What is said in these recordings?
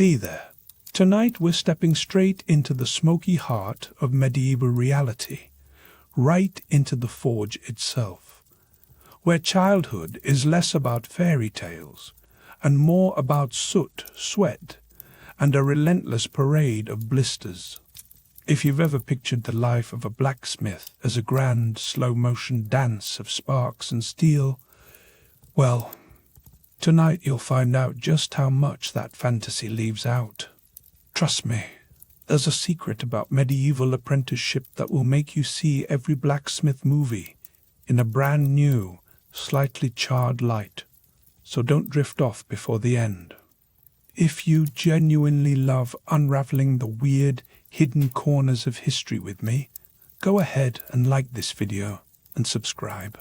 Hey there. Tonight we're stepping straight into the smoky heart of medieval reality, right into the forge itself, where childhood is less about fairy tales and more about soot, sweat, and a relentless parade of blisters. If you've ever pictured the life of a blacksmith as a grand, slow-motion dance of sparks and steel, well, tonight you'll find out just how much that fantasy leaves out. Trust me, there's a secret about medieval apprenticeship that will make you see every blacksmith movie in a brand new, slightly charred light. So don't drift off before the end. If you genuinely love unraveling the weird, hidden corners of history with me, go ahead and like this video and subscribe.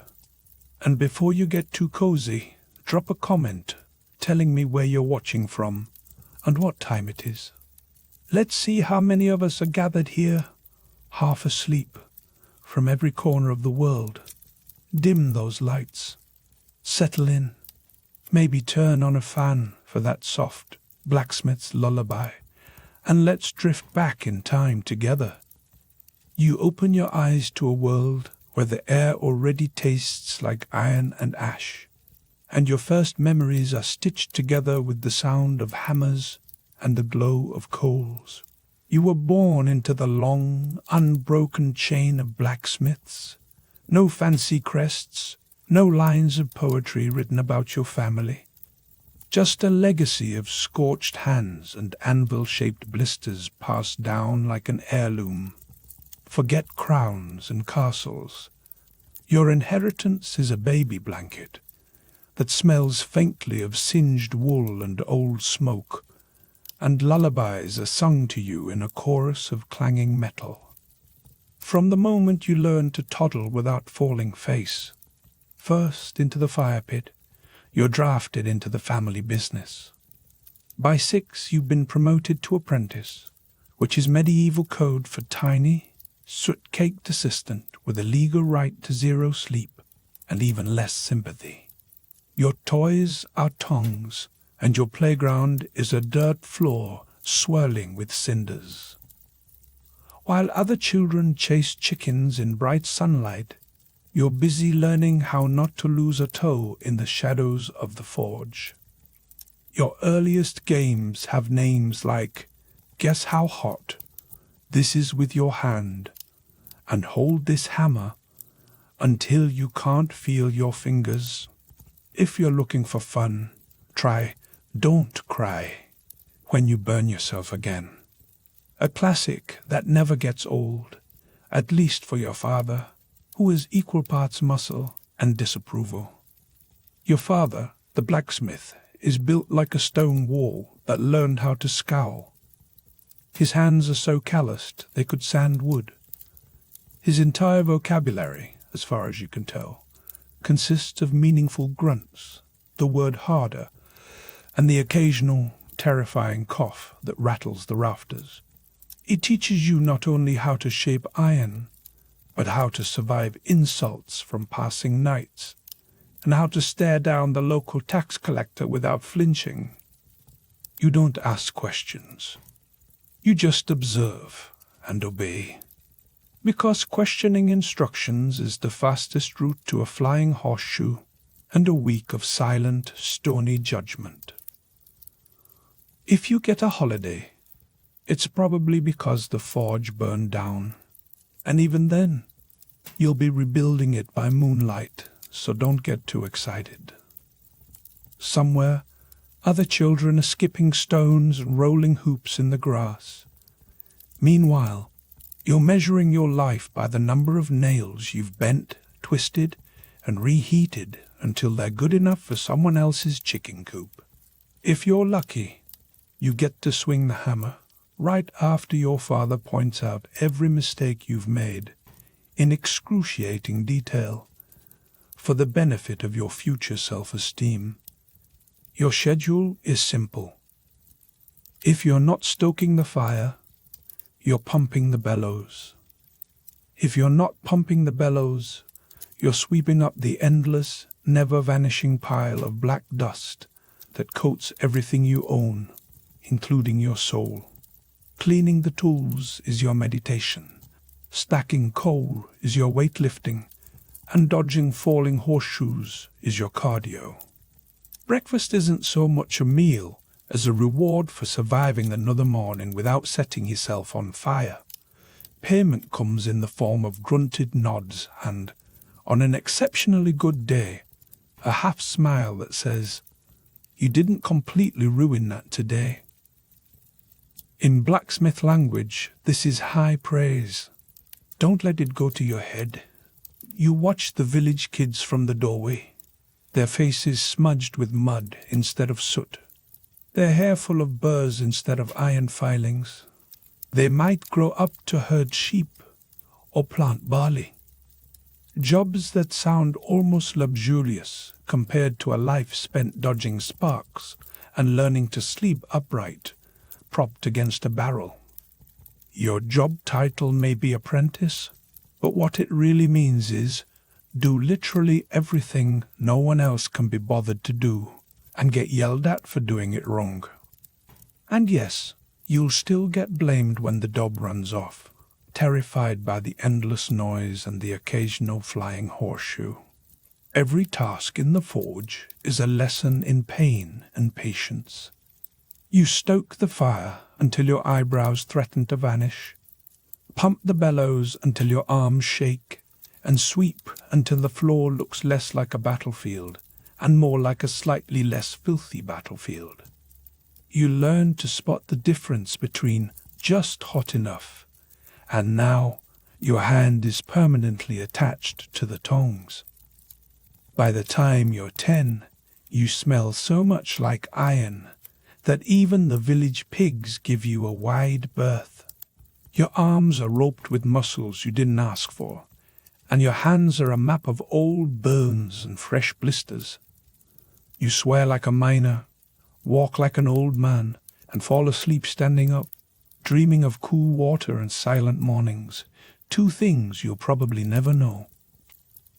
And before you get too cozy, drop a comment telling me where you're watching from and what time it is. Let's see how many of us are gathered here, half asleep, from every corner of the world. Dim those lights. Settle in. Maybe turn on a fan for that soft blacksmith's lullaby, and let's drift back in time together. You open your eyes to a world where the air already tastes like iron and ash, and your first memories are stitched together with the sound of hammers and the glow of coals. You were born into the long, unbroken chain of blacksmiths. No fancy crests, no lines of poetry written about your family. Just a legacy of scorched hands and anvil-shaped blisters passed down like an heirloom. Forget crowns and castles. Your inheritance is a baby blanket that smells faintly of singed wool and old smoke, and lullabies are sung to you in a chorus of clanging metal. From the moment you learn to toddle without falling face, first into the fire pit, you're drafted into the family business. By 6, you've been promoted to apprentice, which is medieval code for tiny, soot-caked assistant with a legal right to zero sleep and even less sympathy. Your toys are tongs, and your playground is a dirt floor swirling with cinders. While other children chase chickens in bright sunlight, you're busy learning how not to lose a toe in the shadows of the forge. Your earliest games have names like Guess How Hot, This Is With Your Hand, and Hold This Hammer until you can't feel your fingers. If you're looking for fun, try Don't Cry when you burn yourself again. A classic that never gets old, at least for your father, who is equal parts muscle and disapproval. Your father, the blacksmith, is built like a stone wall that learned how to scowl. His hands are so calloused they could sand wood. His entire vocabulary, as far as you can tell, consists of meaningful grunts, the word harder, and the occasional terrifying cough that rattles the rafters. It teaches you not only how to shape iron, but how to survive insults from passing knights, and how to stare down the local tax collector without flinching. You don't ask questions. You just observe and obey. Because questioning instructions is the fastest route to a flying horseshoe and a week of silent, stony judgment. If you get a holiday, it's probably because the forge burned down. And even then, you'll be rebuilding it by moonlight, so don't get too excited. Somewhere, other children are skipping stones and rolling hoops in the grass. Meanwhile, you're measuring your life by the number of nails you've bent, twisted, and reheated until they're good enough for someone else's chicken coop. If you're lucky, you get to swing the hammer right after your father points out every mistake you've made in excruciating detail for the benefit of your future self-esteem. Your schedule is simple. If you're not stoking the fire, you're pumping the bellows. If you're not pumping the bellows, you're sweeping up the endless, never-vanishing pile of black dust that coats everything you own. including your soul. Cleaning the tools is your meditation. Stacking coal is your weightlifting, and dodging falling horseshoes is your cardio. Breakfast isn't so much a meal as a reward for surviving another morning without setting yourself on fire. Payment comes in the form of grunted nods and, on an exceptionally good day, a half smile that says, "You didn't completely ruin that today." In blacksmith language, this is high praise. Don't let it go to your head. You watch the village kids from the doorway, their faces smudged with mud instead of soot, their hair full of burrs instead of iron filings. They might grow up to herd sheep or plant barley. Jobs that sound almost luxurious compared to a life spent dodging sparks and learning to sleep upright, propped against a barrel. Your job title may be apprentice, but what it really means is do literally everything no one else can be bothered to do and get yelled at for doing it wrong. And yes, you'll still get blamed when the dob runs off, terrified by the endless noise and the occasional flying horseshoe. Every task in the forge is a lesson in pain and patience. You stoke the fire until your eyebrows threaten to vanish, pump the bellows until your arms shake, and sweep until the floor looks less like a battlefield and more like a slightly less filthy battlefield. You learn to spot the difference between just hot enough and now your hand is permanently attached to the tongs. By the time you're 10, you smell so much like iron that even the village pigs give you a wide berth. Your arms are roped with muscles you didn't ask for, and your hands are a map of old burns and fresh blisters. You swear like a miner, walk like an old man, and fall asleep standing up, dreaming of cool water and silent mornings, two things you'll probably never know.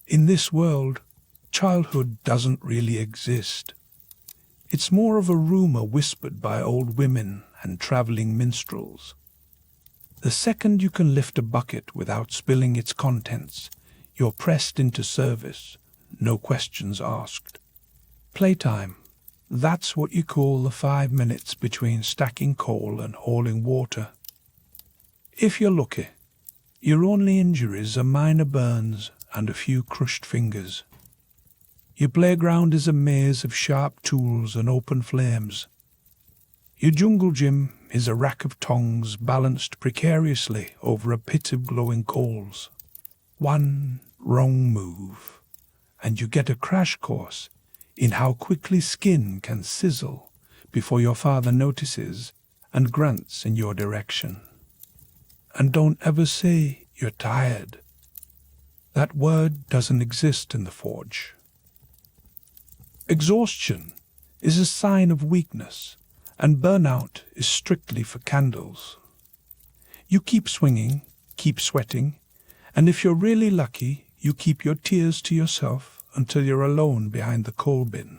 In this world, childhood doesn't really exist. It's more of a rumor whispered by old women and traveling minstrels. The second you can lift a bucket without spilling its contents, you're pressed into service, no questions asked. Playtime, that's what you call the 5 minutes between stacking coal and hauling water. If you're lucky, your only injuries are minor burns and a few crushed fingers. Your playground is a maze of sharp tools and open flames. Your jungle gym is a rack of tongs balanced precariously over a pit of glowing coals. One wrong move, and you get a crash course in how quickly skin can sizzle before your father notices and grunts in your direction. And don't ever say you're tired. That word doesn't exist in the forge. Exhaustion is a sign of weakness, and burnout is strictly for candles. You keep swinging, keep sweating, and if you're really lucky, you keep your tears to yourself until you're alone behind the coal bin.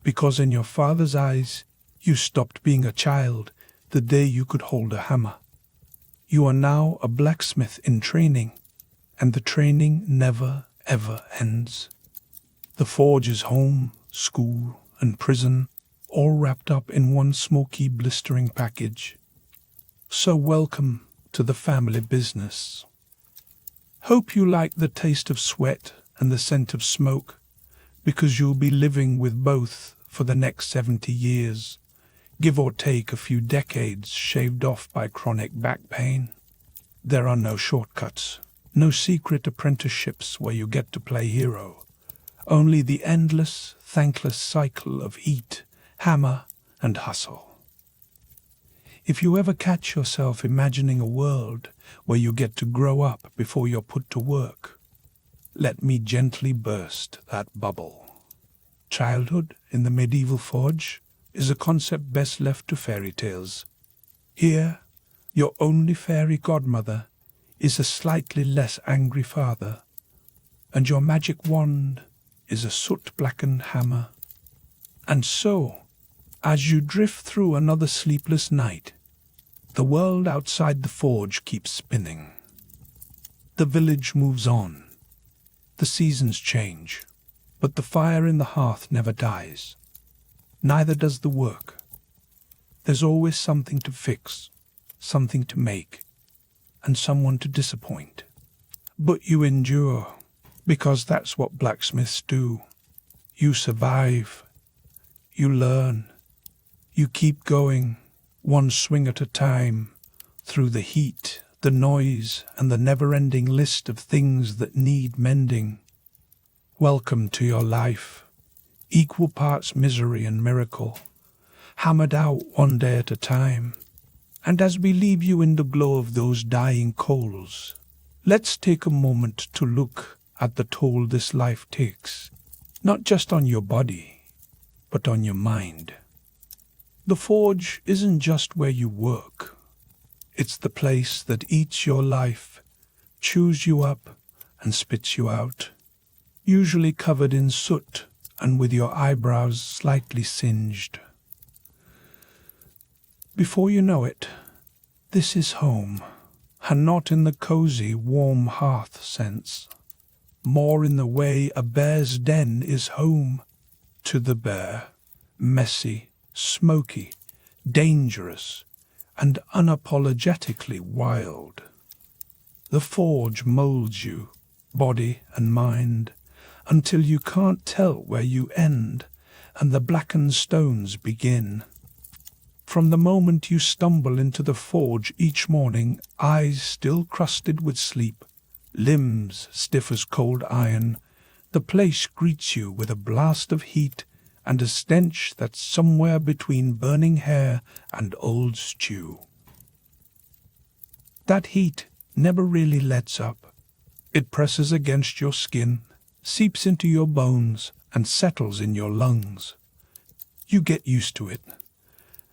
Because in your father's eyes, you stopped being a child the day you could hold a hammer. You are now a blacksmith in training, and the training never, ever ends. The forge is home, school, and prison, all wrapped up in one smoky, blistering package. So welcome to the family business. Hope you like the taste of sweat and the scent of smoke, because you'll be living with both for the next 70 years, give or take a few decades shaved off by chronic back pain. There are no shortcuts, no secret apprenticeships where you get to play hero, only the endless, thankless cycle of eat, hammer, and hustle. If you ever catch yourself imagining a world where you get to grow up before you're put to work, let me gently burst that bubble. Childhood in the medieval forge is a concept best left to fairy tales. Here, your only fairy godmother is a slightly less angry father, and your magic wand is a soot-blackened hammer. And so, As you drift through another sleepless night, the world outside the forge keeps spinning. The village moves on. The seasons change, but the fire in the hearth never dies. Neither does the work. There's always something to fix, something to make, and someone to disappoint. But you endure, because that's what blacksmiths do. You survive. You learn. You keep going, one swing at a time, through the heat, the noise, and the never-ending list of things that need mending. Welcome to your life, equal parts misery and miracle, hammered out one day at a time. And as we leave you in the glow of those dying coals, let's take a moment to look at the toll this life takes, not just on your body, but on your mind. The forge isn't just where you work. It's the place that eats your life, chews you up, and spits you out, usually covered in soot and with your eyebrows slightly singed. Before you know it, this is home, and not in the cozy, warm hearth sense, more in the way a bear's den is home to the bear, messy, smoky, dangerous, and unapologetically wild. The forge molds you, body and mind, until you can't tell where you end and the blackened stones begin. From the moment you stumble into the forge each morning, eyes still crusted with sleep, limbs stiff as cold iron, the place greets you with a blast of heat and a stench that's somewhere between burning hair and old stew. That heat never really lets up. It presses against your skin, seeps into your bones, and settles in your lungs. You get used to it,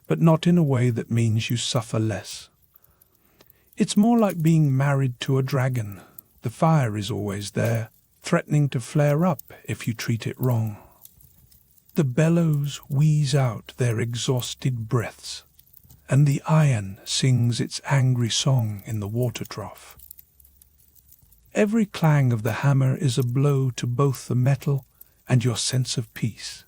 but not in a way that means you suffer less. It's more like being married to a dragon. The fire is always there, threatening to flare up if you treat it wrong. The bellows wheeze out their exhausted breaths, and the iron sings its angry song in the water trough. Every clang of the hammer is a blow to both the metal and your sense of peace.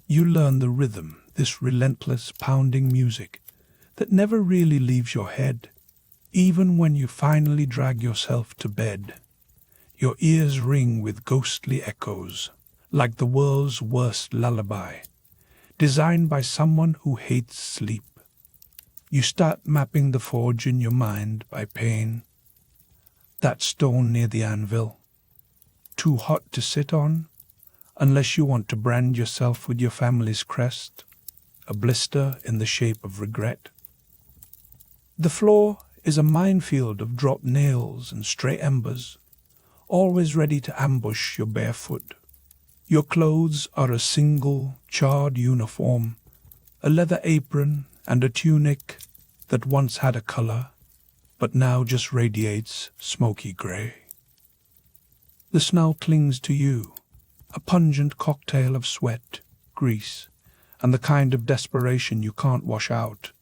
You learn the rhythm, this relentless pounding music that never really leaves your head, even when you finally drag yourself to bed. Your ears ring with ghostly echoes, like the world's worst lullaby, designed by someone who hates sleep. You start mapping the forge in your mind by pain. That stone near the anvil, too hot to sit on, unless you want to brand yourself with your family's crest, a blister in the shape of regret. The floor is a minefield of dropped nails and stray embers, always ready to ambush your bare foot. Your clothes are a single, charred uniform, a leather apron and a tunic that once had a color, but now just radiates smoky gray. The smell clings to you, a pungent cocktail of sweat, grease, and the kind of desperation you can't wash out,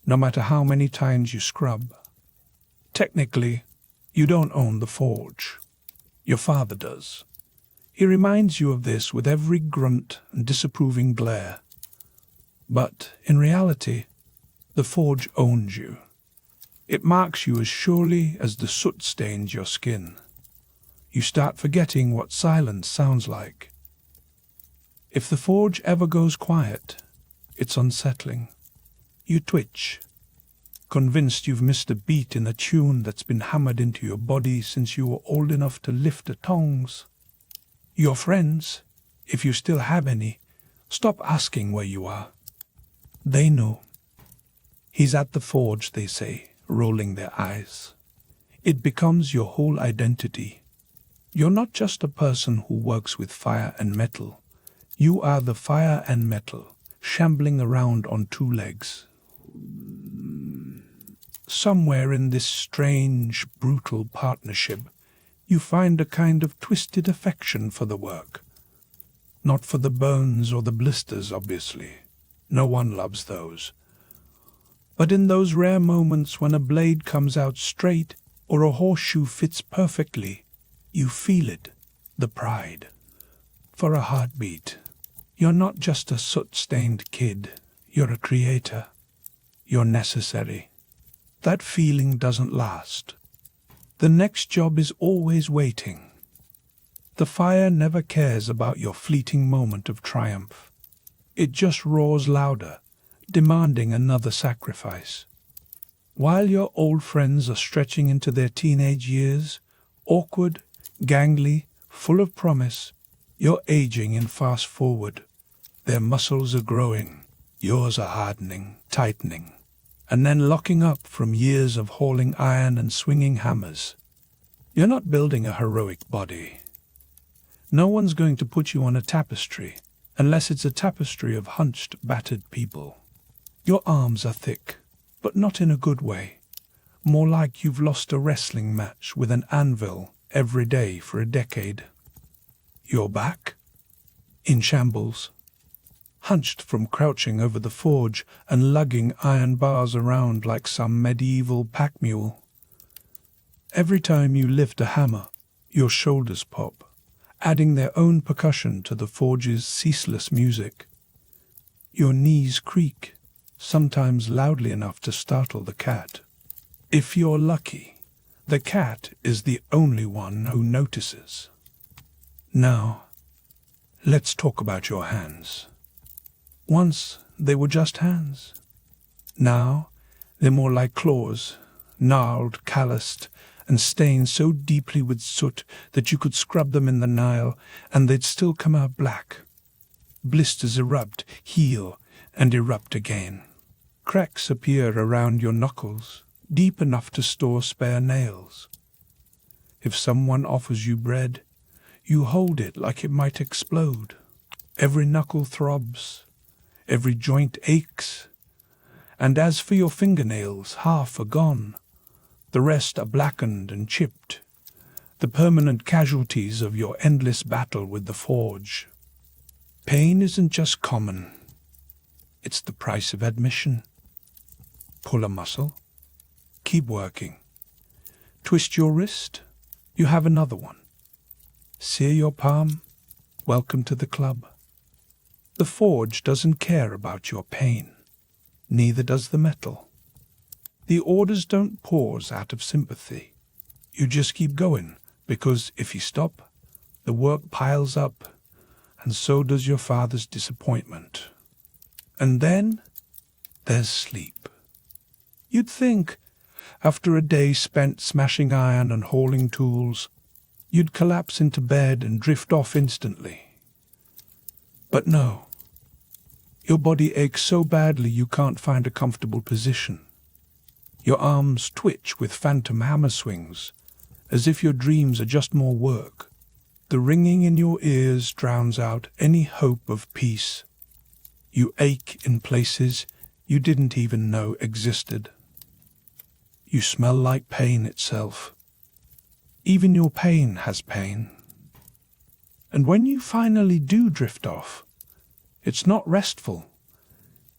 no matter how many times you scrub. Technically, you don't own the forge. Your father does. He reminds you of this with every grunt and disapproving glare. But in reality, the forge owns you. It marks you as surely as the soot stains your skin. You start forgetting what silence sounds like. If the forge ever goes quiet, it's unsettling. You twitch, convinced you've missed a beat in a tune that's been hammered into your body since you were old enough to lift the tongs. Your friends, if you still have any, stop asking where you are. They know. He's at the forge, they say, rolling their eyes. It becomes your whole identity. You're not just a person who works with fire and metal. You are the fire and metal, shambling around on two legs. Somewhere in this strange, brutal partnership, you find a kind of twisted affection for the work. Not for the burns or the blisters, obviously, No one loves those. But in those rare moments when a blade comes out straight or a horseshoe fits perfectly, you feel it, the pride. For a heartbeat, you're not just a soot-stained kid, you're a creator. You're necessary. That feeling doesn't last. The next job is always waiting. The fire never cares about your fleeting moment of triumph. It just roars louder, demanding another sacrifice. While your old friends are stretching into their teenage years, awkward, gangly, full of promise, you're aging in fast forward. Their muscles are growing, yours are hardening, tightening, and then locking up from years of hauling iron and swinging hammers. You're not building a heroic body. No one's going to put you on a tapestry, unless it's a tapestry of hunched, battered people. Your arms are thick, but not in a good way. More like you've lost a wrestling match with an anvil every day for a decade. Your back? In shambles. Hunched from crouching over the forge and lugging iron bars around like some medieval pack mule. Every time you lift a hammer, your shoulders pop, adding their own percussion to the forge's ceaseless music. Your knees creak, sometimes loudly enough to startle the cat. If you're lucky, the cat is the only one who notices. Now, let's talk about your hands. Once they were just hands. Now they're more like claws, gnarled, calloused, and stained so deeply with soot that you could scrub them in the Nile and they'd still come out black. Blisters erupt, heal, and erupt again. Cracks appear around your knuckles, deep enough to store spare nails. If someone offers you bread, you hold it like it might explode. Every knuckle throbs, every joint aches, and as for your fingernails, half are gone. The rest are blackened and chipped, the permanent casualties of your endless battle with the forge. Pain isn't just common, it's the price of admission. Pull a muscle, keep working. Twist your wrist, you have another one. Sear your palm, welcome to the club. The forge doesn't care about your pain, neither does the metal. The orders don't pause out of sympathy. You just keep going, because if you stop, the work piles up, and so does your father's disappointment. And then there's sleep. You'd think, after a day spent smashing iron and hauling tools, you'd collapse into bed and drift off instantly. But no. Your body aches so badly you can't find a comfortable position. Your arms twitch with phantom hammer swings, as if your dreams are just more work. The ringing in your ears drowns out any hope of peace. You ache in places you didn't even know existed. You smell like pain itself. Even your pain has pain. And when you finally do drift off, it's not restful.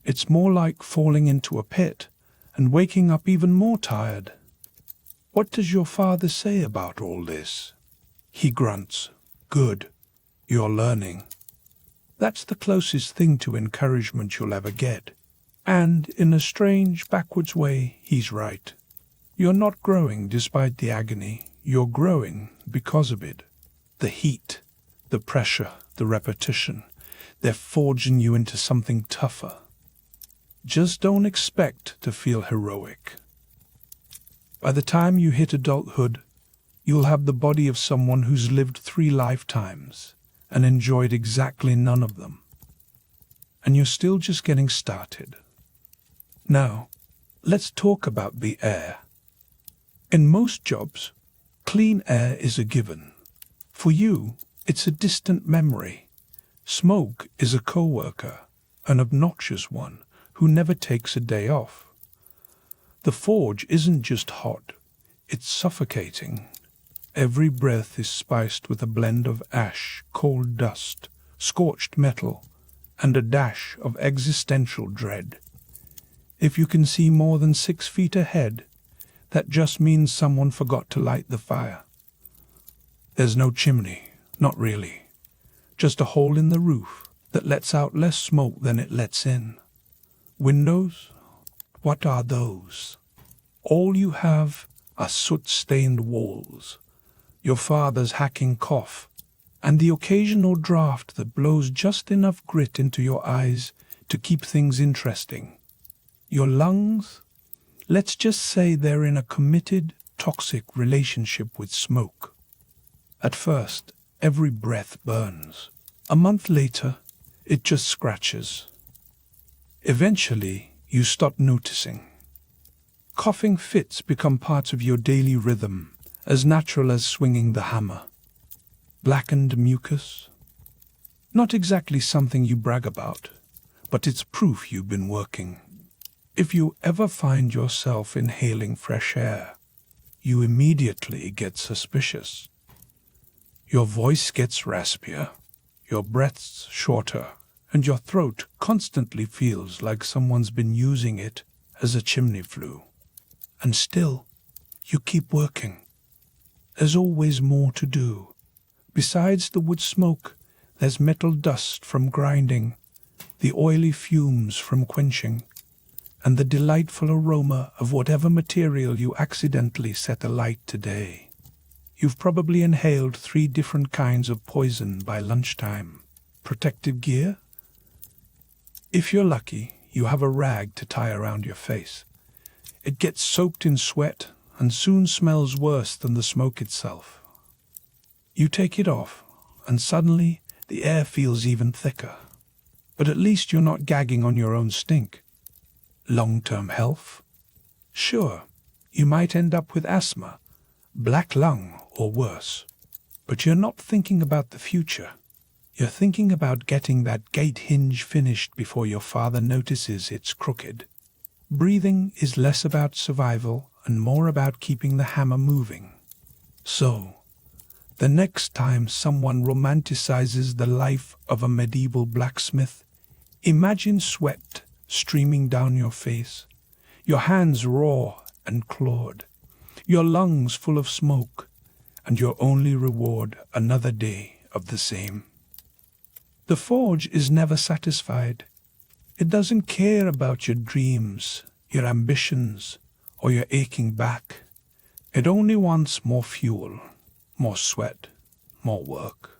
It's more like falling into a pit and waking up even more tired. What does your father say about all this? He grunts, "Good, you're learning." That's the closest thing to encouragement you'll ever get. And in a strange, backwards way, he's right. You're not growing despite the agony. You're growing because of it. The heat, the pressure, the repetition, they're forging you into something tougher. Just don't expect to feel heroic. By the time you hit adulthood, you'll have the body of someone who's lived 3 lifetimes and enjoyed exactly none of them. And you're still just getting started. Now, let's talk about the air. In most jobs, clean air is a given. For you, it's a distant memory. Smoke is a co-worker, an obnoxious one who never takes a day off. The forge isn't just hot, it's suffocating. Every breath is spiced with a blend of ash, coal dust, scorched metal, and a dash of existential dread. If you can see more than 6 feet ahead, that just means someone forgot to light the fire. There's no chimney, not really. Just a hole in the roof that lets out less smoke than it lets in. Windows? What are those? All you have are soot-stained walls, your father's hacking cough, and the occasional draft that blows just enough grit into your eyes to keep things interesting. Your lungs? Let's just say they're in a committed, toxic relationship with smoke. At first, every breath burns. A month later, it just scratches. Eventually, you stop noticing. Coughing fits become part of your daily rhythm, as natural as swinging the hammer. Blackened mucus? Not exactly something you brag about, but it's proof you've been working. If you ever find yourself inhaling fresh air, you immediately get suspicious. Your voice gets raspier, your breaths shorter, and your throat constantly feels like someone's been using it as a chimney flue. And still, you keep working. There's always more to do. Besides the wood smoke, there's metal dust from grinding, the oily fumes from quenching, and the delightful aroma of whatever material you accidentally set alight today. You've probably inhaled 3 different kinds of poison by lunchtime. Protective gear? If you're lucky, you have a rag to tie around your face. It gets soaked in sweat and soon smells worse than the smoke itself. You take it off, and suddenly the air feels even thicker. But at least you're not gagging on your own stink. Long-term health? Sure, you might end up with asthma, black lung, or worse. But you're not thinking about the future. You're thinking about getting that gate hinge finished before your father notices it's crooked. Breathing is less about survival and more about keeping the hammer moving. So, the next time someone romanticizes the life of a medieval blacksmith, imagine sweat streaming down your face, your hands raw and clawed, your lungs full of smoke, and your only reward another day of the same. The forge is never satisfied. It doesn't care about your dreams, your ambitions, or your aching back. It only wants more fuel, more sweat, more work.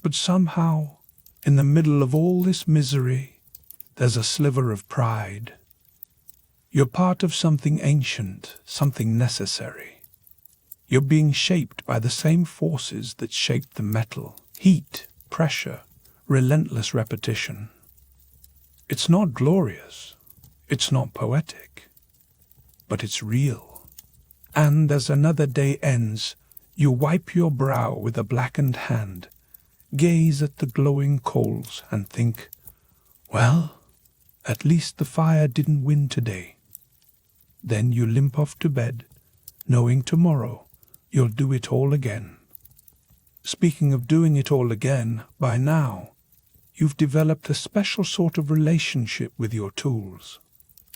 But somehow, in the middle of all this misery, there's a sliver of pride. You're part of something ancient, something necessary. You're being shaped by the same forces that shaped the metal: heat, pressure, relentless repetition. It's not glorious, it's not poetic, but it's real. And as another day ends, you wipe your brow with a blackened hand, gaze at the glowing coals and think, well, at least the fire didn't win today. Then you limp off to bed, knowing tomorrow you'll do it all again. Speaking of doing it all again, by now, you've developed a special sort of relationship with your tools.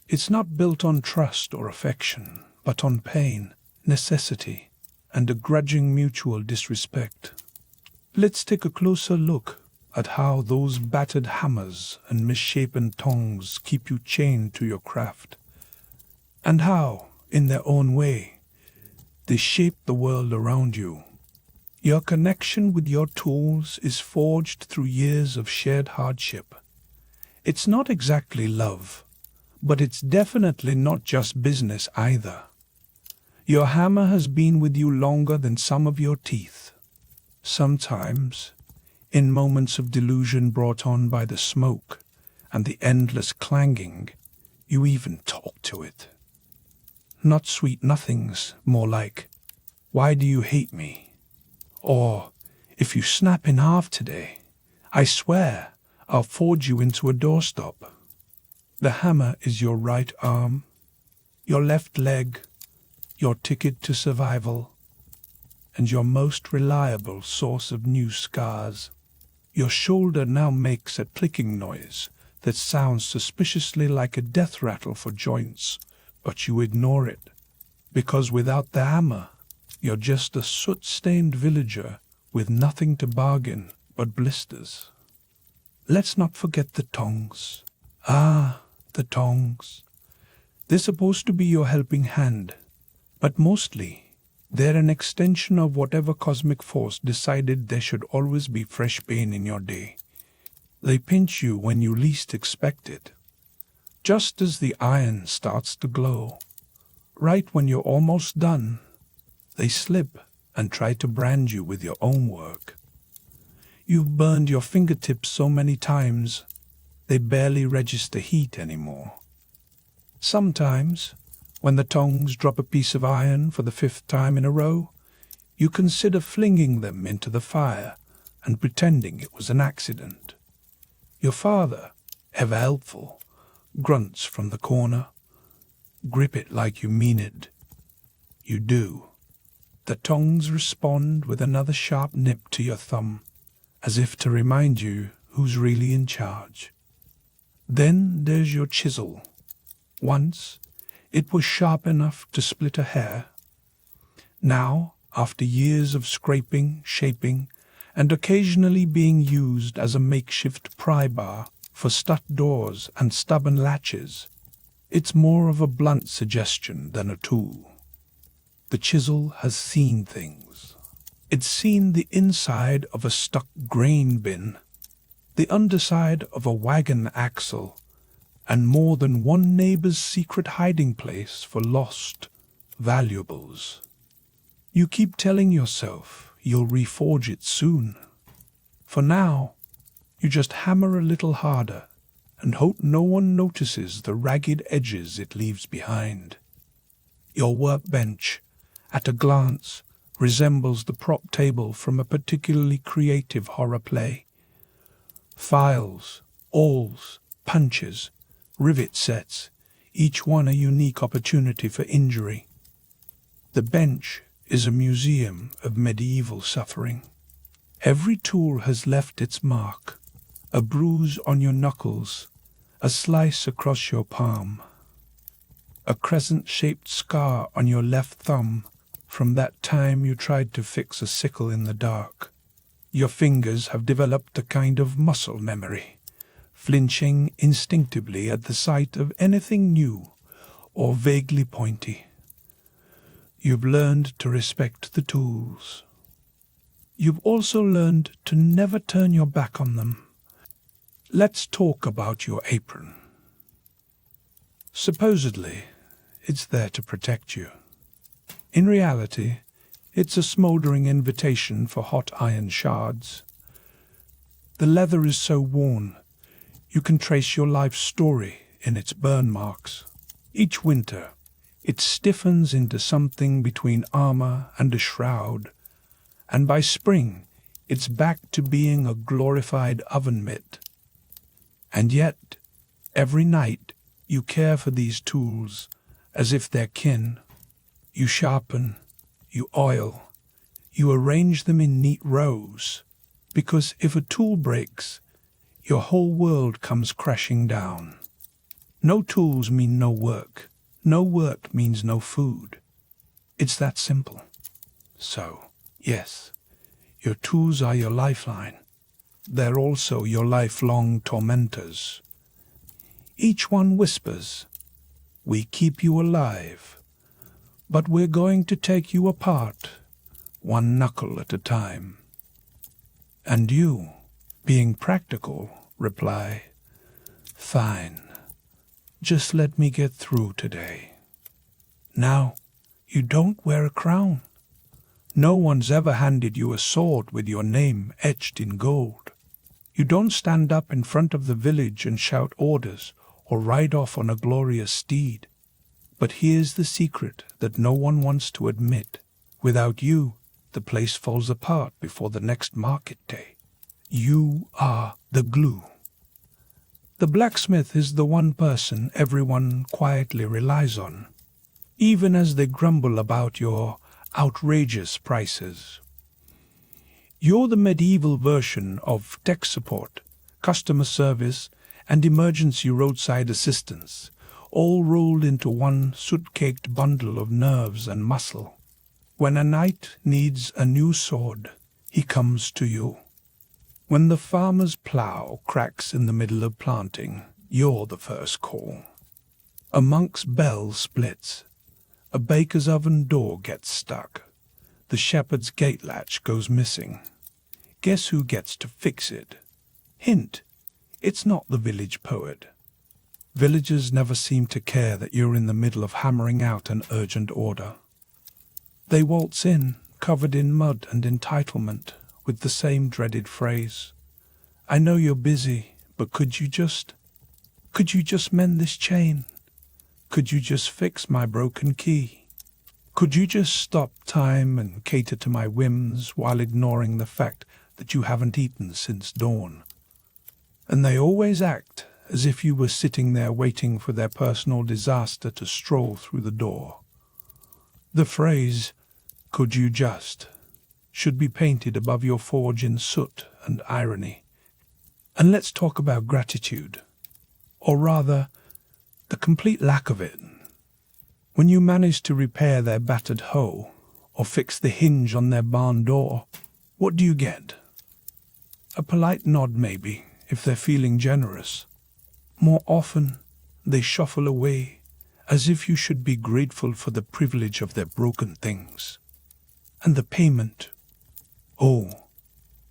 It's not built on trust or affection, but on pain, necessity, and a grudging mutual disrespect. Let's take a closer look at how those battered hammers and misshapen tongs keep you chained to your craft, and how, in their own way, they shape the world around you. Your connection with your tools is forged through years of shared hardship. It's not exactly love, but it's definitely not just business either. Your hammer has been with you longer than some of your teeth. Sometimes, in moments of delusion brought on by the smoke and the endless clanging, you even talk to it. Not sweet nothings, more like, "Why do you hate me?" Or, "If you snap in half today, I swear I'll forge you into a doorstop." The hammer is your right arm, your left leg, your ticket to survival, and your most reliable source of new scars. Your shoulder now makes a clicking noise that sounds suspiciously like a death rattle for joints, but you ignore it, because without the hammer, you're just a soot-stained villager with nothing to bargain but blisters. Let's not forget the tongs. Ah, the tongs. They're supposed to be your helping hand, but mostly they're an extension of whatever cosmic force decided there should always be fresh pain in your day. They pinch you when you least expect it, just as the iron starts to glow. Right when you're almost done, they slip and try to brand you with your own work. You've burned your fingertips so many times, they barely register heat anymore. Sometimes, when the tongs drop a piece of iron for the 5th time in a row, you consider flinging them into the fire and pretending it was an accident. Your father, ever helpful, grunts from the corner. Grip it like you mean it. You do. The tongs respond with another sharp nip to your thumb, as if to remind you who's really in charge. Then there's your chisel. Once, it was sharp enough to split a hair. Now, after years of scraping, shaping, and occasionally being used as a makeshift pry bar for stuck doors and stubborn latches, it's more of a blunt suggestion than a tool. The chisel has seen things. It's seen the inside of a stuck grain bin, the underside of a wagon axle, and more than one neighbor's secret hiding place for lost valuables. You keep telling yourself you'll reforge it soon. For now, you just hammer a little harder and hope no one notices the ragged edges it leaves behind. Your workbench, at a glance, resembles the prop table from a particularly creative horror play. Files, awls, punches, rivet sets, each one a unique opportunity for injury. The bench is a museum of medieval suffering. Every tool has left its mark, a bruise on your knuckles, a slice across your palm, a crescent-shaped scar on your left thumb from that time you tried to fix a sickle in the dark. Your fingers have developed a kind of muscle memory, flinching instinctively at the sight of anything new or vaguely pointy. You've learned to respect the tools. You've also learned to never turn your back on them. Let's talk about your apron. Supposedly, it's there to protect you. In reality, it's a smoldering invitation for hot iron shards. The leather is so worn, you can trace your life's story in its burn marks. Each winter, it stiffens into something between armor and a shroud, and by spring, it's back to being a glorified oven mitt. And yet, every night, you care for these tools as if they're kin. You sharpen, you oil, you arrange them in neat rows, because if a tool breaks, your whole world comes crashing down. No tools mean no work. No work means no food. It's that simple. So, yes, your tools are your lifeline. They're also your lifelong tormentors. Each one whispers, "We keep you alive, but we're going to take you apart, one knuckle at a time." And you, being practical, reply, "Fine. Just let me get through today." Now, you don't wear a crown. No one's ever handed you a sword with your name etched in gold. You don't stand up in front of the village and shout orders or ride off on a glorious steed. But here's the secret that no one wants to admit. Without you, the place falls apart before the next market day. You are the glue. The blacksmith is the one person everyone quietly relies on, even as they grumble about your outrageous prices. You're the medieval version of tech support, customer service, and emergency roadside assistance, all rolled into one soot-caked bundle of nerves and muscle. When a knight needs a new sword, he comes to you. When the farmer's plough cracks in the middle of planting, you're the first call. A monk's bell splits. A baker's oven door gets stuck. The shepherd's gate latch goes missing. Guess who gets to fix it? Hint, it's not the village poet. Villagers never seem to care that you're in the middle of hammering out an urgent order. They waltz in, covered in mud and entitlement, with the same dreaded phrase. I know you're busy, but could you just mend this chain? Could you just fix my broken key? Could you just stop time and cater to my whims while ignoring the fact that you haven't eaten since dawn? And they always act as if you were sitting there waiting for their personal disaster to stroll through the door. The phrase, "Could you just," should be painted above your forge in soot and irony. And let's talk about gratitude, or rather, the complete lack of it. When you manage to repair their battered hoe, or fix the hinge on their barn door, what do you get? A polite nod maybe, if they're feeling generous. More often, they shuffle away, as if you should be grateful for the privilege of their broken things. And the payment. Oh,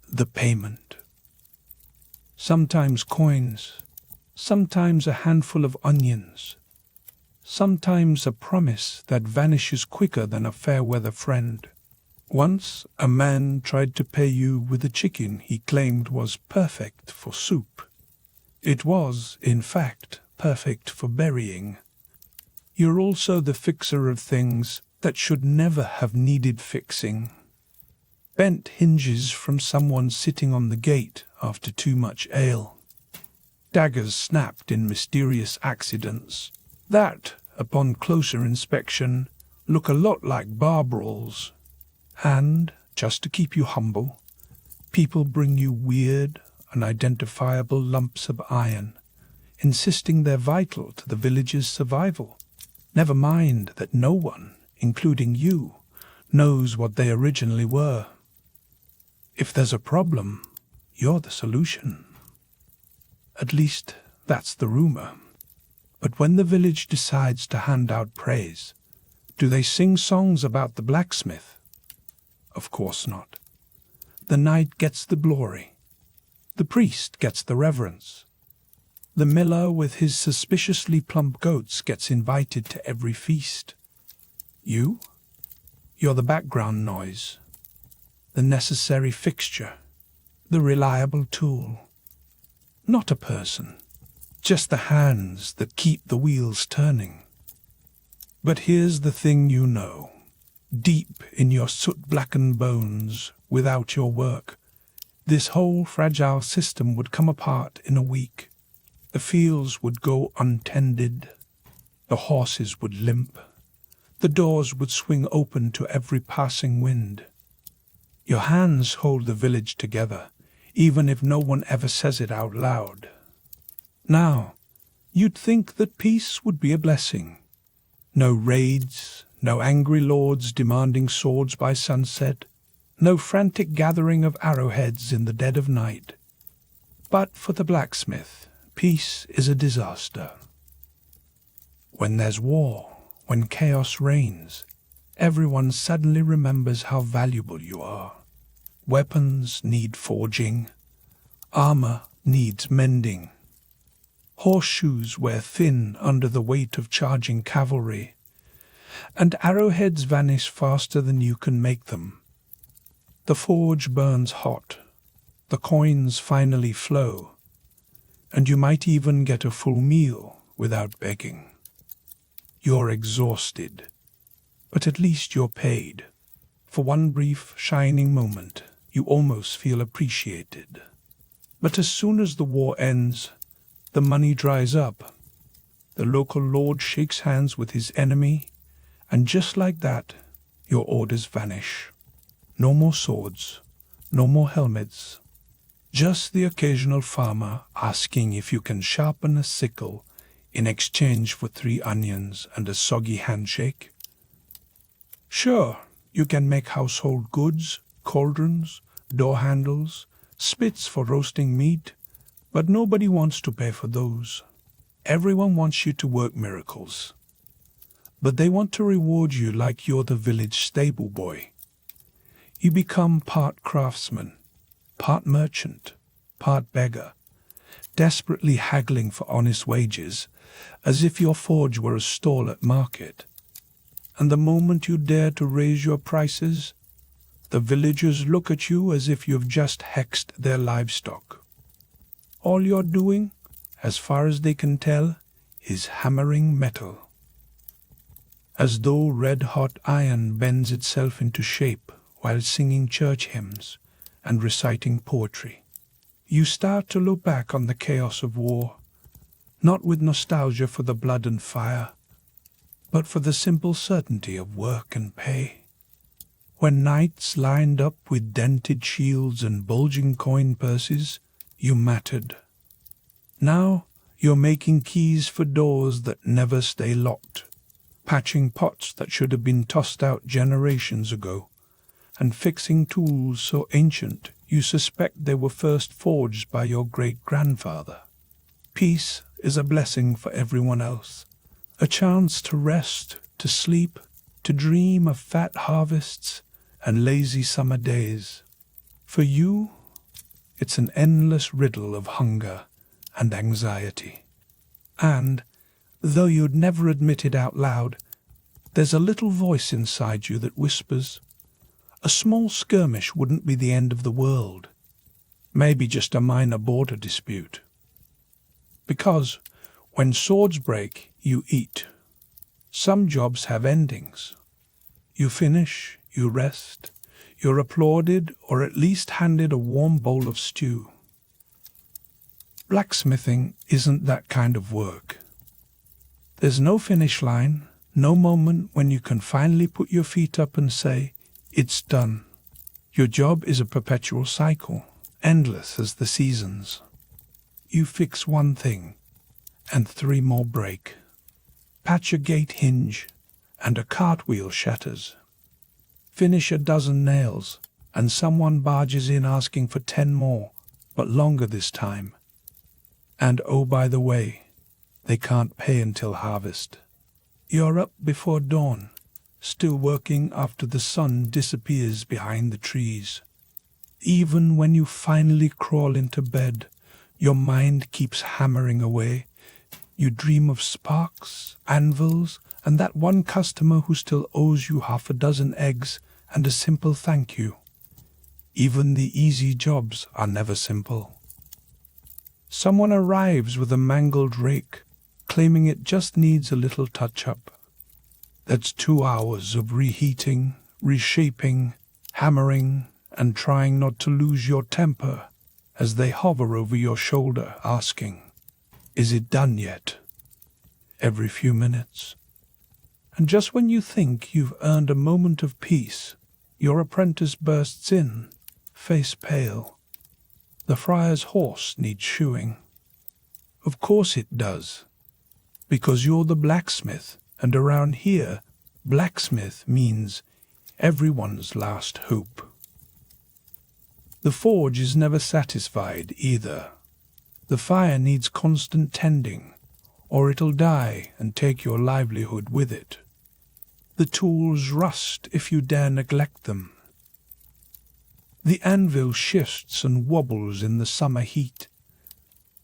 the payment. Sometimes coins, sometimes a handful of onions, sometimes a promise that vanishes quicker than a fair-weather friend. Once a man tried to pay you with a chicken he claimed was perfect for soup. It was, in fact, perfect for burying. You're also the fixer of things that should never have needed fixing. Bent hinges from someone sitting on the gate after too much ale. Daggers snapped in mysterious accidents that, upon closer inspection, look a lot like bar brawls. And, just to keep you humble, people bring you weird, unidentifiable lumps of iron, insisting they're vital to the village's survival. Never mind that no one, including you, knows what they originally were. If there's a problem, you're the solution. At least, that's the rumor. But when the village decides to hand out praise, do they sing songs about the blacksmith? Of course not. The knight gets the glory. The priest gets the reverence. The miller with his suspiciously plump goats gets invited to every feast. You? You're the background noise, the necessary fixture, the reliable tool. Not a person, just the hands that keep the wheels turning. But here's the thing you know. Deep in your soot-blackened bones, without your work, this whole fragile system would come apart in a week. The fields would go untended. The horses would limp. The doors would swing open to every passing wind. Your hands hold the village together, even if no one ever says it out loud. Now, you'd think that peace would be a blessing. No raids, no angry lords demanding swords by sunset, no frantic gathering of arrowheads in the dead of night. But for the blacksmith, peace is a disaster. When there's war, when chaos reigns, everyone suddenly remembers how valuable you are. Weapons need forging. Armor needs mending. Horseshoes wear thin under the weight of charging cavalry, and arrowheads vanish faster than you can make them. The forge burns hot, the coins finally flow, and you might even get a full meal without begging. You're exhausted, but at least you're paid. For one brief, shining moment, you almost feel appreciated. But as soon as the war ends, the money dries up. The local lord shakes hands with his enemy, and just like that, your orders vanish. No more swords, no more helmets. Just the occasional farmer asking if you can sharpen a sickle in exchange for 3 onions and a soggy handshake. Sure, you can make household goods, cauldrons, door handles, spits for roasting meat, but nobody wants to pay for those. Everyone wants you to work miracles. But they want to reward you like you're the village stable boy. You become part craftsman, part merchant, part beggar, desperately haggling for honest wages, as if your forge were a stall at market. And the moment you dare to raise your prices, the villagers look at you as if you've just hexed their livestock. All you're doing, as far as they can tell, is hammering metal. As though red-hot iron bends itself into shape while singing church hymns and reciting poetry. You start to look back on the chaos of war, not with nostalgia for the blood and fire, but for the simple certainty of work and pay. When knights lined up with dented shields and bulging coin purses, you mattered. Now you're making keys for doors that never stay locked, patching pots that should have been tossed out generations ago, and fixing tools so ancient you suspect they were first forged by your great-grandfather. Peace is a blessing for everyone else, a chance to rest, to sleep, to dream of fat harvests and lazy summer days. For you, it's an endless riddle of hunger and anxiety. And, though you'd never admit it out loud, there's a little voice inside you that whispers, a small skirmish wouldn't be the end of the world. Maybe just a minor border dispute. Because when swords break, you eat. Some jobs have endings. You finish, you rest, you're applauded or at least handed a warm bowl of stew. Blacksmithing isn't that kind of work. There's no finish line, no moment when you can finally put your feet up and say, it's done. Your job is a perpetual cycle, endless as the seasons. You fix one thing, and 3 more break. Patch a gate hinge, and a cartwheel shatters. Finish a dozen nails, and someone barges in asking for 10 more, but longer this time. And oh, by the way, they can't pay until harvest. You're up before dawn, still working after the sun disappears behind the trees. Even when you finally crawl into bed, your mind keeps hammering away. You dream of sparks, anvils, and that one customer who still owes you half a dozen eggs and a simple thank you. Even the easy jobs are never simple. Someone arrives with a mangled rake, claiming it just needs a little touch-up. That's 2 hours of reheating, reshaping, hammering, and trying not to lose your temper as they hover over your shoulder asking, is it done yet? Every few minutes. And just when you think you've earned a moment of peace, your apprentice bursts in, face pale. The friar's horse needs shoeing. Of course it does, because you're the blacksmith, and around here, blacksmith means everyone's last hope. The forge is never satisfied either. The fire needs constant tending, or it'll die and take your livelihood with it. The tools rust if you dare neglect them. The anvil shifts and wobbles in the summer heat.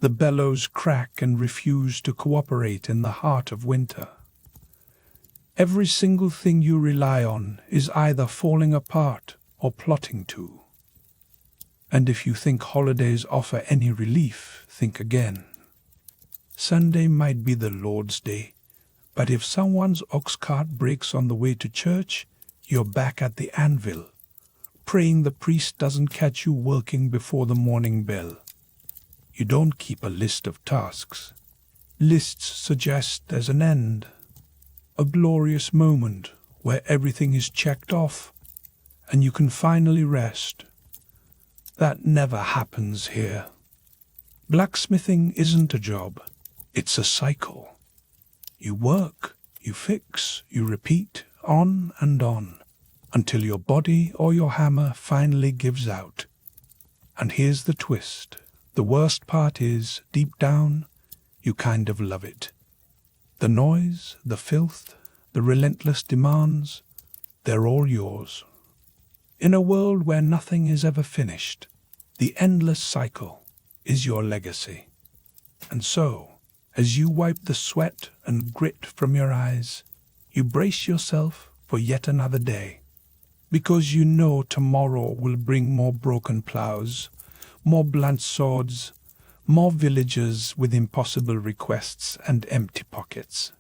The bellows crack and refuse to cooperate in the heart of winter. Every single thing you rely on is either falling apart or plotting to. And if you think holidays offer any relief, think again. Sunday might be the Lord's Day, but if someone's ox cart breaks on the way to church, you're back at the anvil, praying the priest doesn't catch you working before the morning bell. You don't keep a list of tasks. Lists suggest there's an end, a glorious moment where everything is checked off and you can finally rest. That never happens here. Blacksmithing isn't a job, it's a cycle. You work, you fix, you repeat, on and on, until your body or your hammer finally gives out. And here's the twist. The worst part is, deep down, you kind of love it. The noise, the filth, the relentless demands, they're all yours. In a world where nothing is ever finished, the endless cycle is your legacy. And so, as you wipe the sweat and grit from your eyes, you brace yourself for yet another day, because you know tomorrow will bring more broken plows, more blunt swords, more villagers with impossible requests and empty pockets.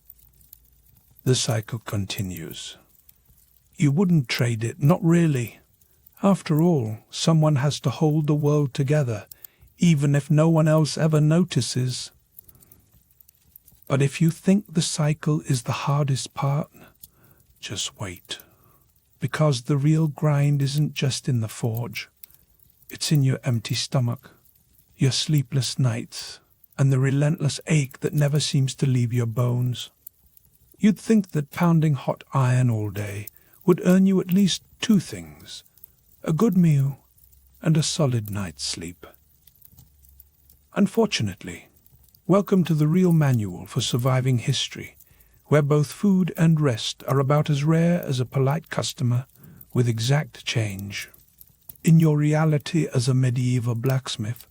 The cycle continues. You wouldn't trade it, not really. After all, someone has to hold the world together, even if no one else ever notices. But if you think the cycle is the hardest part, just wait. Because the real grind isn't just in the forge. It's in your empty stomach, your sleepless nights, and the relentless ache that never seems to leave your bones. You'd think that pounding hot iron all day would earn you at least two things: a good meal and a solid night's sleep. Unfortunately, welcome to the real manual for surviving history, where both food and rest are about as rare as a polite customer with exact change. In your reality as a medieval blacksmith,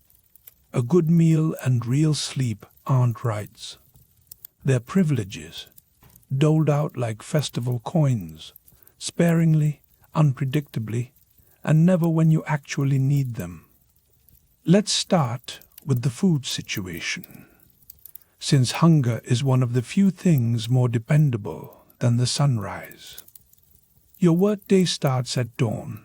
a good meal and real sleep aren't rights. They're privileges, doled out like festival coins, sparingly, unpredictably, and never when you actually need them. Let's start with the food situation, since hunger is one of the few things more dependable than the sunrise. Your workday starts at dawn,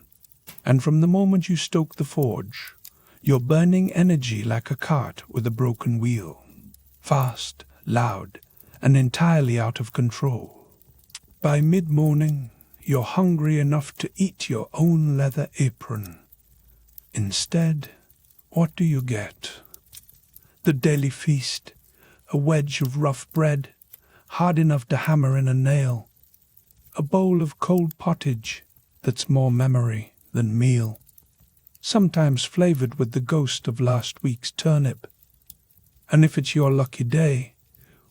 and from the moment you stoke the forge, you're burning energy like a cart with a broken wheel, fast, loud, and entirely out of control. By mid-morning, you're hungry enough to eat your own leather apron. Instead, what do you get? The daily feast, a wedge of rough bread, hard enough to hammer in a nail, a bowl of cold pottage that's more memory than meal, sometimes flavored with the ghost of last week's turnip. And if it's your lucky day,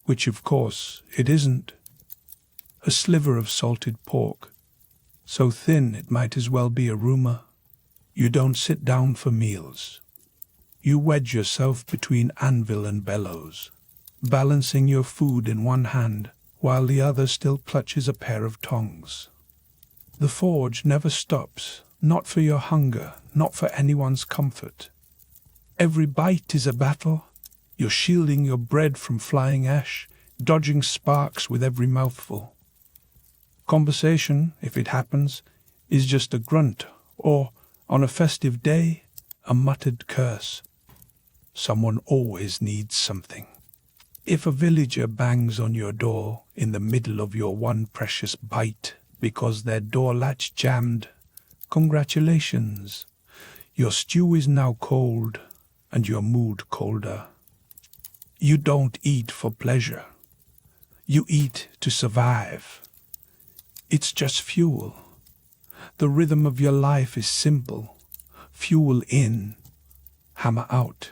which of course it isn't, a sliver of salted pork, so thin it might as well be a rumor. You don't sit down for meals. You wedge yourself between anvil and bellows, balancing your food in one hand while the other still clutches a pair of tongs. The forge never stops, not for your hunger, not for anyone's comfort. Every bite is a battle. You're shielding your bread from flying ash, dodging sparks with every mouthful. Conversation, if it happens, is just a grunt, or, on a festive day, a muttered curse. Someone always needs something. If a villager bangs on your door in the middle of your one precious bite because their door latch jammed, congratulations. Your stew is now cold, and your mood colder. You don't eat for pleasure. You eat to survive. It's just fuel. The rhythm of your life is simple. Fuel in, hammer out.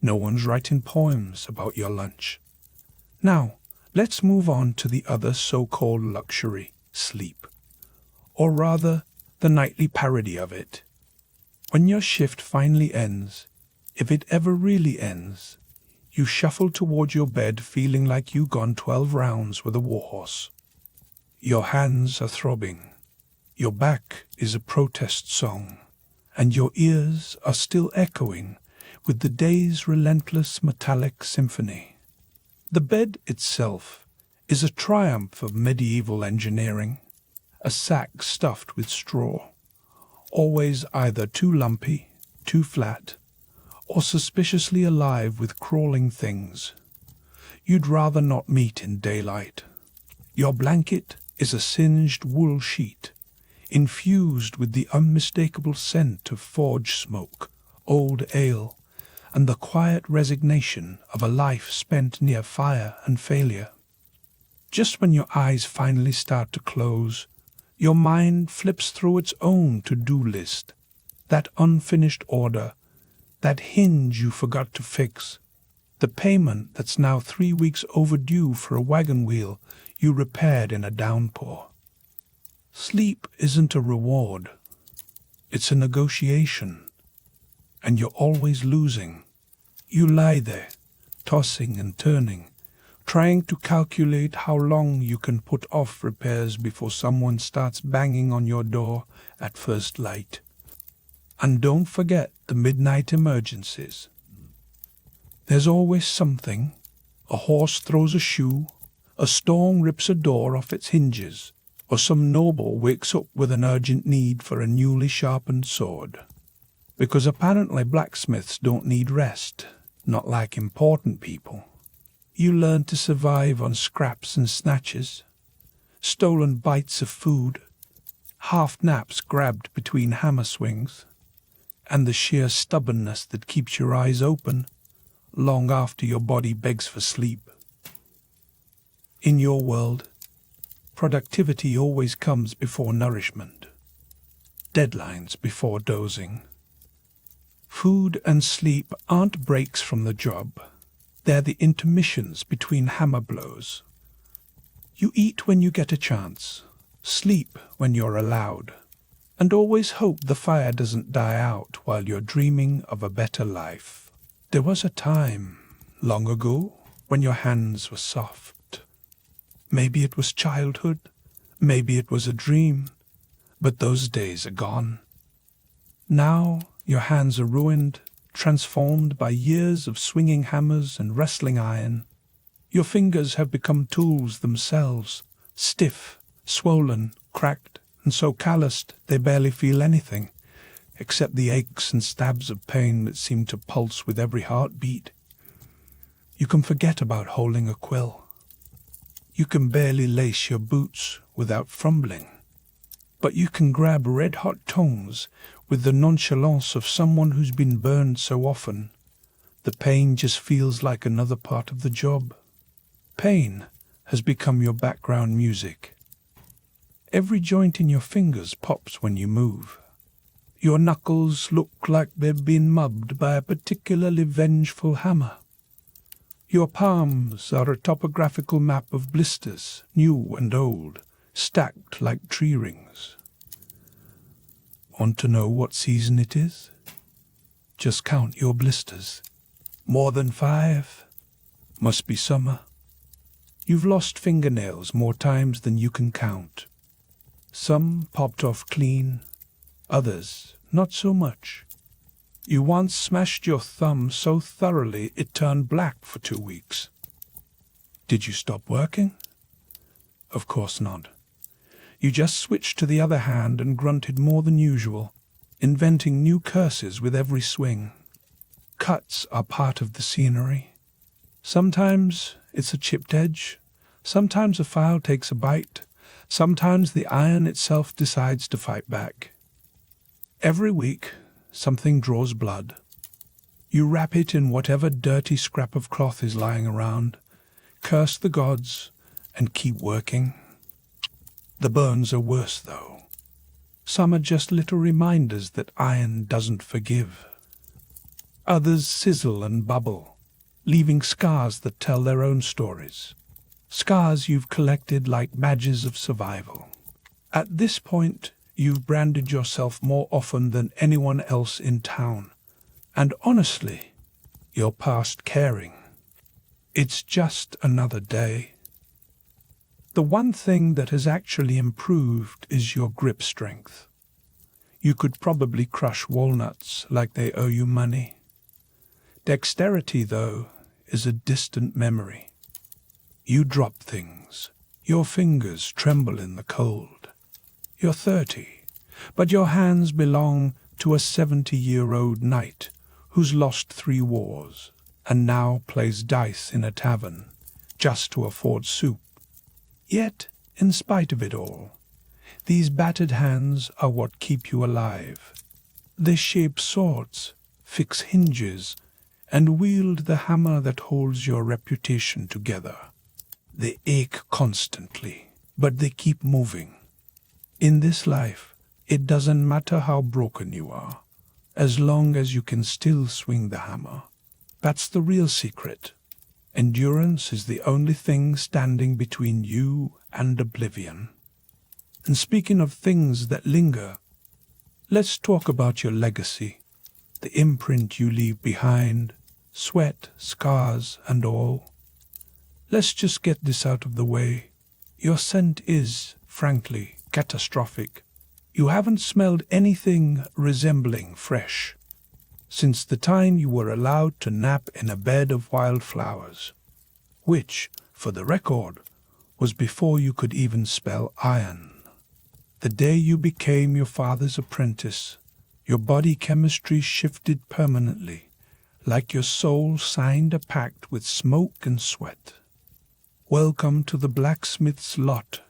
No one's writing poems about your lunch. Now, let's move on to the other so-called luxury, sleep. Or rather, the nightly parody of it. When your shift finally ends, if it ever really ends, you shuffle toward your bed feeling like you've gone 12 rounds with a warhorse. Your hands are throbbing, your back is a protest song, and your ears are still echoing with the day's relentless metallic symphony. The bed itself is a triumph of medieval engineering, a sack stuffed with straw, always either too lumpy, too flat, or suspiciously alive with crawling things you'd rather not meet in daylight. Your blanket is a singed wool sheet, infused with the unmistakable scent of forge smoke, old ale, and the quiet resignation of a life spent near fire and failure. Just when your eyes finally start to close, your mind flips through its own to-do list, that unfinished order, that hinge you forgot to fix, the payment that's now 3 weeks overdue for a wagon wheel you repaired in a downpour. Sleep isn't a reward. It's a negotiation. And you're always losing. You lie there, tossing and turning, trying to calculate how long you can put off repairs before someone starts banging on your door at first light. And don't forget the midnight emergencies. There's always something. A horse throws a shoe, a storm rips a door off its hinges, or some noble wakes up with an urgent need for a newly sharpened sword. Because apparently blacksmiths don't need rest, not like important people. You learn to survive on scraps and snatches, stolen bites of food, half naps grabbed between hammer swings, and the sheer stubbornness that keeps your eyes open long after your body begs for sleep. In your world, productivity always comes before nourishment, deadlines before dozing. Food and sleep aren't breaks from the job. They're the intermissions between hammer blows. You eat when you get a chance, sleep when you're allowed, and always hope the fire doesn't die out while you're dreaming of a better life. There was a time, long ago, when your hands were soft. Maybe it was childhood, maybe it was a dream, but those days are gone. Now your hands are ruined, transformed by years of swinging hammers and wrestling iron. Your fingers have become tools themselves, stiff, swollen, cracked, and so calloused they barely feel anything, except the aches and stabs of pain that seem to pulse with every heartbeat. You can forget about holding a quill. You can barely lace your boots without fumbling. But you can grab red-hot tongs with the nonchalance of someone who's been burned so often. The pain just feels like another part of the job. Pain has become your background music. Every joint in your fingers pops when you move. Your knuckles look like they've been mubbed by a particularly vengeful hammer. Your palms are a topographical map of blisters, new and old, stacked like tree rings. Want to know what season it is? Just count your blisters. More than 5? Must be summer. You've lost fingernails more times than you can count. Some popped off clean, others not so much. You once smashed your thumb so thoroughly it turned black for 2 weeks. Did you stop working? Of course not. You just switched to the other hand and grunted more than usual, inventing new curses with every swing. Cuts are part of the scenery. Sometimes it's a chipped edge, sometimes a file takes a bite, sometimes the iron itself decides to fight back. Every week, something draws blood. You wrap it in whatever dirty scrap of cloth is lying around, curse the gods, and keep working. The burns are worse, though. Some are just little reminders that iron doesn't forgive. Others sizzle and bubble, leaving scars that tell their own stories. Scars you've collected like badges of survival. At this point, you've branded yourself more often than anyone else in town. And honestly, you're past caring. It's just another day. The one thing that has actually improved is your grip strength. You could probably crush walnuts like they owe you money. Dexterity, though, is a distant memory. You drop things. Your fingers tremble in the cold. You're 30, but your hands belong to a 70-year-old knight who's lost 3 wars and now plays dice in a tavern just to afford soup. Yet, in spite of it all, These battered hands are what keep you alive. They shape swords, fix hinges, and wield the hammer that holds your reputation together. They ache constantly, but they keep moving. In this life, it doesn't matter how broken you are, as long as you can still swing the hammer. That's the real secret. Endurance is the only thing standing between you and oblivion. And speaking of things that linger, let's talk about your legacy, the imprint you leave behind, sweat, scars, and all. Let's just get this out of the way. Your scent is, frankly, catastrophic. You haven't smelled anything resembling fresh since the time you were allowed to nap in a bed of wildflowers, which, for the record, was before you could even spell iron. The day you became your father's apprentice, your body chemistry shifted permanently, like your soul signed a pact with smoke and sweat. Welcome to the blacksmith's lot,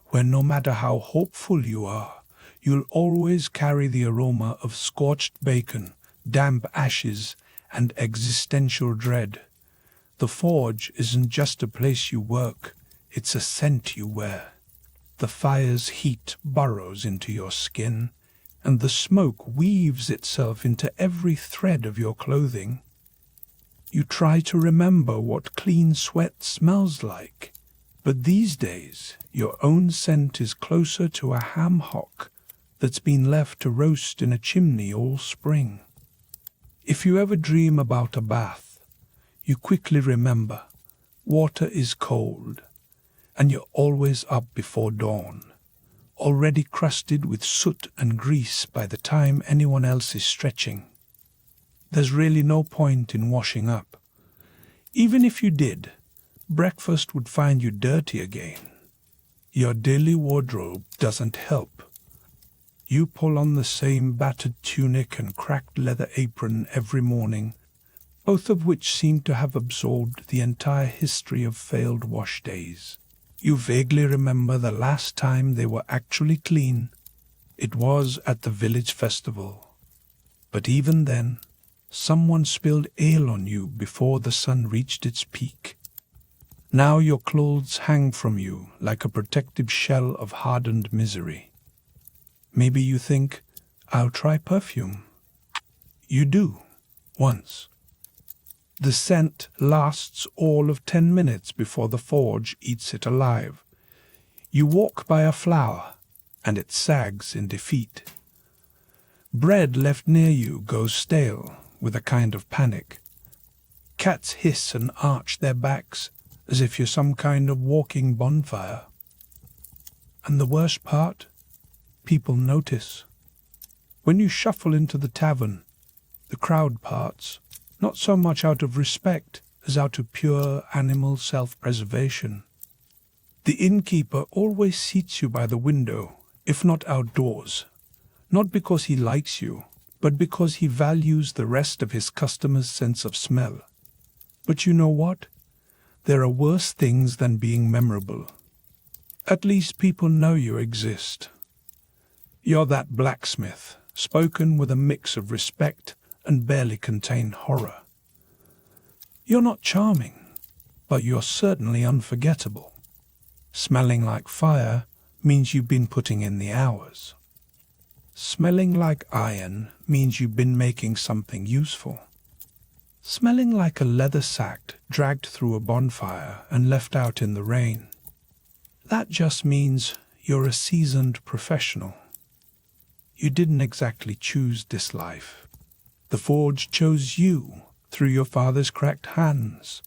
where no matter how hopeful you are, you'll always carry the aroma of scorched bacon, damp ashes, and existential dread. The forge isn't just a place you work, it's a scent you wear. The fire's heat burrows into your skin, and the smoke weaves itself into every thread of your clothing. You try to remember what clean sweat smells like, but these days your own scent is closer to a ham hock that's been left to roast in a chimney all spring. If you ever dream about a bath, you quickly remember water is cold, and you're always up before dawn, already crusted with soot and grease by the time anyone else is stretching. There's really no point in washing up. Even if you did, breakfast would find you dirty again. Your daily wardrobe doesn't help. You pull on the same battered tunic and cracked leather apron every morning, both of which seem to have absorbed the entire history of failed wash days. You vaguely remember the last time they were actually clean. It was at the village festival. But even then, someone spilled ale on you before the sun reached its peak. Now your clothes hang from you like a protective shell of hardened misery. Maybe you think, I'll try perfume. You do, once. The scent lasts all of 10 minutes before the forge eats it alive. You walk by a flower, and it sags in defeat. Bread left near you goes stale with a kind of panic. Cats hiss and arch their backs as if you're some kind of walking bonfire. And the worst part? People notice. When you shuffle into the tavern, the crowd parts, not so much out of respect as out of pure animal self-preservation. The innkeeper always seats you by the window, if not outdoors, not because he likes you, but because he values the rest of his customers' sense of smell. But you know what? There are worse things than being memorable. At least people know you exist. You're that blacksmith, spoken with a mix of respect and barely contained horror. You're not charming, but you're certainly unforgettable. Smelling like fire means you've been putting in the hours. Smelling like iron means you've been making something useful. Smelling like a leather sack dragged through a bonfire and left out in the rain. That just means you're a seasoned professional. You didn't exactly choose this life. The forge chose you through your father's cracked hands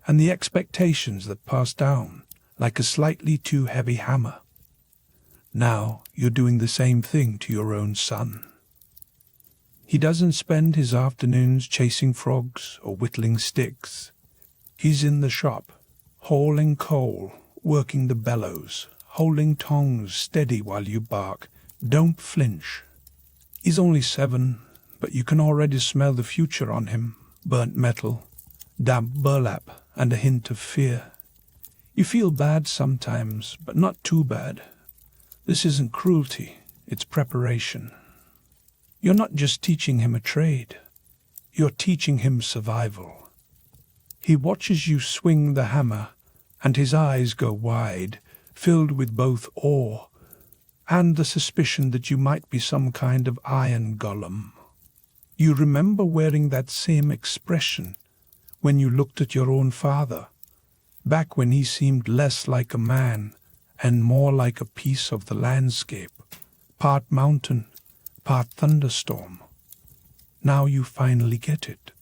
and the expectations that passed down like a slightly too heavy hammer. Now you're doing the same thing to your own son. He doesn't spend his afternoons chasing frogs or whittling sticks. He's in the shop, hauling coal, working the bellows, holding tongs steady while you bark, "Don't flinch." He's only 7, but you can already smell the future on him. Burnt metal, damp burlap, and a hint of fear. You feel bad sometimes, but not too bad. This isn't cruelty, it's preparation. You're not just teaching him a trade, you're teaching him survival. He watches you swing the hammer, and his eyes go wide, filled with both awe and the suspicion that you might be some kind of iron golem. You remember wearing that same expression when you looked at your own father, back when he seemed less like a man and more like a piece of the landscape, part mountain, part thunderstorm. Now you finally get it.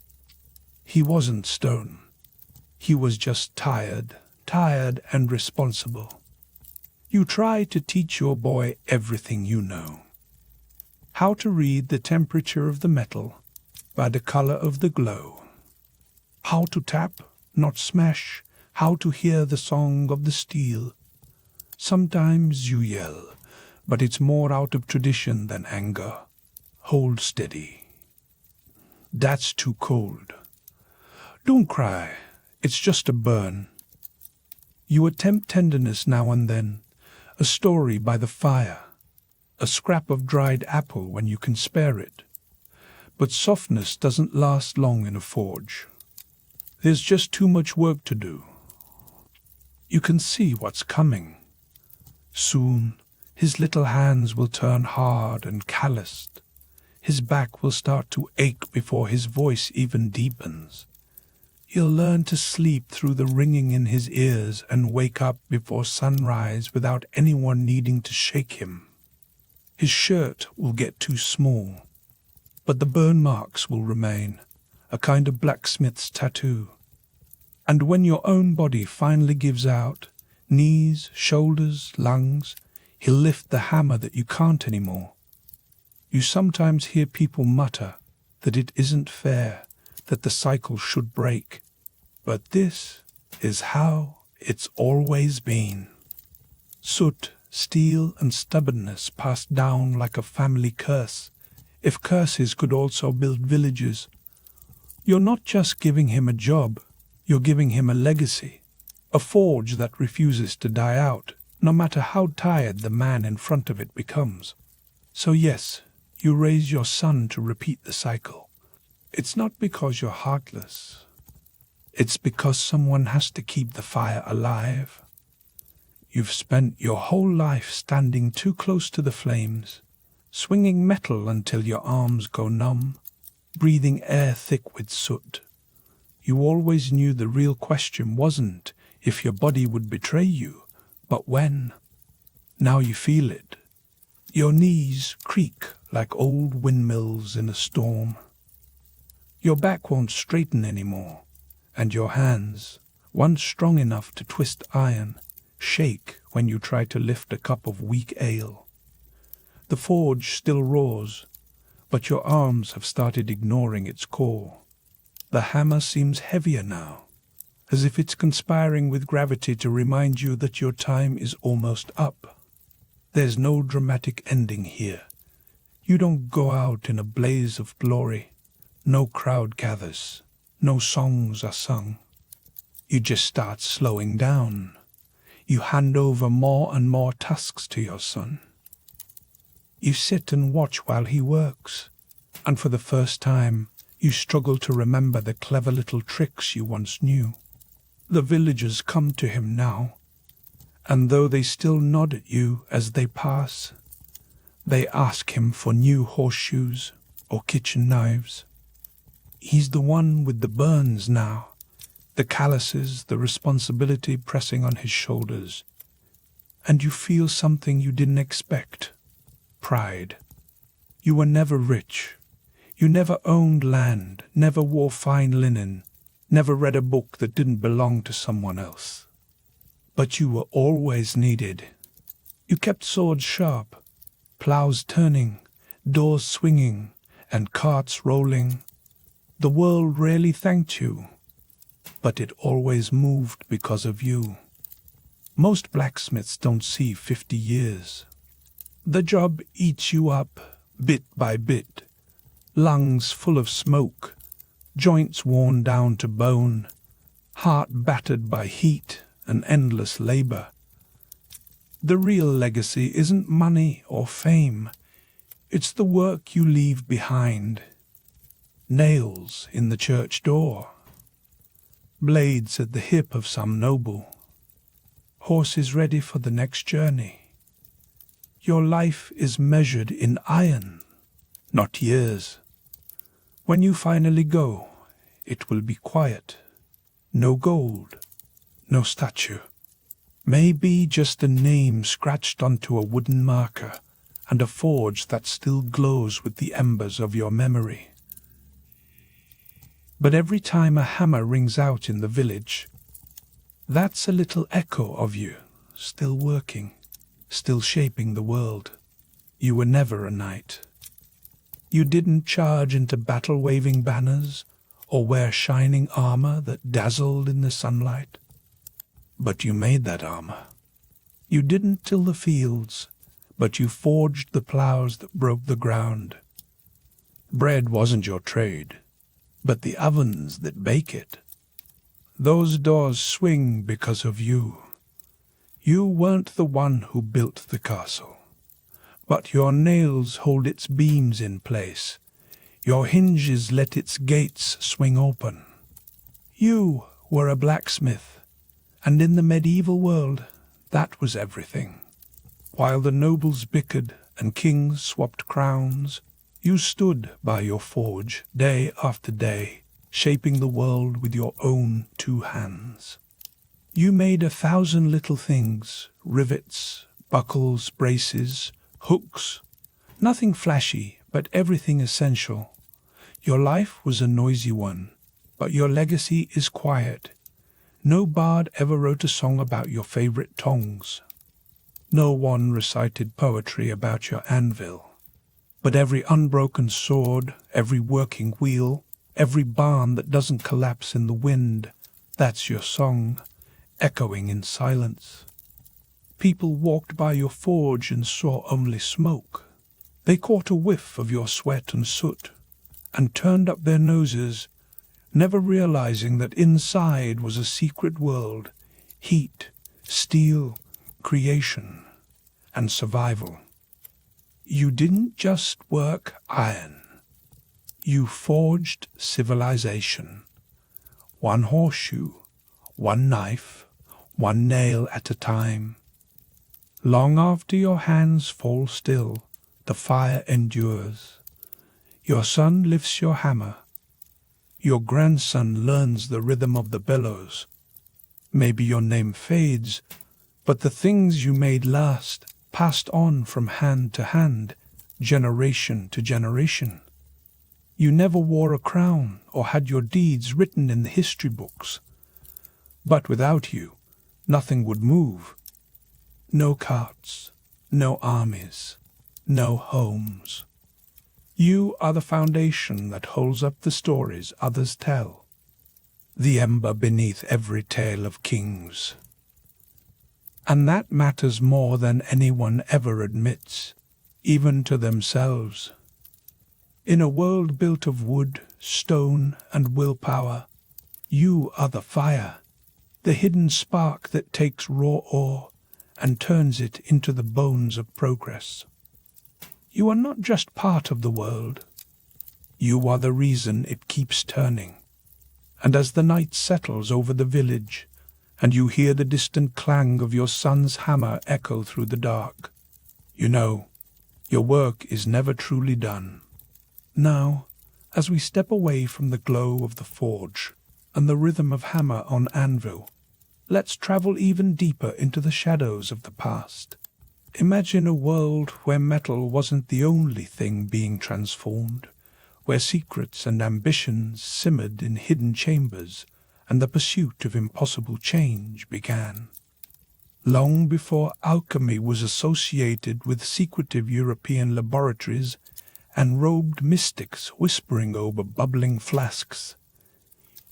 He wasn't stone. He was just tired and responsible. You try to teach your boy everything you know. How to read the temperature of the metal by the color of the glow. How to tap, not smash. How to hear the song of the steel. Sometimes you yell, but it's more out of tradition than anger. Hold steady. That's too cold. Don't cry, it's just a burn. You attempt tenderness now and then, a story by the fire, a scrap of dried apple when you can spare it. But softness doesn't last long in a forge. There's just too much work to do. You can see what's coming. Soon, his little hands will turn hard and calloused. His back will start to ache before his voice even deepens. He'll learn to sleep through the ringing in his ears and wake up before sunrise without anyone needing to shake him. His shirt will get too small, but the burn marks will remain, a kind of blacksmith's tattoo. And when your own body finally gives out, knees, shoulders, lungs, he'll lift the hammer that you can't anymore. You sometimes hear people mutter that it isn't fair, that the cycle should break. But this is how it's always been. Soot, steel, and stubbornness passed down like a family curse, if curses could also build villages. You're not just giving him a job, you're giving him a legacy, a forge that refuses to die out, no matter how tired the man in front of it becomes. So yes, you raise your son to repeat the cycle. It's not because you're heartless. It's because someone has to keep the fire alive. You've spent your whole life standing too close to the flames, swinging metal until your arms go numb, breathing air thick with soot. You always knew the real question wasn't if your body would betray you, but when. Now you feel it. Your knees creak like old windmills in a storm. Your back won't straighten anymore, and your hands, once strong enough to twist iron, shake when you try to lift a cup of weak ale. The forge still roars, but your arms have started ignoring its core. The hammer seems heavier now, as if it's conspiring with gravity to remind you that your time is almost up. There's no dramatic ending here. You don't go out in a blaze of glory. No crowd gathers. No songs are sung. You just start slowing down. You hand over more and more tasks to your son. You sit and watch while he works, and for the first time, you struggle to remember the clever little tricks you once knew. The villagers come to him now, and though they still nod at you as they pass, they ask him for new horseshoes or kitchen knives. He's the one with the burns now, the calluses, the responsibility pressing on his shoulders. And you feel something you didn't expect. Pride. You were never rich. You never owned land, never wore fine linen, never read a book that didn't belong to someone else. But you were always needed. You kept swords sharp, plows turning, doors swinging, and carts rolling. The world rarely thanked you, but it always moved because of you. Most blacksmiths don't see 50 years. The job eats you up, bit by bit, lungs full of smoke, joints worn down to bone, heart battered by heat and endless labor. The real legacy isn't money or fame. It's the work you leave behind. Nails in the church door, blades at the hip of some noble, horses ready for the next journey. Your life is measured in iron, not years. When you finally go, it will be quiet. No gold, no statue. Maybe just a name scratched onto a wooden marker and a forge that still glows with the embers of your memory. But every time a hammer rings out in the village, that's a little echo of you, still working, still shaping the world. You were never a knight. You didn't charge into battle waving banners or wear shining armor that dazzled in the sunlight. But you made that armor. You didn't till the fields, but you forged the plows that broke the ground. Bread wasn't your trade, but the ovens that bake it. Those doors swing because of you. You weren't the one who built the castle, but your nails hold its beams in place. Your hinges let its gates swing open. You were a blacksmith, and in the medieval world, that was everything. While the nobles bickered and kings swapped crowns, you stood by your forge day after day, shaping the world with your own 2 hands. You made 1,000 little things, rivets, buckles, braces, hooks. Nothing flashy, but everything essential. Your life was a noisy one, but your legacy is quiet. No bard ever wrote a song about your favorite tongs. No one recited poetry about your anvil. But every unbroken sword, every working wheel, every barn that doesn't collapse in the wind, that's your song, echoing in silence. People walked by your forge and saw only smoke. They caught a whiff of your sweat and soot, and turned up their noses, never realizing that inside was a secret world, heat, steel, creation, and survival. You didn't just work iron. You forged civilization. One horseshoe, one knife, one nail at a time. Long after your hands fall still, the fire endures. Your son lifts your hammer. Your grandson learns the rhythm of the bellows. Maybe your name fades, but the things you made last, passed on from hand to hand, generation to generation. You never wore a crown or had your deeds written in the history books. But without you, nothing would move. No carts, no armies, no homes. You are the foundation that holds up the stories others tell, the ember beneath every tale of kings. And that matters more than anyone ever admits, even to themselves. In a world built of wood, stone, and willpower, you are the fire, the hidden spark that takes raw ore and turns it into the bones of progress. You are not just part of the world. You are the reason it keeps turning. And as the night settles over the village, and you hear the distant clang of your son's hammer echo through the dark, you know your work is never truly done. Now, as we step away from the glow of the forge and the rhythm of hammer on anvil, let's travel even deeper into the shadows of the past. Imagine a world where metal wasn't the only thing being transformed, where secrets and ambitions simmered in hidden chambers and the pursuit of impossible change began. Long before alchemy was associated with secretive European laboratories and robed mystics whispering over bubbling flasks.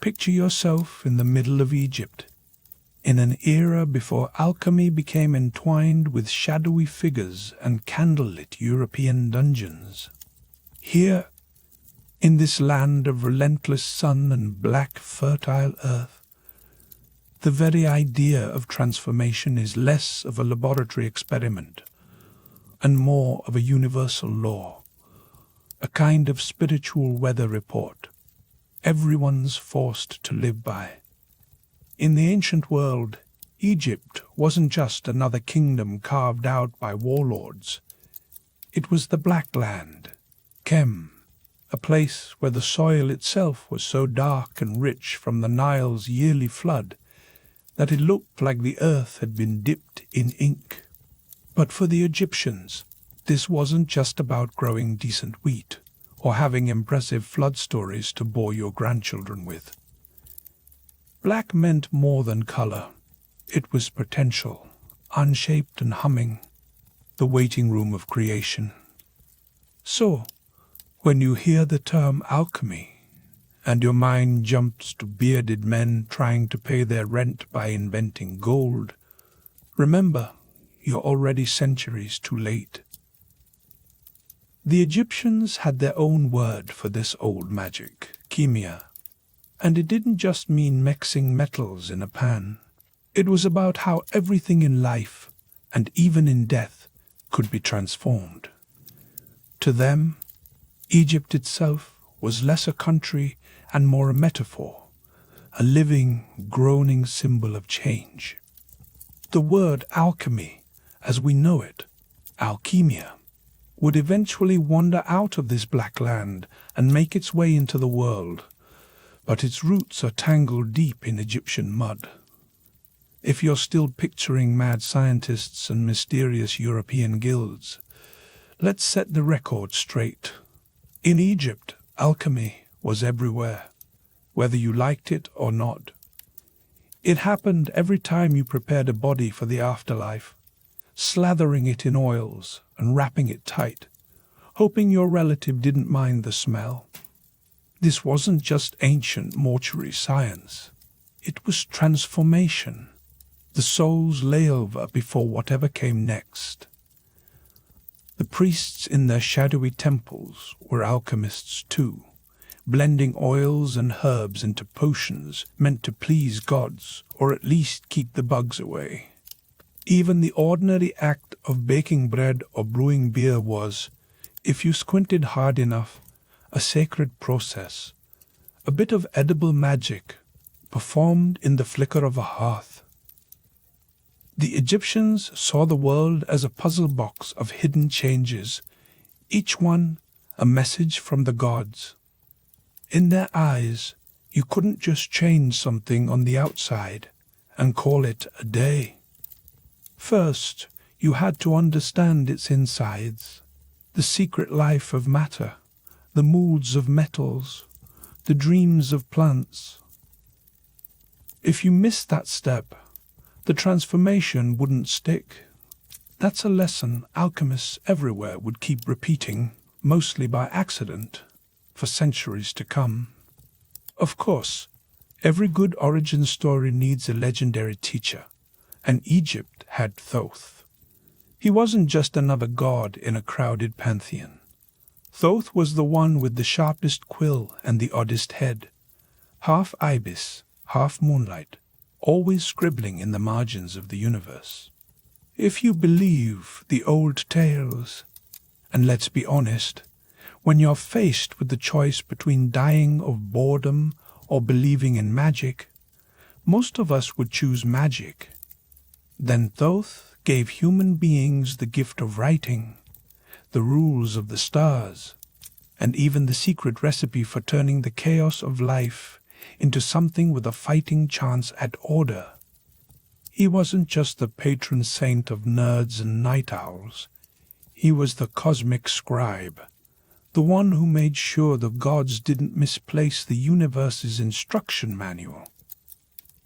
Picture yourself in the middle of Egypt, in an era before alchemy became entwined with shadowy figures and candlelit European dungeons. Here, in this land of relentless sun and black fertile earth, The very idea of transformation is less of a laboratory experiment and more of a universal law, a kind of spiritual weather report everyone's forced to live by. In the ancient world, Egypt wasn't just another kingdom carved out by warlords. It was the Black Land, Kem, a place where the soil itself was so dark and rich from the Nile's yearly flood that it looked like the earth had been dipped in ink. But for the Egyptians, this wasn't just about growing decent wheat or having impressive flood stories to bore your grandchildren with. Black meant more than color. It was potential, unshaped and humming, the waiting room of creation. So, when you hear the term alchemy, and your mind jumps to bearded men trying to pay their rent by inventing gold, remember, you're already centuries too late. The Egyptians had their own word for this old magic, chemia, and it didn't just mean mixing metals in a pan. It was about how everything in life, and even in death, could be transformed. To them, Egypt itself was less a country and more a metaphor, a living, groaning symbol of change. The word alchemy, as we know it, alchemia, would eventually wander out of this black land and make its way into the world, but its roots are tangled deep in Egyptian mud. If you're still picturing mad scientists and mysterious European guilds, let's set the record straight. In Egypt, alchemy was everywhere, whether you liked it or not. It happened every time you prepared a body for the afterlife, slathering it in oils and wrapping it tight, hoping your relative didn't mind the smell. This wasn't just ancient mortuary science. It was transformation, the soul's layover before whatever came next. The priests in their shadowy temples were alchemists too, blending oils and herbs into potions meant to please gods or at least keep the bugs away. Even the ordinary act of baking bread or brewing beer was, if you squinted hard enough, a sacred process, a bit of edible magic performed in the flicker of a hearth. The Egyptians saw the world as a puzzle box of hidden changes, each one a message from the gods. In their eyes, you couldn't just change something on the outside and call it a day. First, you had to understand its insides, the secret life of matter, the moods of metals, the dreams of plants. If you missed that step, the transformation wouldn't stick. That's a lesson alchemists everywhere would keep repeating, mostly by accident, for centuries to come. Of course, every good origin story needs a legendary teacher, and Egypt had Thoth. He wasn't just another god in a crowded pantheon. Thoth was the one with the sharpest quill and the oddest head, half ibis, half moonlight, always scribbling in the margins of the universe. If you believe the old tales, and let's be honest, when you're faced with the choice between dying of boredom or believing in magic, most of us would choose magic. Then Thoth gave human beings the gift of writing, the rules of the stars, and even the secret recipe for turning the chaos of life into something with a fighting chance at order. He wasn't just the patron saint of nerds and night owls. He was the cosmic scribe, the one who made sure the gods didn't misplace the universe's instruction manual.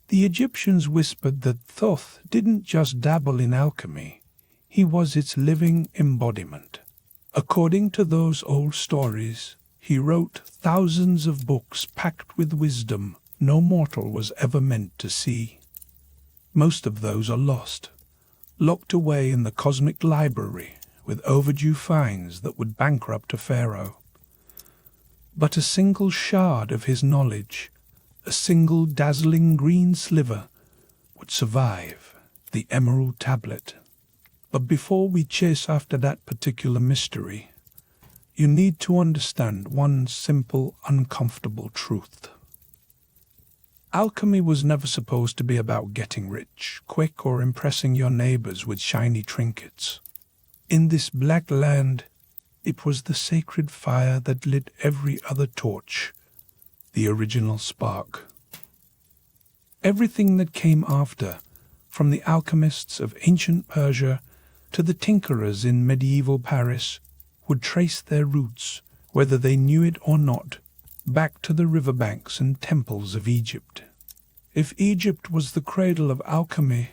The Egyptians whispered that Thoth didn't just dabble in alchemy, he was its living embodiment. According to those old stories, he wrote thousands of books packed with wisdom no mortal was ever meant to see. Most of those are lost, locked away in the cosmic library with overdue fines that would bankrupt a pharaoh. But a single shard of his knowledge, a single dazzling green sliver, would survive, the emerald tablet. But before we chase after that particular mystery, you need to understand one simple, uncomfortable truth. Alchemy was never supposed to be about getting rich, quick, or impressing your neighbors with shiny trinkets. In this black land, it was the sacred fire that lit every other torch, the original spark. Everything that came after, from the alchemists of ancient Persia to the tinkerers in medieval Paris, would trace their roots, whether they knew it or not, back to the riverbanks and temples of Egypt. If Egypt was the cradle of alchemy,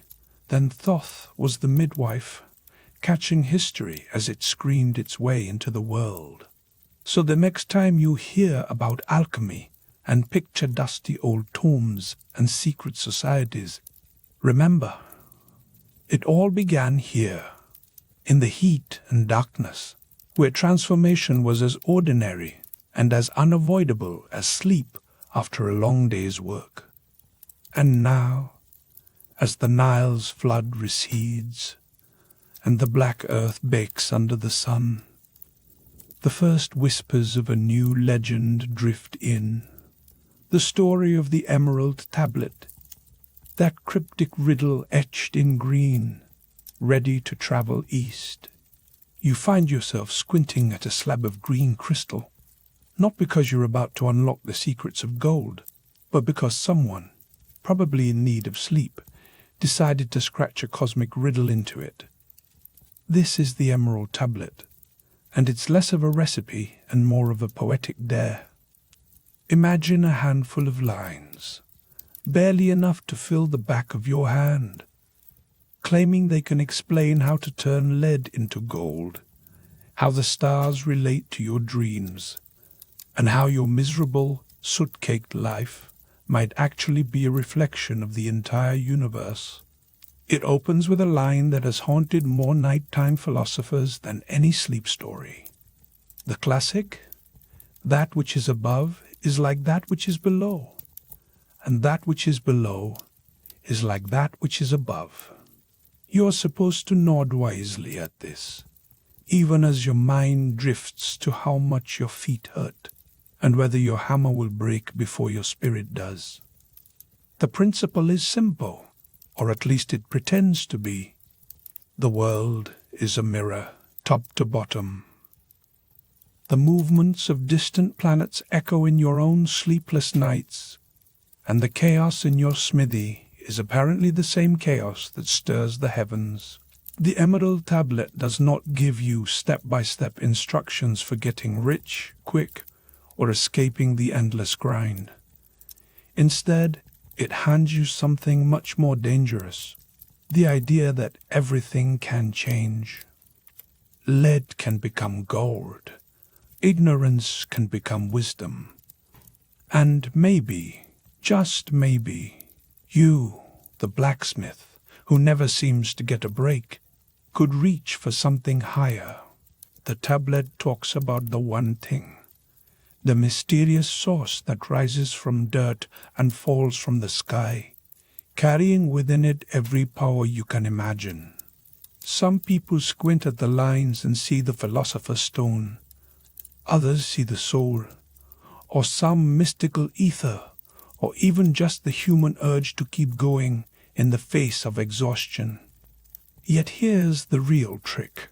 then Thoth was the midwife, catching history as it screamed its way into the world. So the next time you hear about alchemy and picture dusty old tombs and secret societies, remember, it all began here, in the heat and darkness, where transformation was as ordinary and as unavoidable as sleep after a long day's work. And now, as the Nile's flood recedes, and the black earth bakes under the sun, the first whispers of a new legend drift in, the story of the emerald tablet, that cryptic riddle etched in green, ready to travel east. You find yourself squinting at a slab of green crystal, not because you're about to unlock the secrets of gold, but because someone, probably in need of sleep, decided to scratch a cosmic riddle into it. This is the emerald tablet, and it's less of a recipe and more of a poetic dare. Imagine a handful of lines, barely enough to fill the back of your hand, claiming they can explain how to turn lead into gold, how the stars relate to your dreams, and how your miserable, soot-caked life might actually be a reflection of the entire universe. It opens with a line that has haunted more nighttime philosophers than any sleep story. The classic, "That which is above is like that which is below, and that which is below is like that which is above." You're supposed to nod wisely at this, even as your mind drifts to how much your feet hurt, and whether your hammer will break before your spirit does. The principle is simple, or at least it pretends to be. The world is a mirror, top to bottom. The movements of distant planets echo in your own sleepless nights, and the chaos in your smithy is apparently the same chaos that stirs the heavens. The emerald tablet does not give you step-by-step instructions for getting rich, quick, or escaping the endless grind. Instead, it hands you something much more dangerous, the idea that everything can change. Lead can become gold, ignorance can become wisdom, and maybe, just maybe, you, the blacksmith, who never seems to get a break, could reach for something higher. The tablet talks about the one thing, the mysterious source that rises from dirt and falls from the sky, carrying within it every power you can imagine. Some people squint at the lines and see the philosopher's stone. Others see the soul, or some mystical ether, or even just the human urge to keep going in the face of exhaustion. Yet here's the real trick.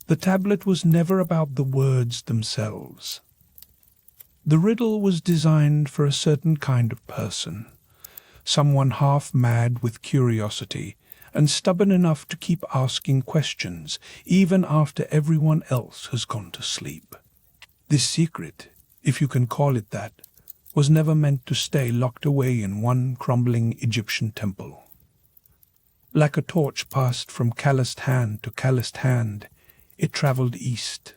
The tablet was never about the words themselves. The riddle was designed for a certain kind of person, someone half mad with curiosity and stubborn enough to keep asking questions even after everyone else has gone to sleep. This secret, if you can call it that, was never meant to stay locked away in one crumbling Egyptian temple. Like a torch passed from calloused hand to calloused hand, it traveled east,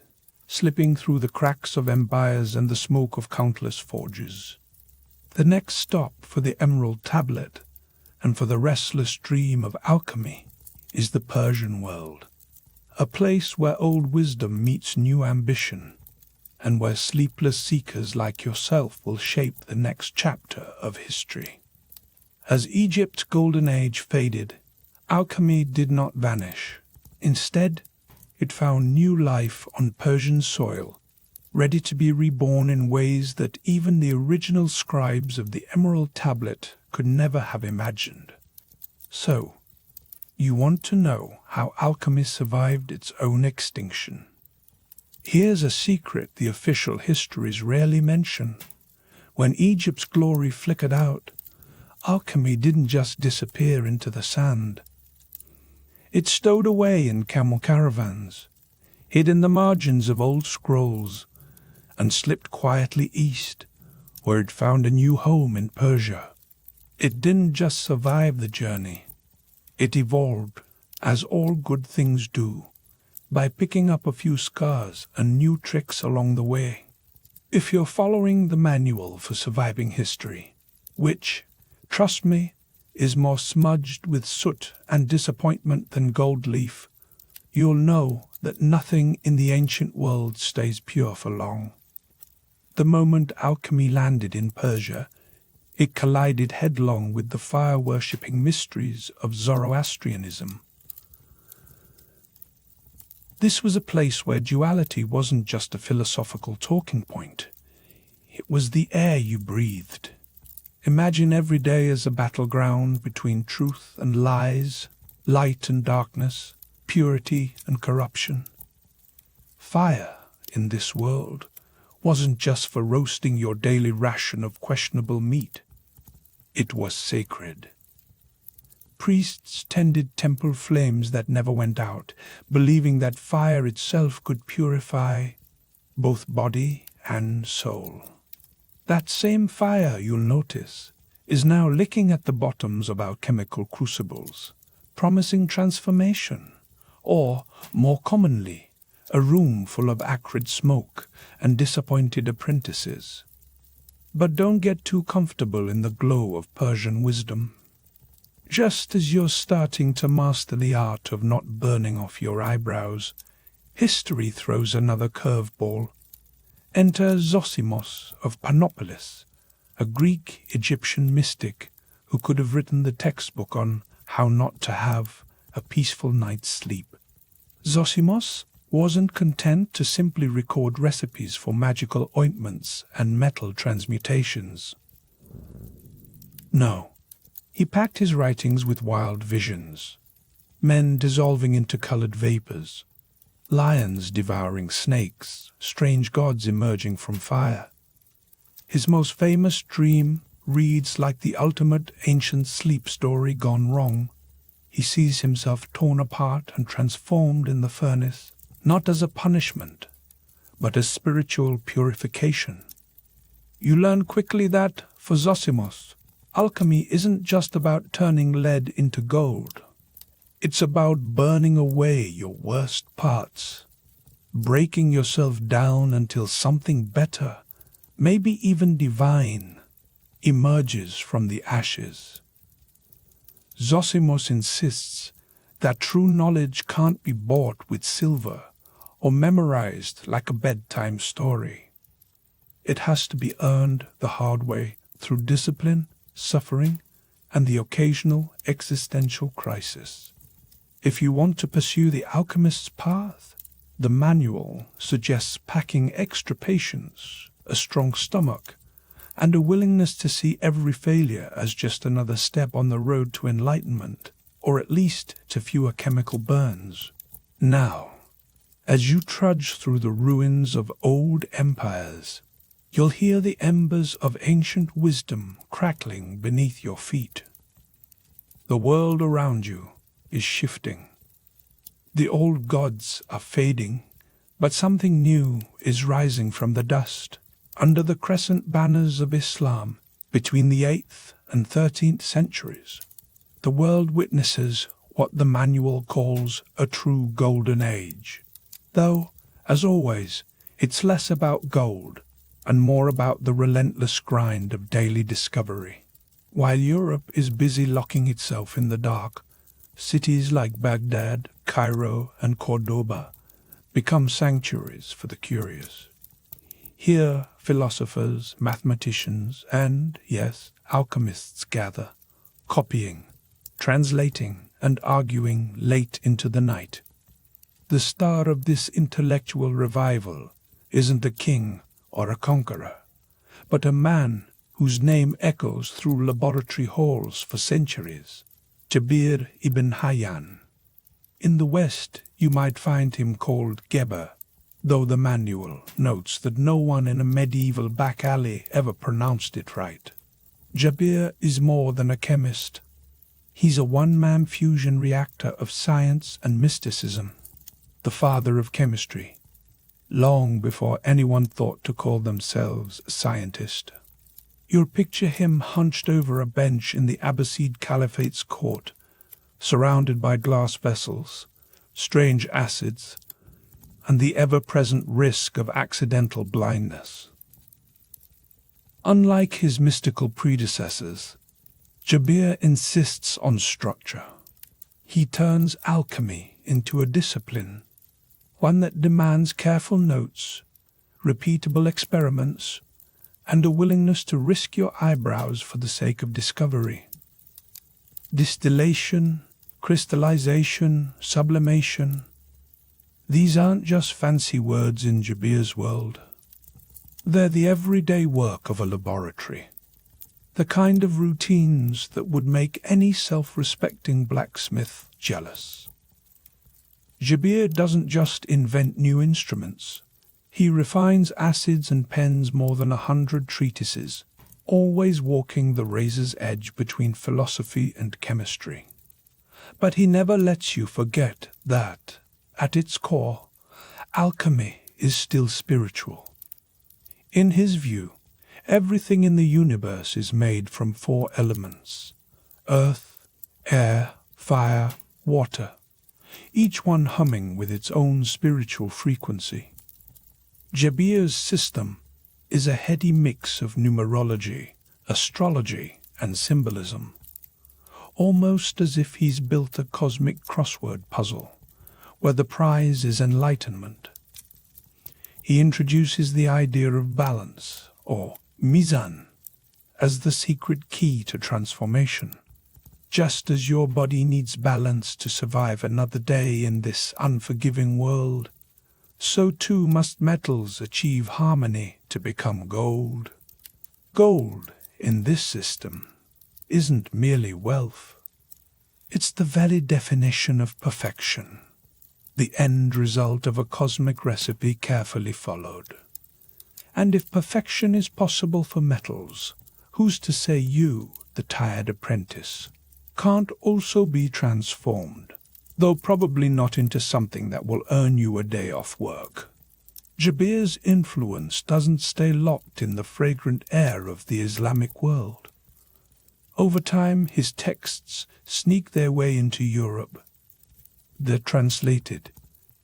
slipping through the cracks of empires and the smoke of countless forges. The next stop for the emerald tablet, and for the restless dream of alchemy, is the Persian world, a place where old wisdom meets new ambition, and where sleepless seekers like yourself will shape the next chapter of history. As Egypt's golden age faded, alchemy did not vanish. Instead, it found new life on Persian soil, ready to be reborn in ways that even the original scribes of the Emerald Tablet could never have imagined. So, you want to know how alchemy survived its own extinction? Here's a secret the official histories rarely mention. When Egypt's glory flickered out, alchemy didn't just disappear into the sand. It stowed away in camel caravans, hid in the margins of old scrolls, and slipped quietly east, where it found a new home in Persia. It didn't just survive the journey. It evolved, as all good things do, by picking up a few scars and new tricks along the way. If you're following the manual for surviving history, which, trust me, is more smudged with soot and disappointment than gold leaf, you'll know that nothing in the ancient world stays pure for long. The moment alchemy landed in Persia, it collided headlong with the fire-worshipping mysteries of Zoroastrianism. This was a place where duality wasn't just a philosophical talking point. It was the air you breathed. Imagine every day as a battleground between truth and lies, light and darkness, purity and corruption. Fire, in this world, wasn't just for roasting your daily ration of questionable meat. It was sacred. Priests tended temple flames that never went out, believing that fire itself could purify both body and soul. That same fire, you'll notice, is now licking at the bottoms of our chemical crucibles, promising transformation, or, more commonly, a room full of acrid smoke and disappointed apprentices. But don't get too comfortable in the glow of Persian wisdom. Just as you're starting to master the art of not burning off your eyebrows, history throws another curveball. Enter Zosimos of Panopolis, a Greek-Egyptian mystic who could have written the textbook on how not to have a peaceful night's sleep. Zosimos wasn't content to simply record recipes for magical ointments and metal transmutations. No, he packed his writings with wild visions, men dissolving into colored vapors, lions devouring snakes, strange gods emerging from fire. His most famous dream reads like the ultimate ancient sleep story gone wrong. He sees himself torn apart and transformed in the furnace, not as a punishment, but as spiritual purification. You learn quickly that, for Zosimos, alchemy isn't just about turning lead into gold. It's about burning away your worst parts, breaking yourself down until something better, maybe even divine, emerges from the ashes. Zosimos insists that true knowledge can't be bought with silver or memorized like a bedtime story. It has to be earned the hard way through discipline, suffering, and the occasional existential crisis. If you want to pursue the alchemist's path, the manual suggests packing extra patience, a strong stomach, and a willingness to see every failure as just another step on the road to enlightenment, or at least to fewer chemical burns. Now, as you trudge through the ruins of old empires, you'll hear the embers of ancient wisdom crackling beneath your feet. The world around you is shifting. The old gods are fading, but something new is rising from the dust. Under the crescent banners of Islam, between the 8th and 13th centuries, the world witnesses what the manual calls a true golden age. Though, as always, it's less about gold and more about the relentless grind of daily discovery. While Europe is busy locking itself in the dark, cities like Baghdad, Cairo, and Cordoba become sanctuaries for the curious. Here, philosophers, mathematicians, and, yes, alchemists gather, copying, translating, and arguing late into the night. The star of this intellectual revival isn't a king or a conqueror, but a man whose name echoes through laboratory halls for centuries, Jabir ibn Hayyan. In the West, you might find him called Geber, though the manual notes that no one in a medieval back alley ever pronounced it right. Jabir is more than a chemist. He's a one-man fusion reactor of science and mysticism, the father of chemistry, long before anyone thought to call themselves a scientist. You'll picture him hunched over a bench in the Abbasid Caliphate's court, surrounded by glass vessels, strange acids, and the ever-present risk of accidental blindness. Unlike his mystical predecessors, Jabir insists on structure. He turns alchemy into a discipline, one that demands careful notes, repeatable experiments, and a willingness to risk your eyebrows for the sake of discovery. Distillation, crystallization, sublimation, these aren't just fancy words in Jabir's world. They're the everyday work of a laboratory, the kind of routines that would make any self-respecting blacksmith jealous. Jabir doesn't just invent new instruments. He refines acids and pens more than 100 treatises, always walking the razor's edge between philosophy and chemistry. But he never lets you forget that, at its core, alchemy is still spiritual. In his view, everything in the universe is made from 4 elements: earth, air, fire, water, each one humming with its own spiritual frequency. Jabir's system is a heady mix of numerology, astrology, and symbolism, almost as if he's built a cosmic crossword puzzle, where the prize is enlightenment. He introduces the idea of balance, or mizan, as the secret key to transformation. Just as your body needs balance to survive another day in this unforgiving world, so too must metals achieve harmony to become gold. Gold, in this system, isn't merely wealth. It's the very definition of perfection, the end result of a cosmic recipe carefully followed. And if perfection is possible for metals, who's to say you, the tired apprentice, can't also be transformed, though probably not into something that will earn you a day off work? Jabir's influence doesn't stay locked in the fragrant air of the Islamic world. Over time, his texts sneak their way into Europe. They're translated,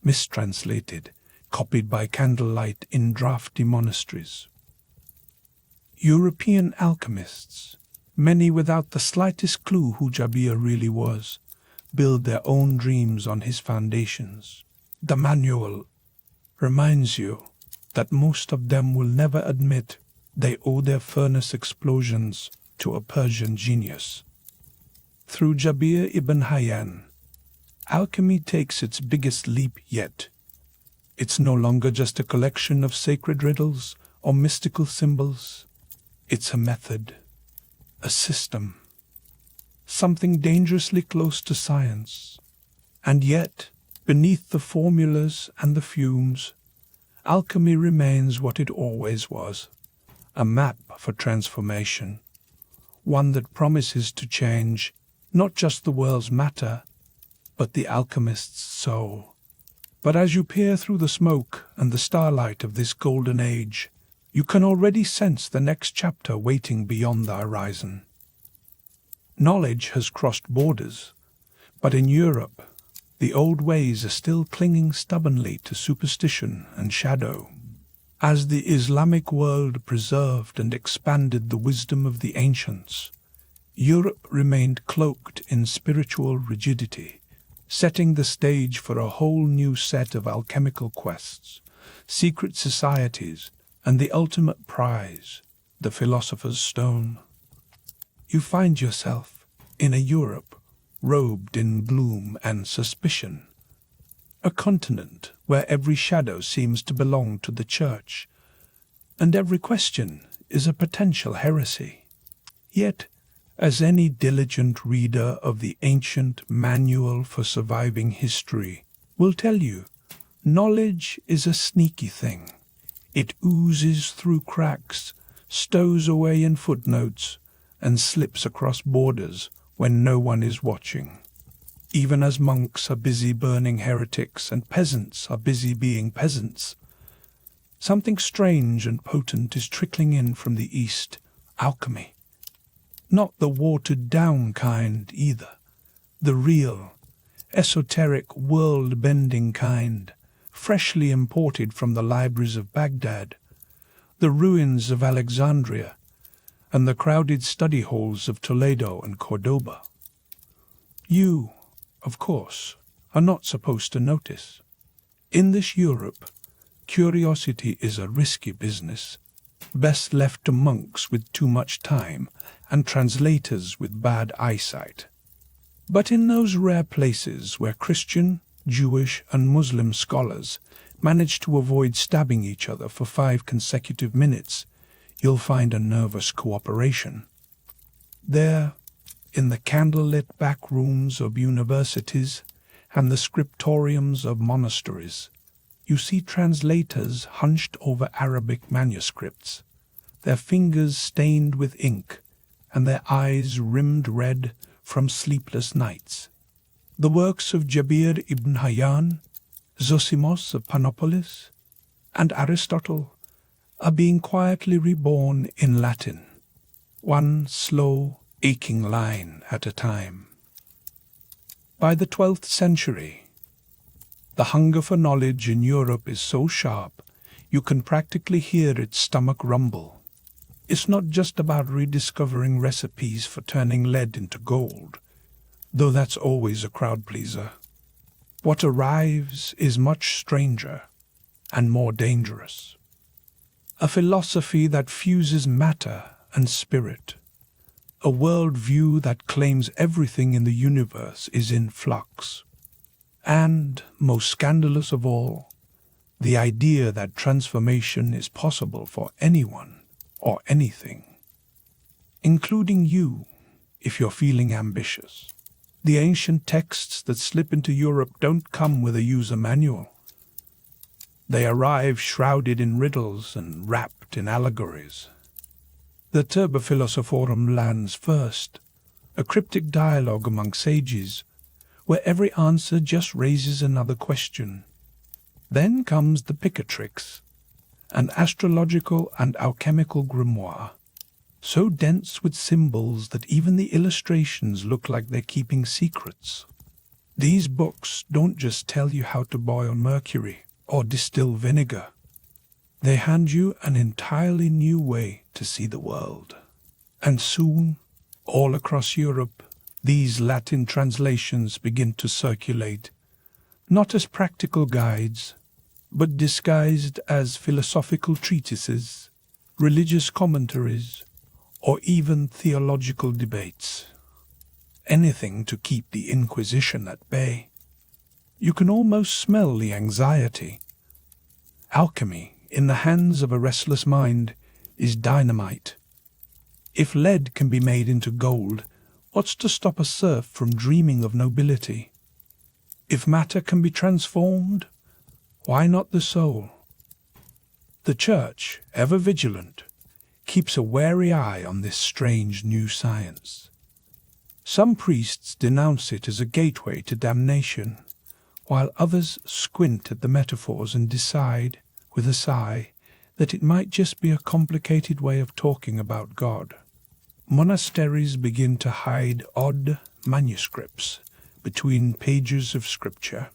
mistranslated, copied by candlelight in drafty monasteries. European alchemists, many without the slightest clue who Jabir really was, build their own dreams on his foundations. The manual reminds you that most of them will never admit they owe their furnace explosions to a Persian genius. Through Jabir ibn Hayyan, alchemy takes its biggest leap yet. It's no longer just a collection of sacred riddles or mystical symbols. It's a method, a system, something dangerously close to science. And yet, beneath the formulas and the fumes, alchemy remains what it always was, a map for transformation, one that promises to change not just the world's matter, but the alchemist's soul. But as you peer through the smoke and the starlight of this golden age, you can already sense the next chapter waiting beyond the horizon. Knowledge has crossed borders, but in Europe, the old ways are still clinging stubbornly to superstition and shadow. As the Islamic world preserved and expanded the wisdom of the ancients, Europe remained cloaked in spiritual rigidity, setting the stage for a whole new set of alchemical quests, secret societies, and the ultimate prize, the philosopher's stone. You find yourself in a Europe robed in gloom and suspicion, a continent where every shadow seems to belong to the church, and every question is a potential heresy. Yet, as any diligent reader of the ancient Manual for Surviving History will tell you, knowledge is a sneaky thing. It oozes through cracks, stows away in footnotes, and slips across borders when no one is watching. Even as monks are busy burning heretics and peasants are busy being peasants, something strange and potent is trickling in from the east, alchemy. Not the watered-down kind either, the real, esoteric, world-bending kind, freshly imported from the libraries of Baghdad, the ruins of Alexandria, and the crowded study halls of Toledo and Cordoba. You, of course, are not supposed to notice. In this Europe, curiosity is a risky business, best left to monks with too much time and translators with bad eyesight. But in those rare places where Christian, Jewish, and Muslim scholars manage to avoid stabbing each other for 5 consecutive minutes, you'll find a nervous cooperation. There, in the candlelit back rooms of universities and the scriptoriums of monasteries, you see translators hunched over Arabic manuscripts, their fingers stained with ink and their eyes rimmed red from sleepless nights. The works of Jabir ibn Hayyan, Zosimos of Panopolis, and Aristotle are being quietly reborn in Latin, one slow, aching line at a time. By the 12th century, the hunger for knowledge in Europe is so sharp you can practically hear its stomach rumble. It's not just about rediscovering recipes for turning lead into gold, though that's always a crowd pleaser. What arrives is much stranger and more dangerous. A philosophy that fuses matter and spirit. A worldview that claims everything in the universe is in flux. And, most scandalous of all, the idea that transformation is possible for anyone or anything, including you, if you're feeling ambitious. The ancient texts that slip into Europe don't come with a user manual. They arrive shrouded in riddles and wrapped in allegories. The Turba Philosophorum lands first, a cryptic dialogue among sages, where every answer just raises another question. Then comes the Picatrix, an astrological and alchemical grimoire, so dense with symbols that even the illustrations look like they're keeping secrets. These books don't just tell you how to boil mercury or distill vinegar. They hand you an entirely new way to see the world. And soon, all across Europe, these Latin translations begin to circulate, not as practical guides, but disguised as philosophical treatises, religious commentaries, or even theological debates. Anything to keep the Inquisition at bay. You can almost smell the anxiety. Alchemy, in the hands of a restless mind, is dynamite. If lead can be made into gold, what's to stop a serf from dreaming of nobility? If matter can be transformed, why not the soul? The Church, ever vigilant, keeps a wary eye on this strange new science. Some priests denounce it as a gateway to damnation, while others squint at the metaphors and decide, with a sigh, that it might just be a complicated way of talking about God. Monasteries begin to hide odd manuscripts between pages of scripture.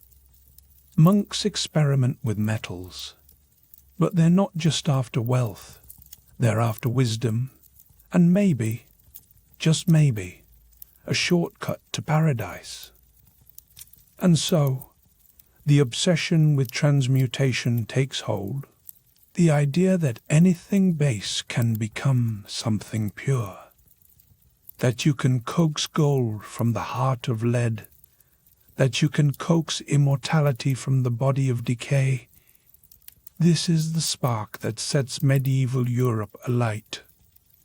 Monks experiment with metals, but they're not just after wealth. They're after wisdom, and maybe, just maybe, a shortcut to paradise. And so, the obsession with transmutation takes hold, the idea that anything base can become something pure. that you can coax gold from the heart of lead, that you can coax immortality from the body of decay. This is the spark that sets medieval Europe alight.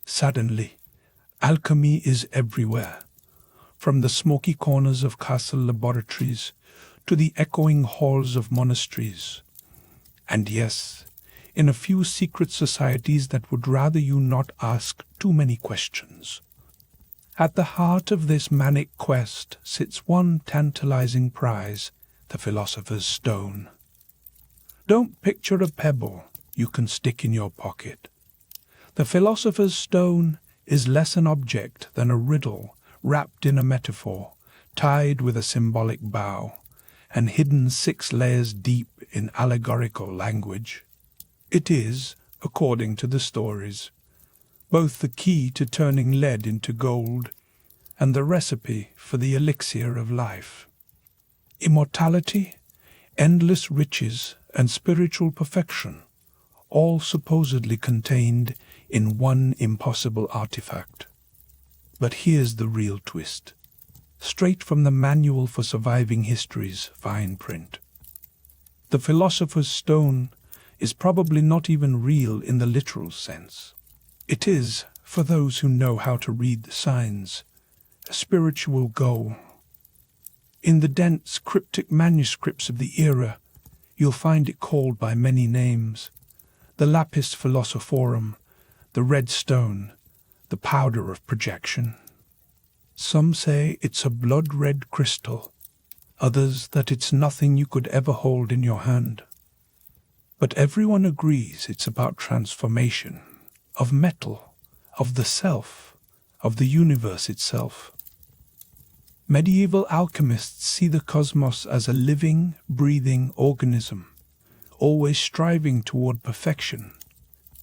Suddenly, alchemy is everywhere, from the smoky corners of castle laboratories to the echoing halls of monasteries. And yes, in a few secret societies that would rather you not ask too many questions. At the heart of this manic quest sits one tantalizing prize, the philosopher's stone. Don't picture a pebble you can stick in your pocket. The philosopher's stone is less an object than a riddle wrapped in a metaphor, tied with a symbolic bow, and hidden 6 layers deep in allegorical language. It is, according to the stories, both the key to turning lead into gold and the recipe for the elixir of life. Immortality, endless riches, and spiritual perfection, all supposedly contained in one impossible artifact. But here's the real twist, straight from the Manual for Surviving History's fine print. The philosopher's stone is probably not even real in the literal sense. It is, for those who know how to read the signs, a spiritual goal. In the dense, cryptic manuscripts of the era, you'll find it called by many names: the lapis philosophorum, the red stone, the powder of projection. Some say it's a blood-red crystal, others that it's nothing you could ever hold in your hand. But everyone agrees it's about transformation, of metal, of the self, of the universe itself. Medieval alchemists see the cosmos as a living, breathing organism, always striving toward perfection.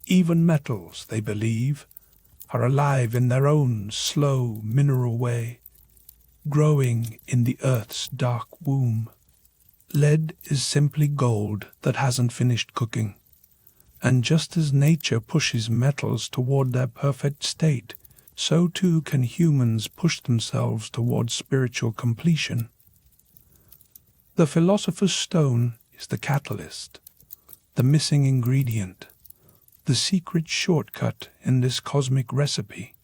Even metals, they believe, are alive in their own slow mineral way, growing in the earth's dark womb. Lead is simply gold that hasn't finished cooking, and just as nature pushes metals toward their perfect state, so too can humans push themselves towards spiritual completion. The philosopher's stone is the catalyst, the missing ingredient, the secret shortcut in this cosmic recipe.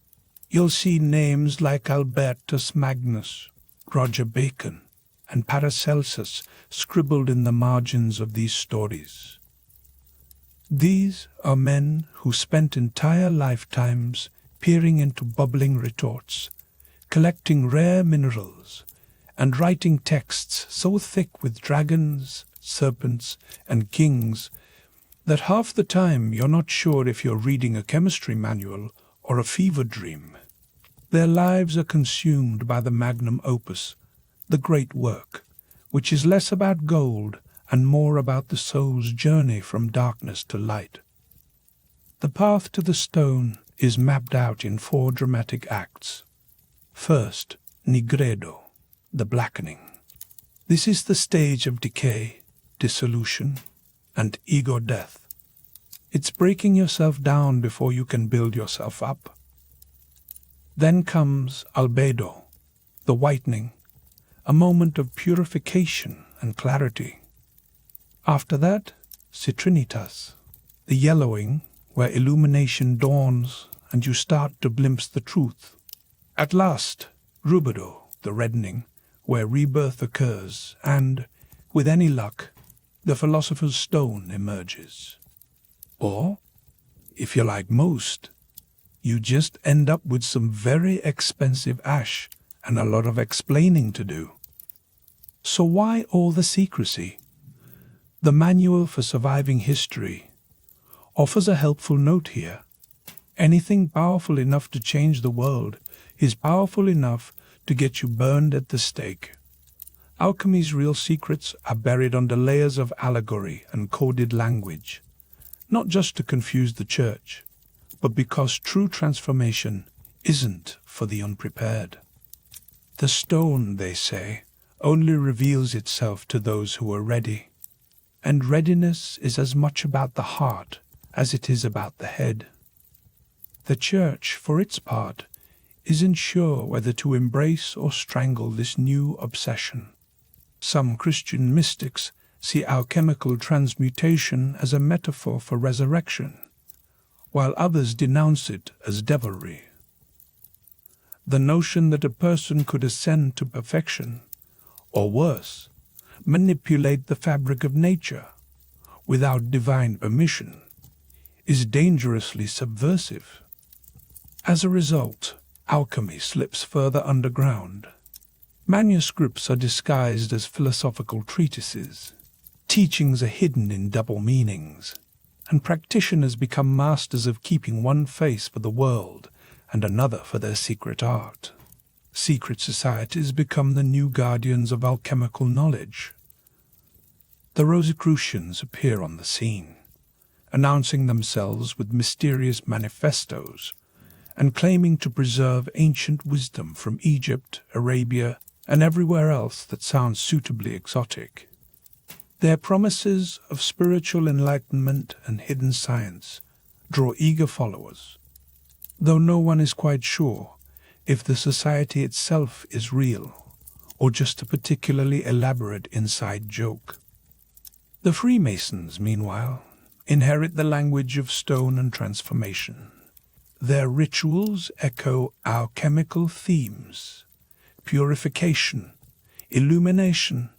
You'll see names like Albertus Magnus, Roger Bacon, and Paracelsus scribbled in the margins of these stories. These are men who spent entire lifetimes peering into bubbling retorts, collecting rare minerals, and writing texts so thick with dragons, serpents, and kings that half the time you're not sure if you're reading a chemistry manual or a fever dream. Their lives are consumed by the magnum opus, the great work, which is less about gold and more about the soul's journey from darkness to light. The path to the stone is mapped out in 4 dramatic acts. First, nigredo, the blackening. This is the stage of decay, dissolution, and ego death. It's breaking yourself down before you can build yourself up. Then comes albedo, the whitening, a moment of purification and clarity. After that, citrinitas, the yellowing, where illumination dawns and you start to glimpse the truth. At last, rubedo, the reddening, where rebirth occurs, and, with any luck, the philosopher's stone emerges. Or, if you're like most, you just end up with some very expensive ash and a lot of explaining to do. So why all the secrecy? The Manual for Surviving History offers a helpful note here. Anything powerful enough to change the world is powerful enough to get you burned at the stake. Alchemy's real secrets are buried under layers of allegory and coded language, not just to confuse the church, but because true transformation isn't for the unprepared. The stone, they say, only reveals itself to those who are ready, and readiness is as much about the heart as it is about the head. The church, for its part, is unsure whether to embrace or strangle this new obsession. Some Christian mystics see alchemical transmutation as a metaphor for resurrection, while others denounce it as devilry. The notion that a person could ascend to perfection, or worse, manipulate the fabric of nature without divine permission, is dangerously subversive. As a result, alchemy slips further underground. Manuscripts are disguised as philosophical treatises. Teachings are hidden in double meanings, and practitioners become masters of keeping one face for the world and another for their secret art. Secret societies become the new guardians of alchemical knowledge. The Rosicrucians appear on the scene, announcing themselves with mysterious manifestos and claiming to preserve ancient wisdom from Egypt, Arabia, and everywhere else that sounds suitably exotic. Their promises of spiritual enlightenment and hidden science draw eager followers, though no one is quite sure if the society itself is real or just a particularly elaborate inside joke. The Freemasons, meanwhile, inherit the language of stone and transformation. Their rituals echo alchemical themes: purification, illumination,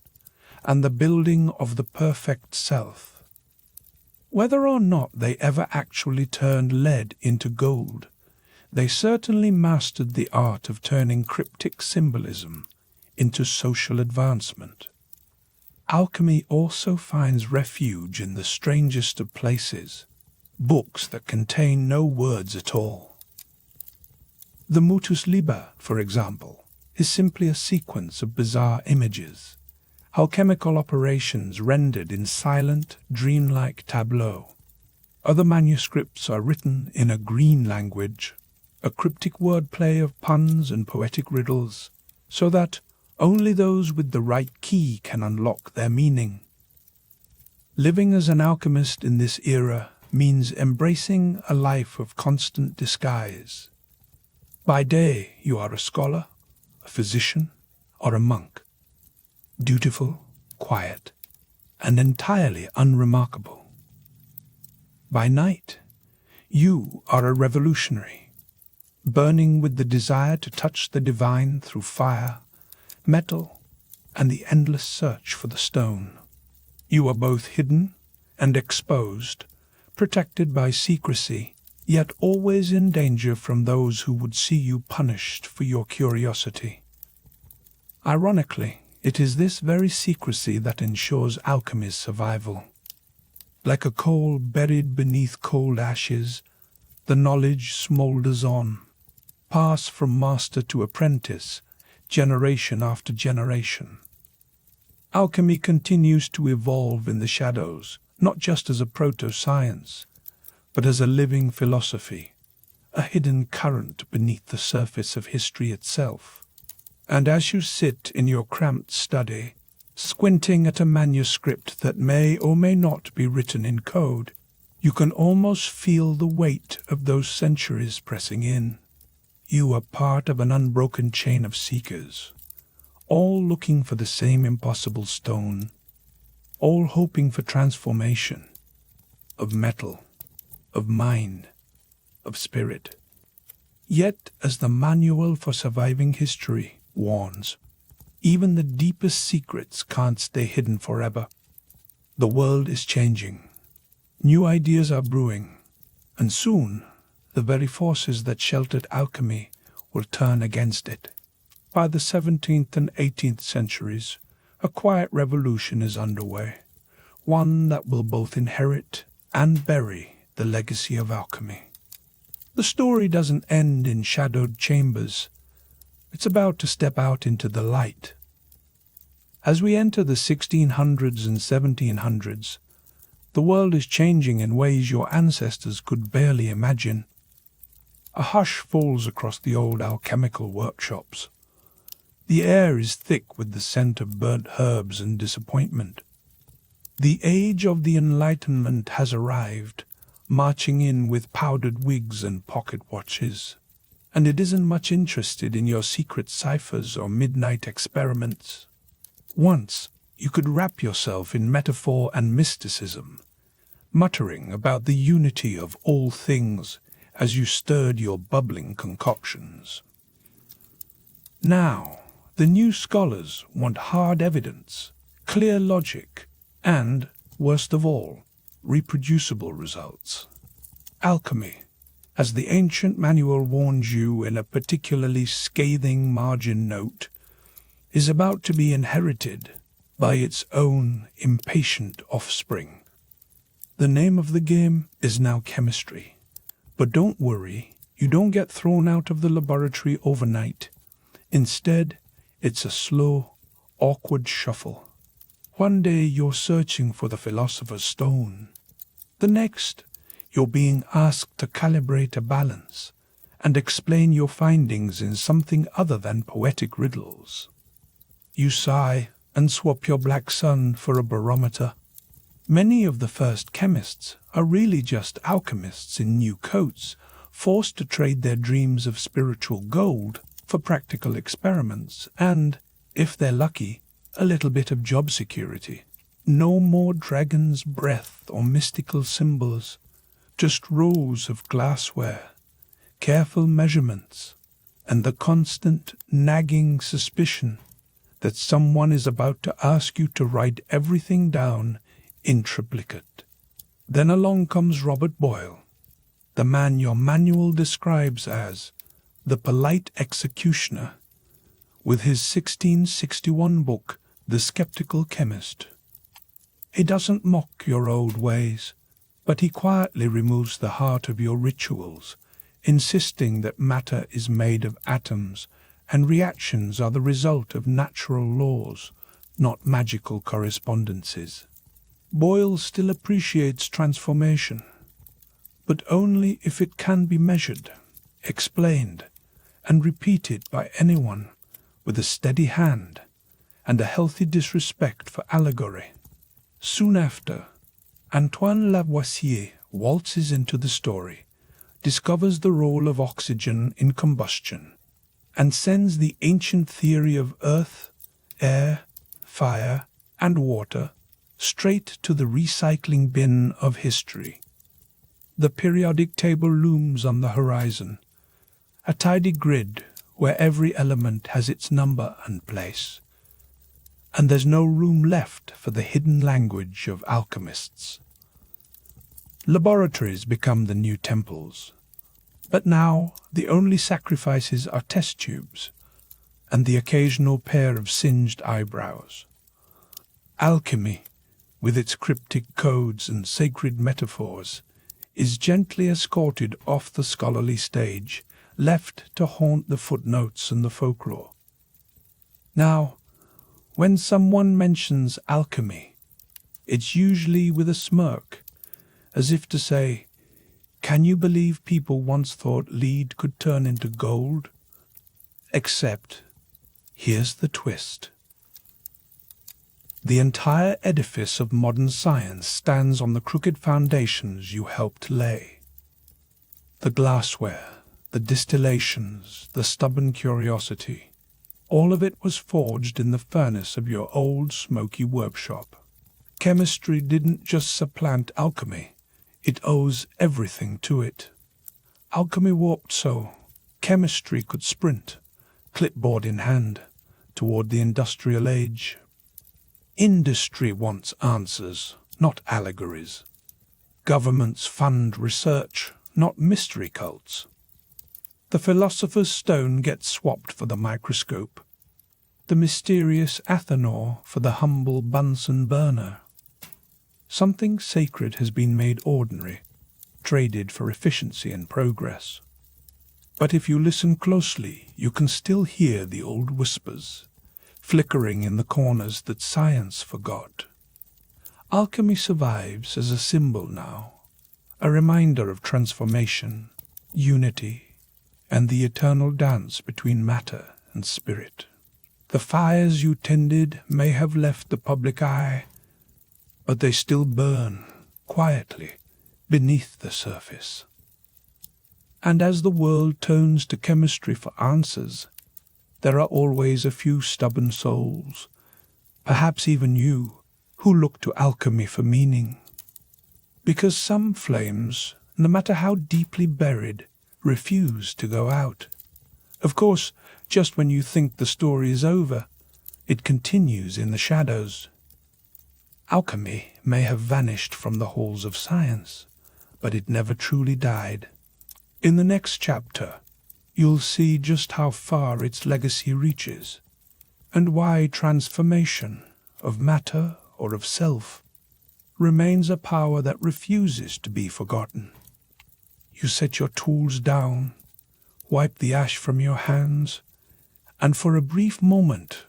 and the building of the perfect self. Whether or not they ever actually turned lead into gold, they certainly mastered the art of turning cryptic symbolism into social advancement. Alchemy also finds refuge in the strangest of places, books that contain no words at all. The Mutus Liber, for example, is simply a sequence of bizarre images, alchemical operations rendered in silent, dreamlike tableaux. Other manuscripts are written in a green language, a cryptic wordplay of puns and poetic riddles, so that only those with the right key can unlock their meaning. Living as an alchemist in this era means embracing a life of constant disguise. By day, you are a scholar, a physician, or a monk, dutiful, quiet, and entirely unremarkable. By night, you are a revolutionary, burning with the desire to touch the divine through fire, metal, and the endless search for the stone. You are both hidden and exposed, protected by secrecy, yet always in danger from those who would see you punished for your curiosity. Ironically, it is this very secrecy that ensures alchemy's survival. Like a coal buried beneath cold ashes, the knowledge smoulders on, passed from master to apprentice, generation after generation. Alchemy continues to evolve in the shadows, not just as a proto-science, but as a living philosophy, a hidden current beneath the surface of history itself. And as you sit in your cramped study, squinting at a manuscript that may or may not be written in code, you can almost feel the weight of those centuries pressing in. You are part of an unbroken chain of seekers, all looking for the same impossible stone, all hoping for transformation, of metal, of mind, of spirit. Yet, as the Manual for Surviving History warns, even the deepest secrets can't stay hidden forever. The world is changing. New ideas are brewing, and soon the very forces that sheltered alchemy will turn against it. By the 17th and 18th centuries, a quiet revolution is underway, one that will both inherit and bury the legacy of alchemy. The story doesn't end in shadowed chambers. It's about to step out into the light. As we enter the 1600s and 1700s, the world is changing in ways your ancestors could barely imagine. A hush falls across the old alchemical workshops. The air is thick with the scent of burnt herbs and disappointment. The age of the Enlightenment has arrived, marching in with powdered wigs and pocket watches. and it isn't much interested in your secret ciphers or midnight experiments. Once, you could wrap yourself in metaphor and mysticism, muttering about the unity of all things as you stirred your bubbling concoctions. Now, the new scholars want hard evidence, clear logic, and, worst of all, reproducible results. Alchemy, as the ancient manual warns you in a particularly scathing margin note, is about to be inherited by its own impatient offspring. The name of the game is now chemistry. But don't worry, you don't get thrown out of the laboratory overnight. Instead, it's a slow, awkward shuffle. One day you're searching for the philosopher's stone. The next, you're being asked to calibrate a balance and explain your findings in something other than poetic riddles. You sigh and swap your black sun for a barometer. Many of the first chemists are really just alchemists in new coats, forced to trade their dreams of spiritual gold for practical experiments and, if they're lucky, a little bit of job security. No more dragon's breath or mystical symbols, just rows of glassware, careful measurements, and the constant nagging suspicion that someone is about to ask you to write everything down in triplicate. Then along comes Robert Boyle, the man your manual describes as the polite executioner, with his 1661 book, The Skeptical Chemist. He doesn't mock your old ways, but he quietly removes the heart of your rituals, insisting that matter is made of atoms and reactions are the result of natural laws, not magical correspondences. Boyle still appreciates transformation, but only if it can be measured, explained, and repeated by anyone with a steady hand and a healthy disrespect for allegory. Soon after, Antoine Lavoisier waltzes into the story, discovers the role of oxygen in combustion, and sends the ancient theory of earth, air, fire, and water straight to the recycling bin of history. The periodic table looms on the horizon, a tidy grid where every element has its number and place, and there's no room left for the hidden language of alchemists. Laboratories become the new temples, but now the only sacrifices are test tubes and the occasional pair of singed eyebrows. Alchemy, with its cryptic codes and sacred metaphors, is gently escorted off the scholarly stage, left to haunt the footnotes and the folklore. Now, when someone mentions alchemy, it's usually with a smirk, as if to say, "Can you believe people once thought lead could turn into gold?" Except, here's the twist. The entire edifice of modern science stands on the crooked foundations you helped lay. The glassware, the distillations, the stubborn curiosity, all of it was forged in the furnace of your old smoky workshop. Chemistry didn't just supplant alchemy, it owes everything to it. Alchemy walked so chemistry could sprint, clipboard in hand, toward the industrial age. Industry wants answers, not allegories. Governments fund research, not mystery cults. The philosopher's stone gets swapped for the microscope, the mysterious Athanor for the humble Bunsen burner. Something sacred has been made ordinary, traded for efficiency and progress. But if you listen closely, you can still hear the old whispers, flickering in the corners that science forgot. Alchemy survives as a symbol now, a reminder of transformation, unity, and the eternal dance between matter and spirit. The fires you tended may have left the public eye, but they still burn, quietly, beneath the surface. And as the world turns to chemistry for answers, there are always a few stubborn souls, perhaps even you, who look to alchemy for meaning. Because some flames, no matter how deeply buried, refuse to go out. Of course, just when you think the story is over, it continues in the shadows. Alchemy may have vanished from the halls of science, but it never truly died. In the next chapter, you'll see just how far its legacy reaches, and why transformation of matter or of self remains a power that refuses to be forgotten. You set your tools down, wipe the ash from your hands, and for a brief moment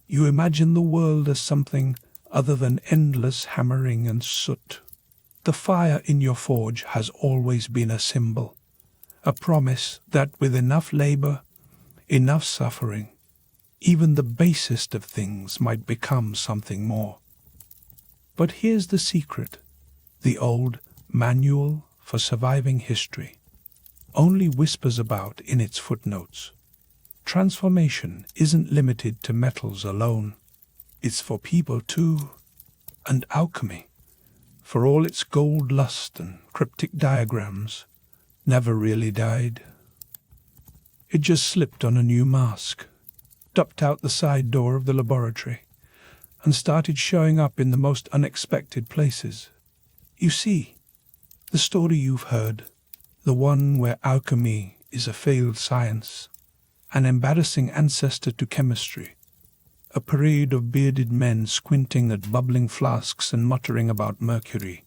you imagine the world as something other than endless hammering and soot. The fire in your forge has always been a symbol, a promise that with enough labor, enough suffering, even the basest of things might become something more. But here's the secret: the old Manual for Surviving History only whispers about in its footnotes. Transformation isn't limited to metals alone. It's for people too, and alchemy, for all its gold lust and cryptic diagrams, never really died. It just slipped on a new mask, ducked out the side door of the laboratory, and started showing up in the most unexpected places. You see, the story you've heard, the one where alchemy is a failed science, an embarrassing ancestor to chemistry, a parade of bearded men squinting at bubbling flasks and muttering about mercury,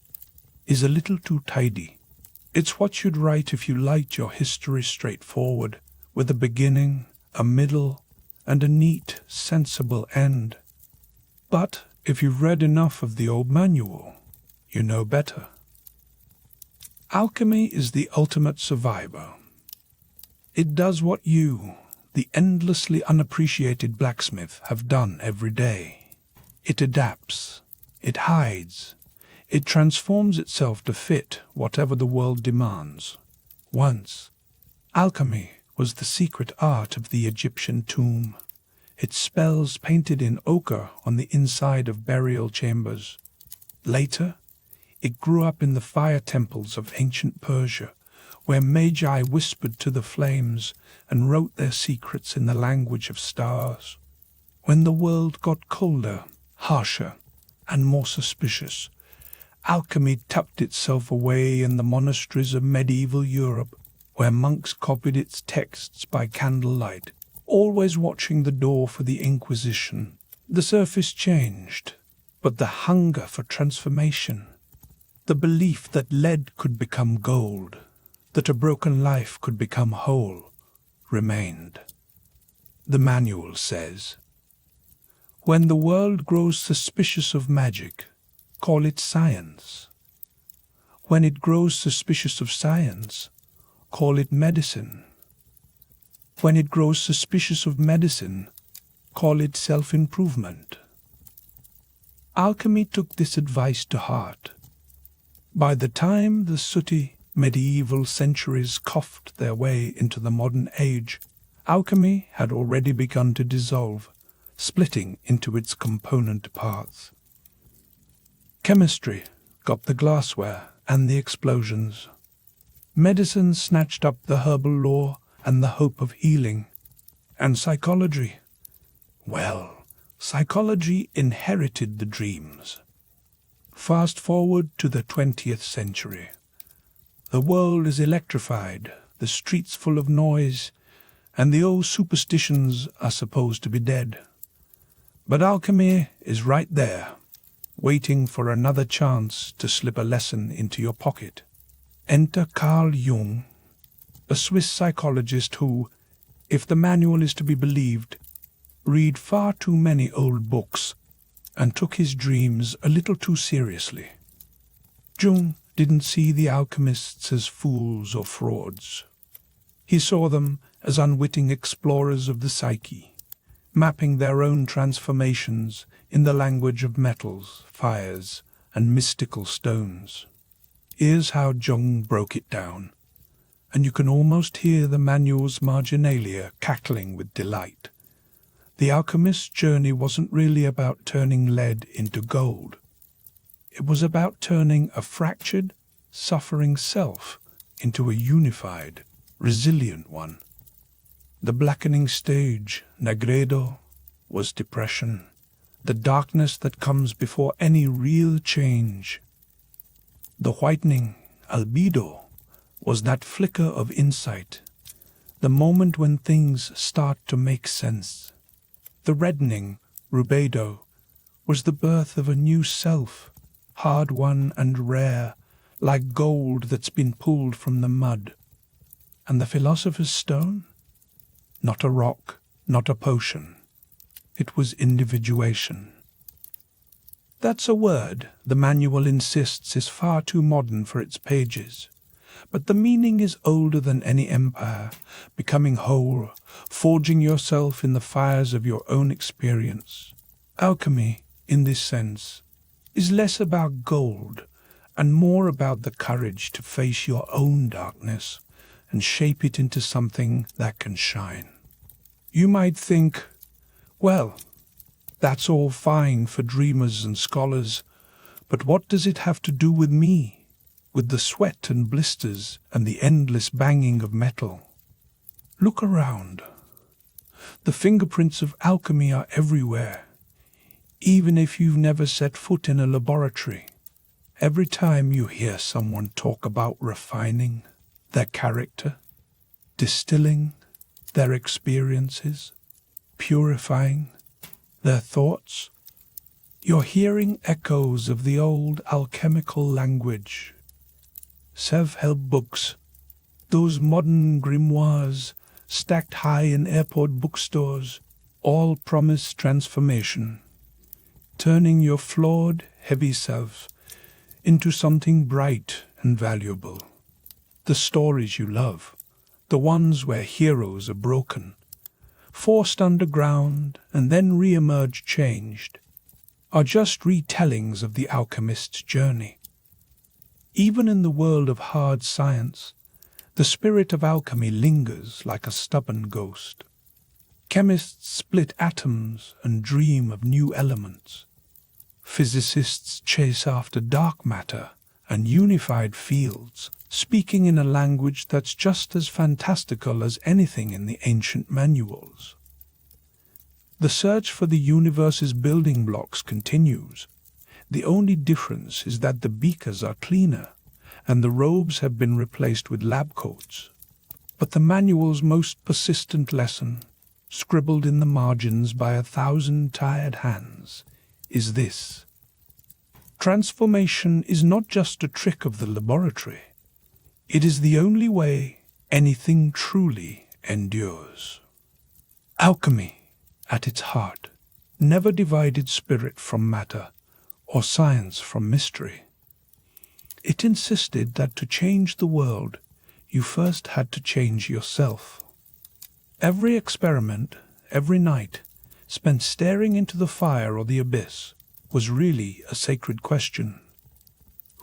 is a little too tidy. It's what you'd write if you liked your history straightforward, with a beginning, a middle, and a neat, sensible end. But if you've read enough of the old manual, you know better. Alchemy is the ultimate survivor. It does what you, the endlessly unappreciated blacksmith, have done every day. It adapts, it hides, it transforms itself to fit whatever the world demands. Once, alchemy was the secret art of the Egyptian tomb, its spells painted in ochre on the inside of burial chambers. Later, it grew up in the fire temples of ancient Persia, where magi whispered to the flames and wrote their secrets in the language of stars. When the world got colder, harsher, and more suspicious, alchemy tucked itself away in the monasteries of medieval Europe, where monks copied its texts by candlelight, always watching the door for the Inquisition. The surface changed, but the hunger for transformation, the belief that lead could become gold, that a broken life could become whole, remained. The manual says, "When the world grows suspicious of magic, call it science. When it grows suspicious of science, call it medicine. When it grows suspicious of medicine, call it self-improvement." Alchemy took this advice to heart. By the time the sooty medieval centuries coughed their way into the modern age, alchemy had already begun to dissolve, splitting into its component parts. Chemistry got the glassware and the explosions. Medicine snatched up the herbal lore and the hope of healing. And psychology? Well, psychology inherited the dreams. Fast forward to the 20th century. The world is electrified, the streets full of noise, and the old superstitions are supposed to be dead. But alchemy is right there, waiting for another chance to slip a lesson into your pocket. Enter Carl Jung, a Swiss psychologist who, if the manual is to be believed, read far too many old books and took his dreams a little too seriously. Jung didn't see the alchemists as fools or frauds. He saw them as unwitting explorers of the psyche, mapping their own transformations in the language of metals, fires, and mystical stones. Here's how Jung broke it down, and you can almost hear the manual's marginalia cackling with delight. The alchemist's journey wasn't really about turning lead into gold. It was about turning a fractured, suffering self into a unified, resilient one. The blackening stage, negredo, was depression, the darkness that comes before any real change. The whitening, albedo, was that flicker of insight, the moment when things start to make sense. The reddening, rubedo, was the birth of a new self, hard-won and rare, like gold that's been pulled from the mud. And the philosopher's stone? Not a rock, not a potion. It was individuation. That's a word the manual insists is far too modern for its pages. But the meaning is older than any empire, becoming whole, forging yourself in the fires of your own experience. Alchemy, in this sense, is less about gold and more about the courage to face your own darkness and shape it into something that can shine. You might think, well, that's all fine for dreamers and scholars, but what does it have to do with me, with the sweat and blisters and the endless banging of metal? Look around. The fingerprints of alchemy are everywhere, even if you've never set foot in a laboratory. Every time you hear someone talk about refining their character, distilling their experiences, purifying their thoughts, you're hearing echoes of the old alchemical language. Self-help books, those modern grimoires stacked high in airport bookstores, all promise transformation, turning your flawed, heavy self into something bright and valuable. The stories you love, the ones where heroes are broken, forced underground and then re-emerge changed, are just retellings of the alchemist's journey. Even in the world of hard science, the spirit of alchemy lingers like a stubborn ghost. Chemists split atoms and dream of new elements. Physicists chase after dark matter and unified fields, speaking in a language that's just as fantastical as anything in the ancient manuals. The search for the universe's building blocks continues. The only difference is that the beakers are cleaner, and the robes have been replaced with lab coats. But the manual's most persistent lesson, scribbled in the margins by 1,000 tired hands, is this: transformation is not just a trick of the laboratory. It is the only way anything truly endures. Alchemy, at its heart, never divided spirit from matter or science from mystery. It insisted that to change the world, you first had to change yourself. Every experiment, every night, spent staring into the fire or the abyss, was really a sacred question.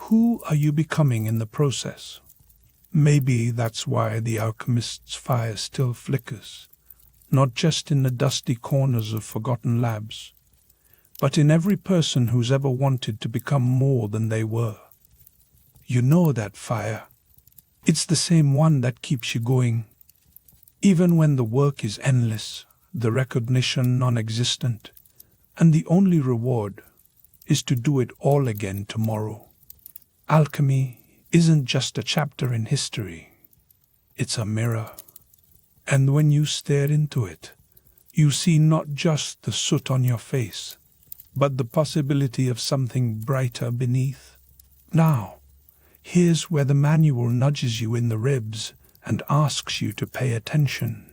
Who are you becoming in the process? Maybe that's why the alchemist's fire still flickers, not just in the dusty corners of forgotten labs, but in every person who's ever wanted to become more than they were. You know that fire. It's the same one that keeps you going. Even when the work is endless, the recognition non-existent, and the only reward is to do it all again tomorrow. Alchemy isn't just a chapter in history. It's a mirror. And when you stare into it, you see not just the soot on your face, but the possibility of something brighter beneath. Now, here's where the manual nudges you in the ribs and asks you to pay attention,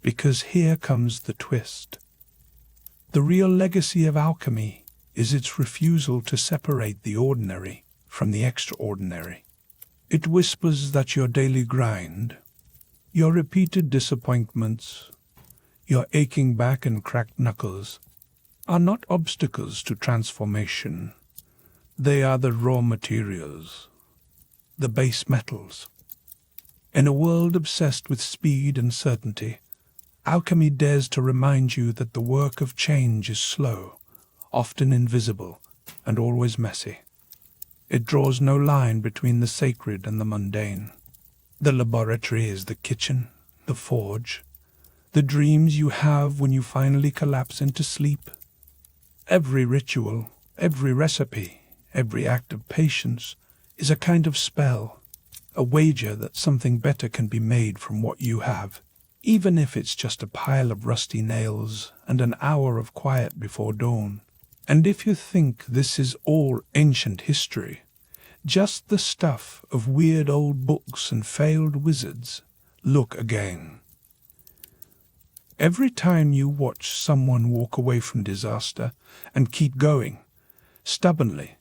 because here comes the twist. The real legacy of alchemy is its refusal to separate the ordinary from the extraordinary. It whispers that your daily grind, your repeated disappointments, your aching back and cracked knuckles, are not obstacles to transformation. They are the raw materials, the base metals. In a world obsessed with speed and certainty, alchemy dares to remind you that the work of change is slow, often invisible, and always messy. It draws no line between the sacred and the mundane. The laboratory is the kitchen, the forge, the dreams you have when you finally collapse into sleep. Every ritual, every recipe, every act of patience is a kind of spell, a wager that something better can be made from what you have, even if it's just a pile of rusty nails and an hour of quiet before dawn. And if you think this is all ancient history, just the stuff of weird old books and failed wizards, look again. Every time you watch someone walk away from disaster and keep going, stubbornly,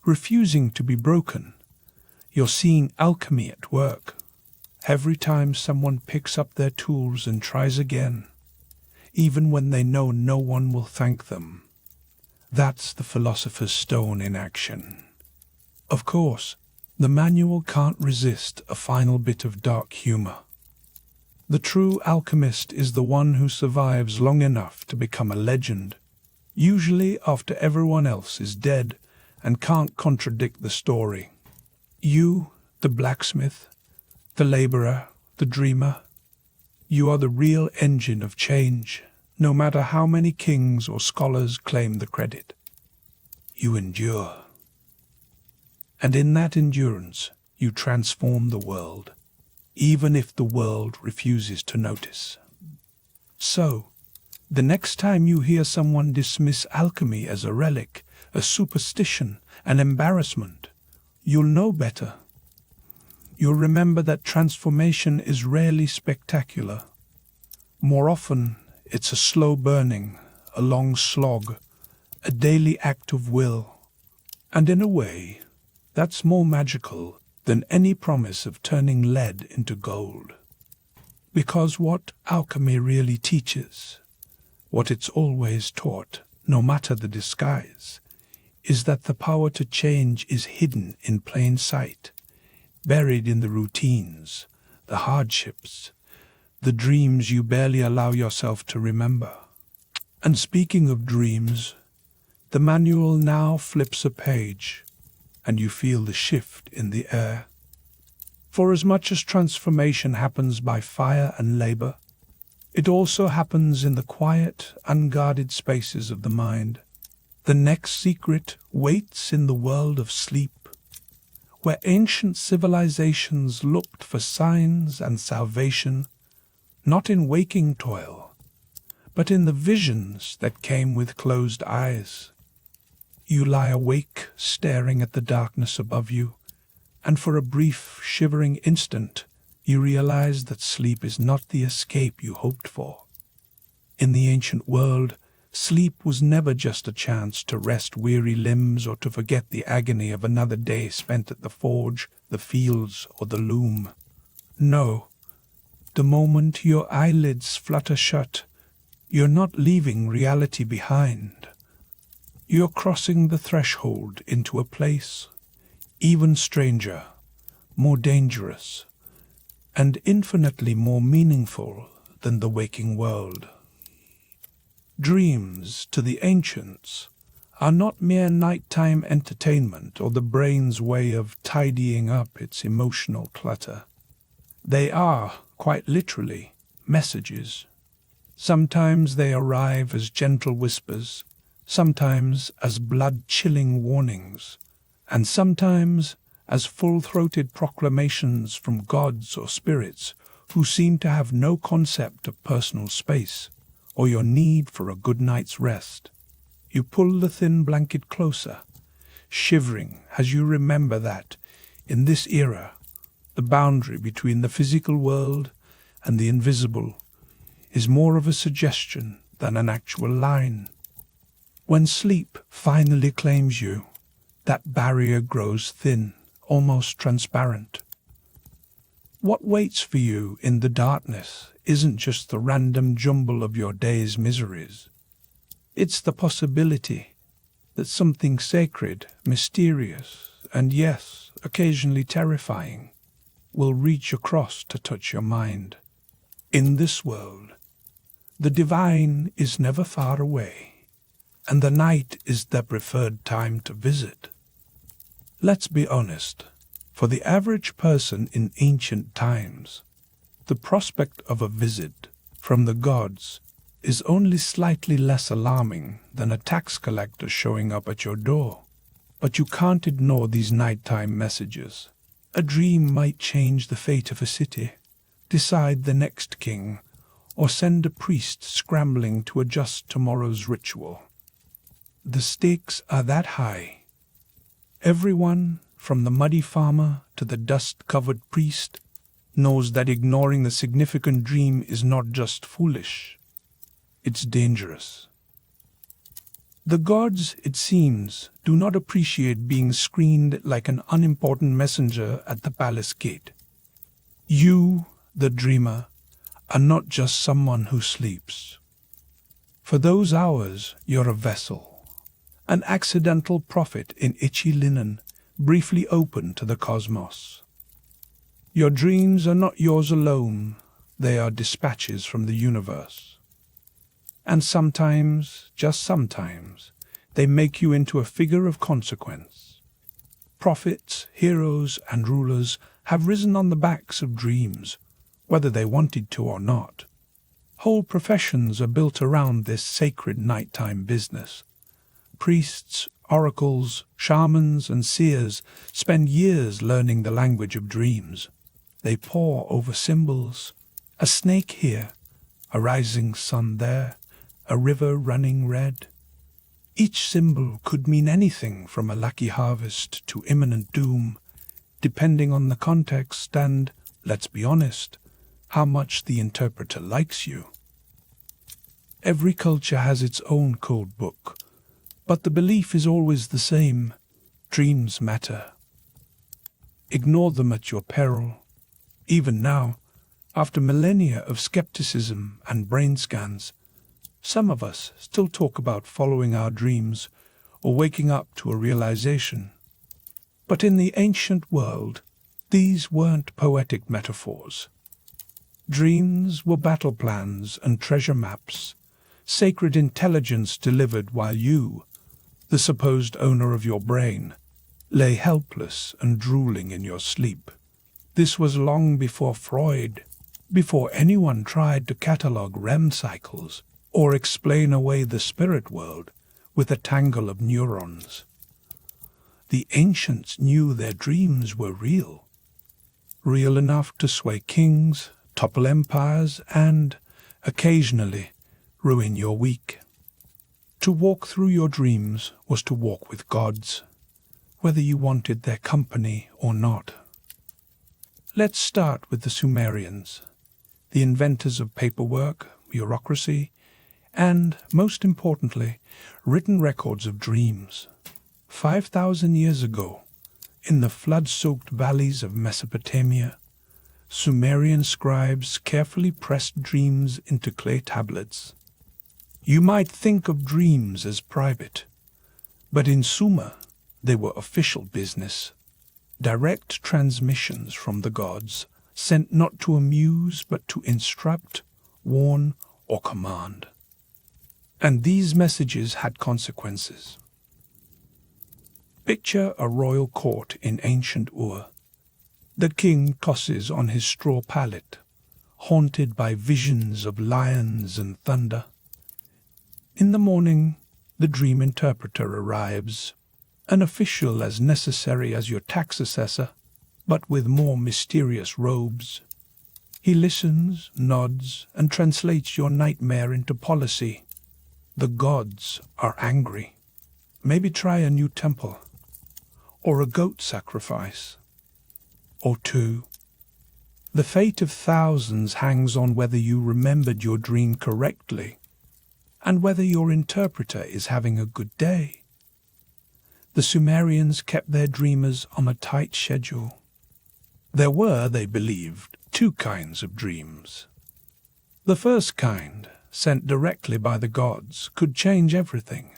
refusing to be broken, you're seeing alchemy at work. Every time someone picks up their tools and tries again, even when they know no one will thank them, that's the philosopher's stone in action. Of course, the manual can't resist a final bit of dark humor. The true alchemist is the one who survives long enough to become a legend, usually after everyone else is dead and can't contradict the story. You, the blacksmith, the laborer, the dreamer, you are the real engine of change, no matter how many kings or scholars claim the credit. You endure. And in that endurance, you transform the world, even if the world refuses to notice. So, the next time you hear someone dismiss alchemy as a relic, a superstition, an embarrassment, you'll know better. You'll remember that transformation is rarely spectacular. More often, it's a slow burning, a long slog, a daily act of will. And in a way, that's more magical than any promise of turning lead into gold. Because what alchemy really teaches, what it's always taught, no matter the disguise, is that the power to change is hidden in plain sight, buried in the routines, the hardships, the dreams you barely allow yourself to remember. And speaking of dreams, the manual now flips a page, and you feel the shift in the air. For as much as transformation happens by fire and labor, it also happens in the quiet, unguarded spaces of the mind. The next secret waits in the world of sleep, where ancient civilizations looked for signs and salvation, not in waking toil, but in the visions that came with closed eyes. You lie awake, staring at the darkness above you, and for a brief, shivering instant, you realize that sleep is not the escape you hoped for. In the ancient world, sleep was never just a chance to rest weary limbs or to forget the agony of another day spent at the forge, the fields, or the loom. No, the moment your eyelids flutter shut, you're not leaving reality behind. You're crossing the threshold into a place even stranger, more dangerous, and infinitely more meaningful than the waking world. Dreams, to the ancients, are not mere nighttime entertainment or the brain's way of tidying up its emotional clutter. They are, quite literally, messages. Sometimes they arrive as gentle whispers, sometimes as blood-chilling warnings, and sometimes as full-throated proclamations from gods or spirits who seem to have no concept of personal space or your need for a good night's rest. You pull the thin blanket closer, shivering as you remember that, in this era, the boundary between the physical world and the invisible is more of a suggestion than an actual line. When sleep finally claims you, that barrier grows thin, almost transparent. What waits for you in the darkness isn't just the random jumble of your day's miseries. It's the possibility that something sacred, mysterious, and yes, occasionally terrifying, will reach across to touch your mind. In this world, the divine is never far away, and the night is their preferred time to visit. Let's be honest, for the average person in ancient times, the prospect of a visit from the gods is only slightly less alarming than a tax collector showing up at your door. But you can't ignore these nighttime messages. A dream might change the fate of a city, decide the next king, or send a priest scrambling to adjust tomorrow's ritual. The stakes are that high. Everyone, from the muddy farmer to the dust-covered priest, knows that ignoring the significant dream is not just foolish, it's dangerous. The gods, it seems, do not appreciate being screened like an unimportant messenger at the palace gate. You, the dreamer, are not just someone who sleeps. For those hours, you're a vessel, an accidental prophet in itchy linen, briefly open to the cosmos. Your dreams are not yours alone, they are dispatches from the universe. And sometimes, just sometimes, they make you into a figure of consequence. Prophets, heroes, and rulers have risen on the backs of dreams, whether they wanted to or not. Whole professions are built around this sacred nighttime business. Priests, oracles, shamans, and seers spend years learning the language of dreams. They pore over symbols, a snake here, a rising sun there, a river running red. Each symbol could mean anything from a lucky harvest to imminent doom, depending on the context and, let's be honest, how much the interpreter likes you. Every culture has its own code book, but the belief is always the same. Dreams matter. Ignore them at your peril. Even now, after millennia of skepticism and brain scans, some of us still talk about following our dreams or waking up to a realization. But in the ancient world, these weren't poetic metaphors. Dreams were battle plans and treasure maps, sacred intelligence delivered while you, the supposed owner of your brain, lay helpless and drooling in your sleep. This was long before Freud, before anyone tried to catalog REM cycles or explain away the spirit world with a tangle of neurons. The ancients knew their dreams were real enough to sway kings, topple empires, and, occasionally, ruin your week. To walk through your dreams was to walk with gods, whether you wanted their company or not. Let's start with the Sumerians, the inventors of paperwork, bureaucracy, and, most importantly, written records of dreams. 5,000 years ago, in the flood-soaked valleys of Mesopotamia, Sumerian scribes carefully pressed dreams into clay tablets. You might think of dreams as private, but in Sumer they were official business, direct transmissions from the gods, sent not to amuse but to instruct, warn, or command. And these messages had consequences. Picture a royal court in ancient Ur. The king tosses on his straw pallet, haunted by visions of lions and thunder. In the morning, the dream interpreter arrives, an official as necessary as your tax assessor, but with more mysterious robes. He listens, nods, and translates your nightmare into policy. The gods are angry. Maybe try a new temple, or a goat sacrifice, or two. The fate of thousands hangs on whether you remembered your dream correctly, and whether your interpreter is having a good day. The Sumerians kept their dreamers on a tight schedule. There were, they believed, two kinds of dreams. The first kind, sent directly by the gods, could change everything.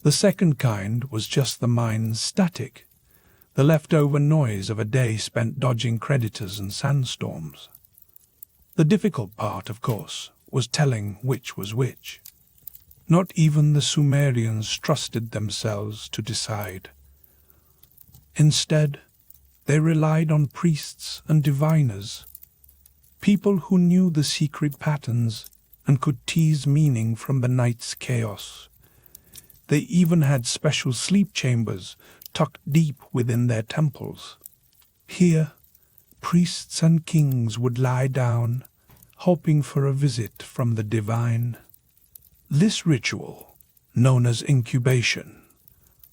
The second kind was just the mind's static, the leftover noise of a day spent dodging creditors and sandstorms. The difficult part, of course, was telling which was which. Not even the Sumerians trusted themselves to decide. Instead, they relied on priests and diviners, people who knew the secret patterns and could tease meaning from the night's chaos. They even had special sleep chambers tucked deep within their temples. Here, priests and kings would lie down, hoping for a visit from the divine. This ritual, known as incubation,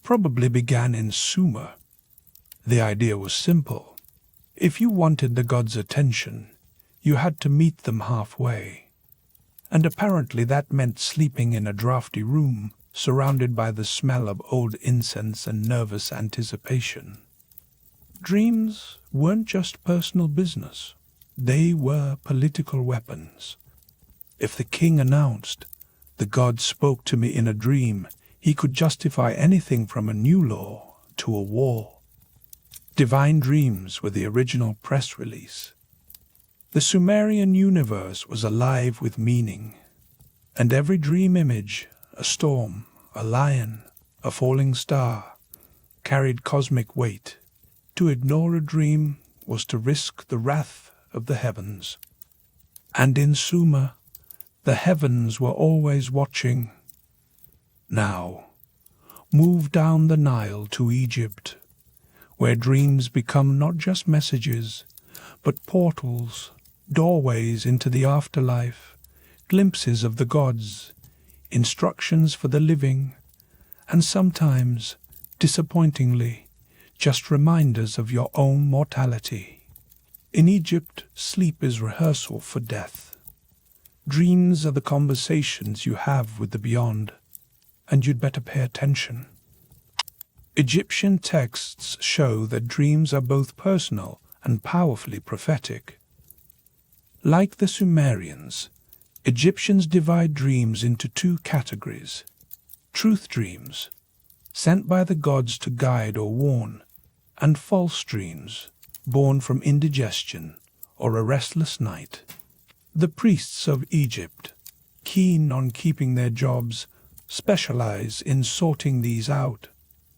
probably began in Sumer. The idea was simple. If you wanted the gods' attention, you had to meet them halfway. And apparently that meant sleeping in a drafty room, surrounded by the smell of old incense and nervous anticipation. Dreams weren't just personal business. They were political weapons. If the king announced, "The god spoke to me in a dream," he could justify anything from a new law to a war. Divine dreams were the original press release. The Sumerian universe was alive with meaning, and every dream image, a storm, a lion, a falling star, carried cosmic weight. To ignore a dream was to risk the wrath of the heavens. And in Sumer, the heavens were always watching. Now, move down the Nile to Egypt, where dreams become not just messages, but portals, doorways into the afterlife, glimpses of the gods, instructions for the living, and sometimes, disappointingly, just reminders of your own mortality. In Egypt, sleep is rehearsal for death. Dreams are the conversations you have with the beyond, and you'd better pay attention. Egyptian texts show that dreams are both personal and powerfully prophetic. Like the Sumerians, Egyptians divide dreams into two categories: truth dreams, sent by the gods to guide or warn, and false dreams, born from indigestion or a restless night. The priests of Egypt, keen on keeping their jobs, specialize in sorting these out.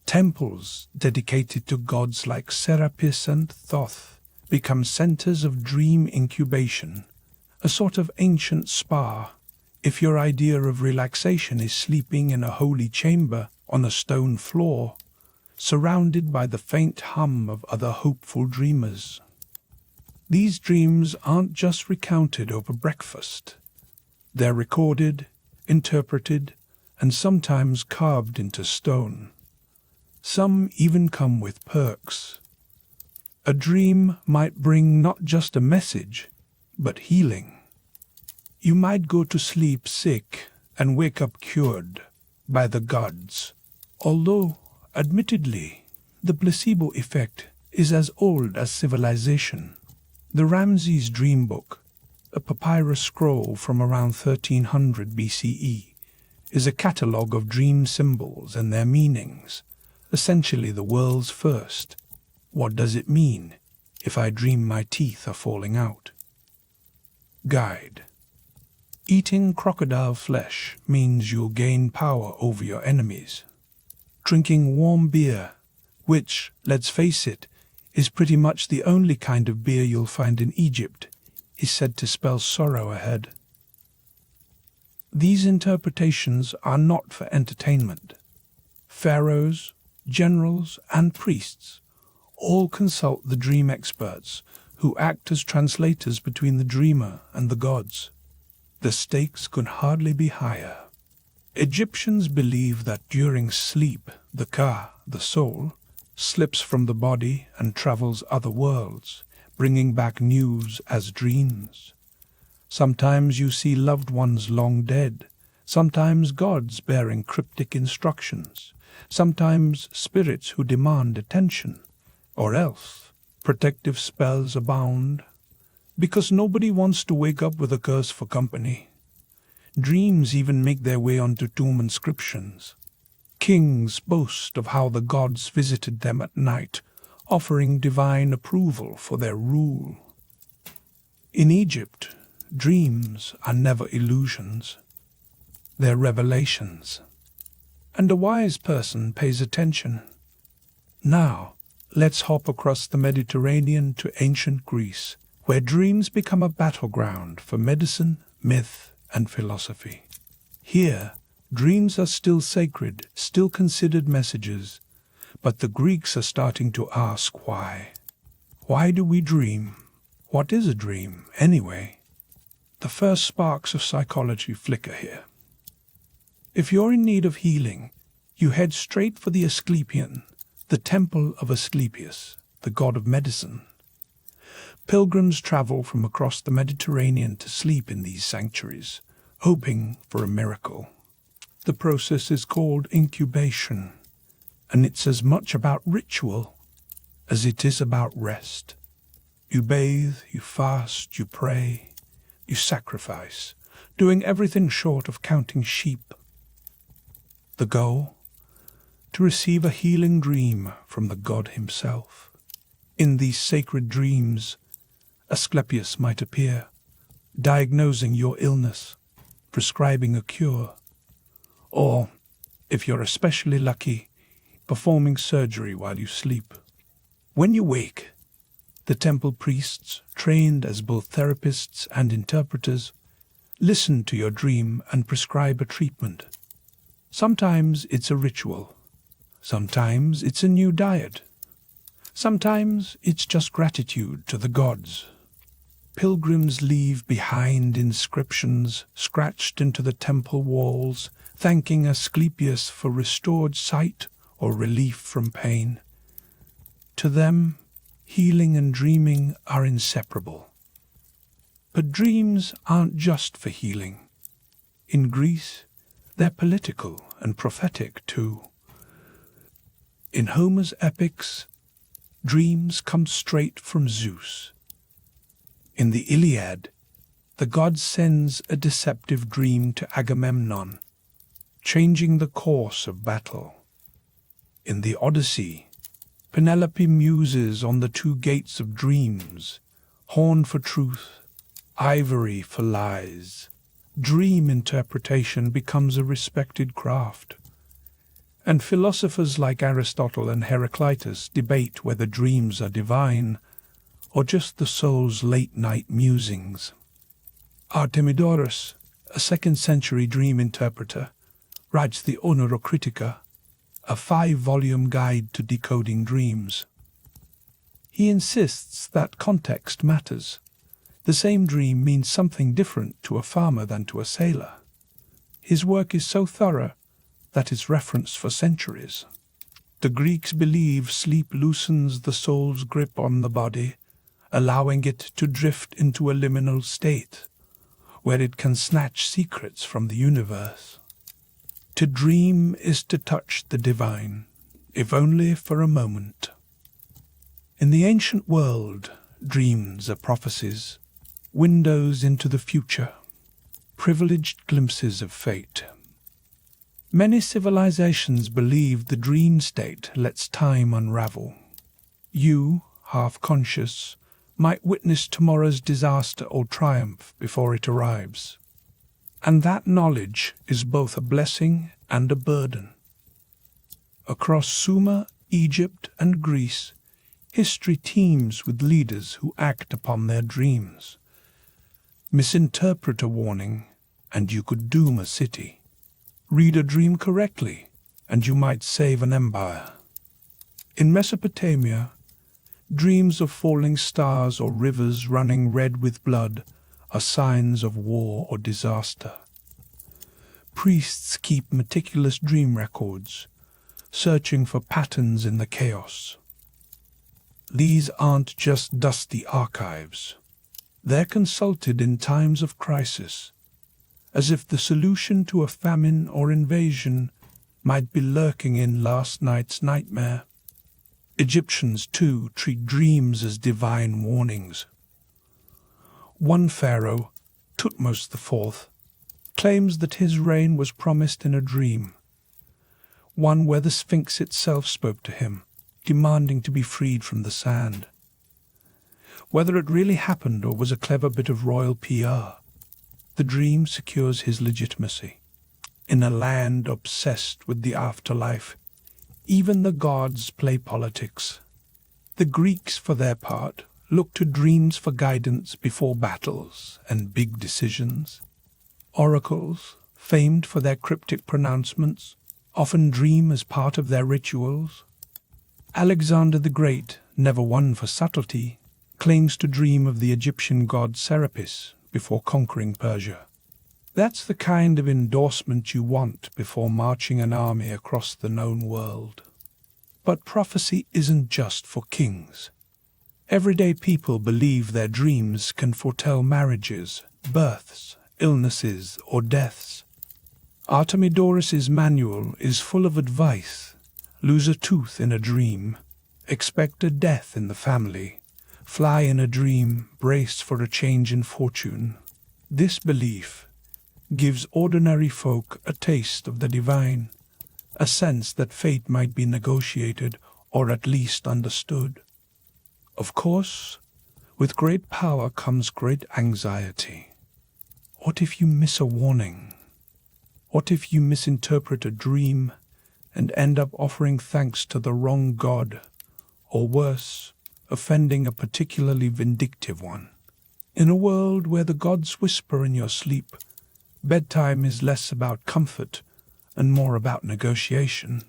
Temples dedicated to gods like Serapis and Thoth become centers of dream incubation, a sort of ancient spa, if your idea of relaxation is sleeping in a holy chamber on a stone floor, surrounded by the faint hum of other hopeful dreamers. These dreams aren't just recounted over breakfast. They're recorded, interpreted, and sometimes carved into stone. Some even come with perks. A dream might bring not just a message, but healing. You might go to sleep sick and wake up cured by the gods, although, admittedly, the placebo effect is as old as civilization. The Ramses Dream Book, a papyrus scroll from around 1300 BCE, is a catalogue of dream symbols and their meanings, essentially the world's first. What does it mean if I dream my teeth are falling out? Guide. Eating crocodile flesh means you'll gain power over your enemies. Drinking warm beer, which, let's face it, is pretty much the only kind of beer you'll find in Egypt, is said to spell sorrow ahead. These interpretations are not for entertainment. Pharaohs, generals, and priests all consult the dream experts who act as translators between the dreamer and the gods. The stakes could hardly be higher. Egyptians believe that during sleep, the ka, the soul, slips from the body and travels other worlds, bringing back news as dreams. Sometimes you see loved ones long dead, sometimes gods bearing cryptic instructions, sometimes spirits who demand attention, or else protective spells abound, because nobody wants to wake up with a curse for company. Dreams even make their way onto tomb inscriptions. Kings boast of how the gods visited them at night, offering divine approval for their rule. In Egypt, dreams are never illusions. They're revelations. And a wise person pays attention. Now, let's hop across the Mediterranean to ancient Greece, where dreams become a battleground for medicine, myth, and philosophy. Here, dreams are still sacred, still considered messages, but the Greeks are starting to ask why. Why do we dream? What is a dream, anyway? The first sparks of psychology flicker here. If you're in need of healing, you head straight for the Asclepian, the temple of Asclepius, the god of medicine. Pilgrims travel from across the Mediterranean to sleep in these sanctuaries, hoping for a miracle. The process is called incubation, and it's as much about ritual as it is about rest. You bathe, you fast, you pray, you sacrifice, doing everything short of counting sheep. The goal? To receive a healing dream from the god himself. In these sacred dreams, Asclepius might appear, diagnosing your illness, prescribing a cure, or, if you're especially lucky, performing surgery while you sleep. When you wake, the temple priests, trained as both therapists and interpreters, listen to your dream and prescribe a treatment. Sometimes it's a ritual. Sometimes it's a new diet. Sometimes it's just gratitude to the gods. Pilgrims leave behind inscriptions scratched into the temple walls, thanking Asclepius for restored sight or relief from pain. To them, healing and dreaming are inseparable. But dreams aren't just for healing. In Greece, they're political and prophetic too. In Homer's epics, dreams come straight from Zeus. In the Iliad, the god sends a deceptive dream to Agamemnon, changing the course of battle. In the Odyssey, Penelope muses on the two gates of dreams, horn for truth, ivory for lies. Dream interpretation becomes a respected craft. And philosophers like Aristotle and Heraclitus debate whether dreams are divine or just the soul's late-night musings. Artemidorus, a 2nd century dream interpreter, writes the Oneirocritica, a 5-volume guide to decoding dreams. He insists that context matters. The same dream means something different to a farmer than to a sailor. His work is so thorough that it's referenced for centuries. The Greeks believe sleep loosens the soul's grip on the body, allowing it to drift into a liminal state, where it can snatch secrets from the universe. To dream is to touch the divine, if only for a moment. In the ancient world, dreams are prophecies, windows into the future, privileged glimpses of fate. Many civilizations believe the dream state lets time unravel. You, half-conscious, might witness tomorrow's disaster or triumph before it arrives. And that knowledge is both a blessing and a burden. Across Sumer, Egypt, and Greece, history teems with leaders who act upon their dreams. Misinterpret a warning, and you could doom a city. Read a dream correctly, and you might save an empire. In Mesopotamia, dreams of falling stars or rivers running red with blood are signs of war or disaster. Priests keep meticulous dream records, searching for patterns in the chaos. These aren't just dusty archives. They're consulted in times of crisis, as if the solution to a famine or invasion might be lurking in last night's nightmare. Egyptians, too, treat dreams as divine warnings. One pharaoh, Thutmose IV, claims that his reign was promised in a dream, one where the Sphinx itself spoke to him, demanding to be freed from the sand. Whether it really happened or was a clever bit of royal PR, the dream secures his legitimacy. In a land obsessed with the afterlife, even the gods play politics. The Greeks, for their part, look to dreams for guidance before battles and big decisions. Oracles, famed for their cryptic pronouncements, often dream as part of their rituals. Alexander the Great, never one for subtlety, claims to dream of the Egyptian god Serapis before conquering Persia. That's the kind of endorsement you want before marching an army across the known world. But prophecy isn't just for kings. Everyday people believe their dreams can foretell marriages, births, illnesses, or deaths. Artemidorus's manual is full of advice. Lose a tooth in a dream. Expect a death in the family. Fly in a dream. Brace for a change in fortune. This belief gives ordinary folk a taste of the divine, a sense that fate might be negotiated or at least understood. Of course, with great power comes great anxiety. What if you miss a warning? What if you misinterpret a dream and end up offering thanks to the wrong god, or worse, offending a particularly vindictive one? In a world where the gods whisper in your sleep, bedtime is less about comfort and more about negotiation.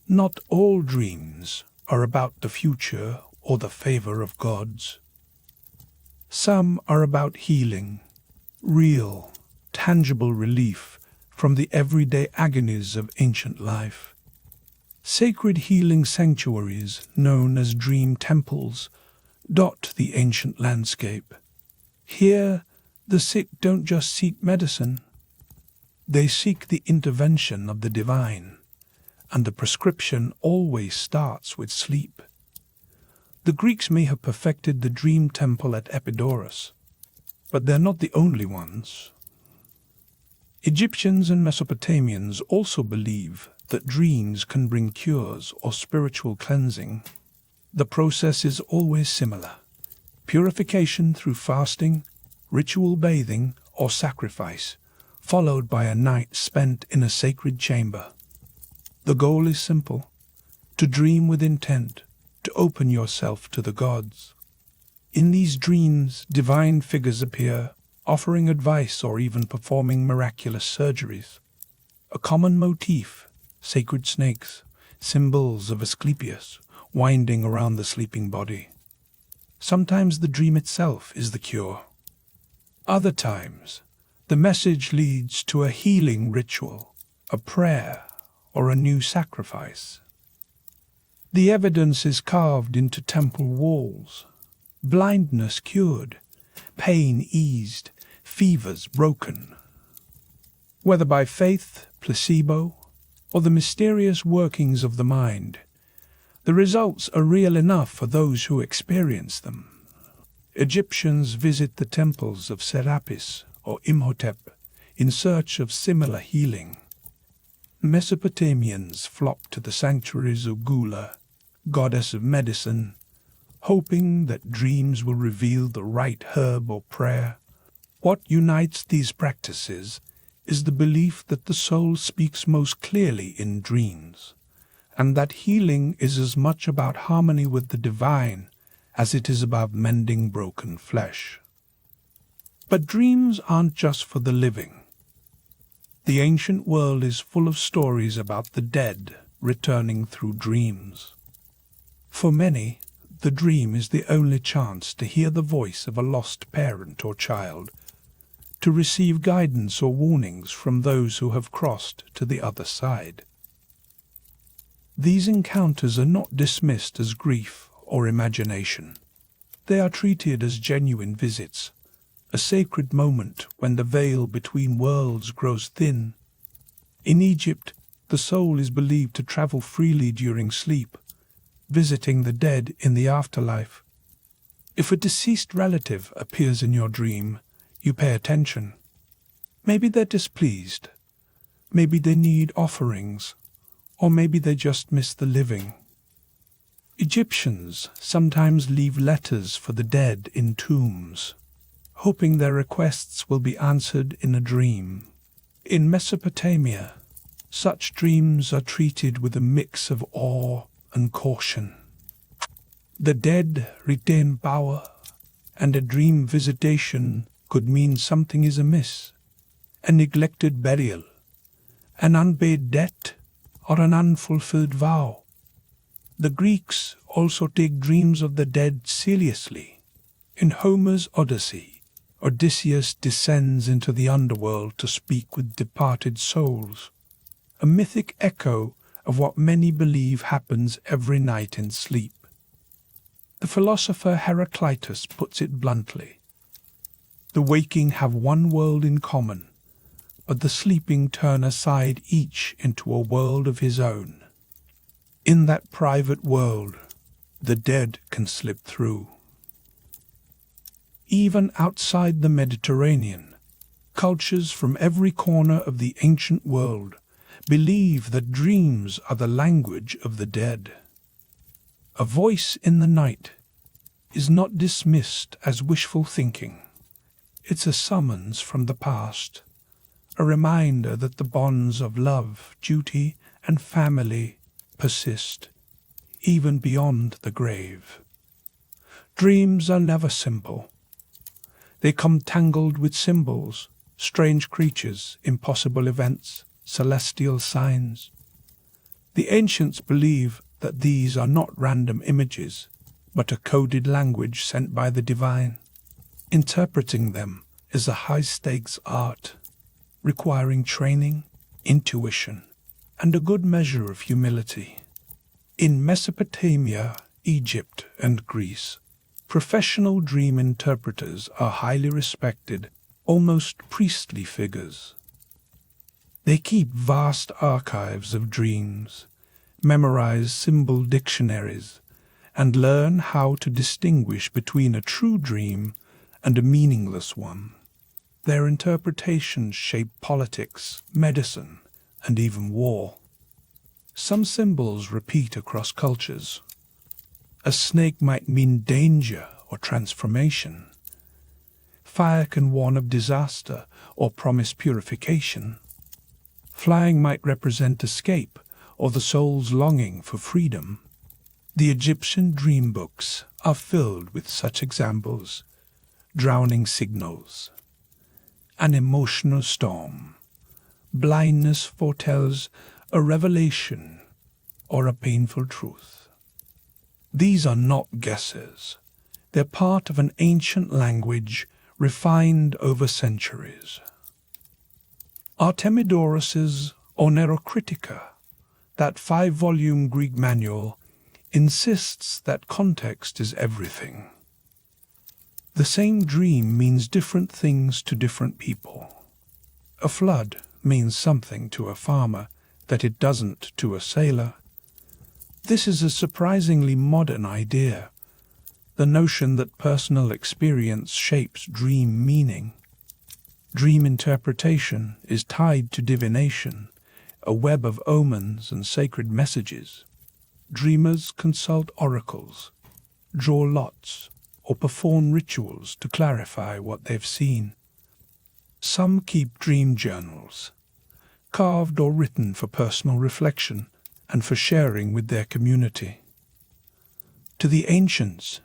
Not all dreams are about the future or the favor of gods. Some are about healing, real, tangible relief from the everyday agonies of ancient life. Sacred healing sanctuaries, known as dream temples, dot the ancient landscape. Here, the sick don't just seek medicine. They seek the intervention of the divine, and the prescription always starts with sleep. The Greeks may have perfected the dream temple at Epidaurus, but they're not the only ones. Egyptians and Mesopotamians also believe that dreams can bring cures or spiritual cleansing. The process is always similar: purification through fasting, ritual bathing, or sacrifice, followed by a night spent in a sacred chamber. The goal is simple: to dream with intent, to open yourself to the gods. In these dreams, divine figures appear, offering advice or even performing miraculous surgeries. A common motif: sacred snakes, symbols of Asclepius, winding around the sleeping body. Sometimes the dream itself is the cure. Other times, the message leads to a healing ritual, a prayer, or a new sacrifice. The evidence is carved into temple walls: blindness cured, pain eased, fevers broken. Whether by faith, placebo, or the mysterious workings of the mind, the results are real enough for those who experience them. Egyptians visit the temples of Serapis or Imhotep in search of similar healing. Mesopotamians flock to the sanctuaries of Gula, goddess of medicine, hoping that dreams will reveal the right herb or prayer. What unites these practices is the belief that the soul speaks most clearly in dreams, and that healing is as much about harmony with the divine as it is about mending broken flesh. But dreams aren't just for the living. The ancient world is full of stories about the dead returning through dreams. For many, the dream is the only chance to hear the voice of a lost parent or child, to receive guidance or warnings from those who have crossed to the other side. These encounters are not dismissed as grief or imagination. They are treated as genuine visits, a sacred moment when the veil between worlds grows thin. In Egypt, the soul is believed to travel freely during sleep, visiting the dead in the afterlife. If a deceased relative appears in your dream, you pay attention. Maybe they're displeased, maybe they need offerings, or maybe they just miss the living. Egyptians sometimes leave letters for the dead in tombs, hoping their requests will be answered in a dream. In Mesopotamia, such dreams are treated with a mix of awe and caution. The dead retain power, and a dream visitation could mean something is amiss, a neglected burial, an unpaid debt, or an unfulfilled vow. The Greeks also take dreams of the dead seriously. In Homer's Odyssey, Odysseus descends into the underworld to speak with departed souls, a mythic echo of what many believe happens every night in sleep. The philosopher Heraclitus puts it bluntly: the waking have one world in common, but the sleeping turn aside each into a world of his own. In that private world, the dead can slip through. Even outside the Mediterranean, cultures from every corner of the ancient world believe that dreams are the language of the dead. A voice in the night is not dismissed as wishful thinking. It's a summons from the past, a reminder that the bonds of love, duty, and family persist, even beyond the grave. Dreams are never simple. They come tangled with symbols, strange creatures, impossible events, celestial signs. The ancients believe that these are not random images, but a coded language sent by the divine. Interpreting them is a high-stakes art, requiring training, intuition, and a good measure of humility. In Mesopotamia, Egypt, and Greece, professional dream interpreters are highly respected, almost priestly figures. They keep vast archives of dreams, memorize symbol dictionaries, and learn how to distinguish between a true dream and a meaningless one. Their interpretations shape politics, medicine, and even war. Some symbols repeat across cultures. A snake might mean danger or transformation. Fire can warn of disaster or promise purification. Flying might represent escape or the soul's longing for freedom. The Egyptian dream books are filled with such examples: drowning signals, an emotional storm, blindness foretells a revelation or a painful truth. These are not guesses. They're part of an ancient language refined over centuries. Artemidorus's Onerocritica, that 5-volume Greek manual, insists that context is everything. The same dream means different things to different people. A flood means something to a farmer that it doesn't to a sailor. This is a surprisingly modern idea, the notion that personal experience shapes dream meaning. Dream interpretation is tied to divination, a web of omens and sacred messages. Dreamers consult oracles, draw lots, or perform rituals to clarify what they've seen. Some keep dream journals, carved or written for personal reflection and for sharing with their community. To the ancients,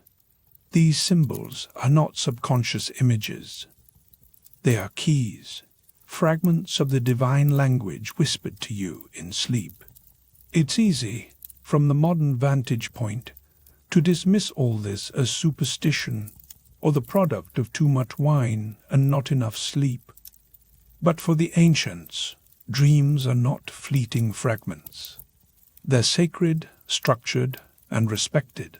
these symbols are not subconscious images. They are keys, fragments of the divine language whispered to you in sleep. It's easy, from the modern vantage point, to dismiss all this as superstition or the product of too much wine and not enough sleep. But for the ancients, dreams are not fleeting fragments. They're sacred, structured, and respected.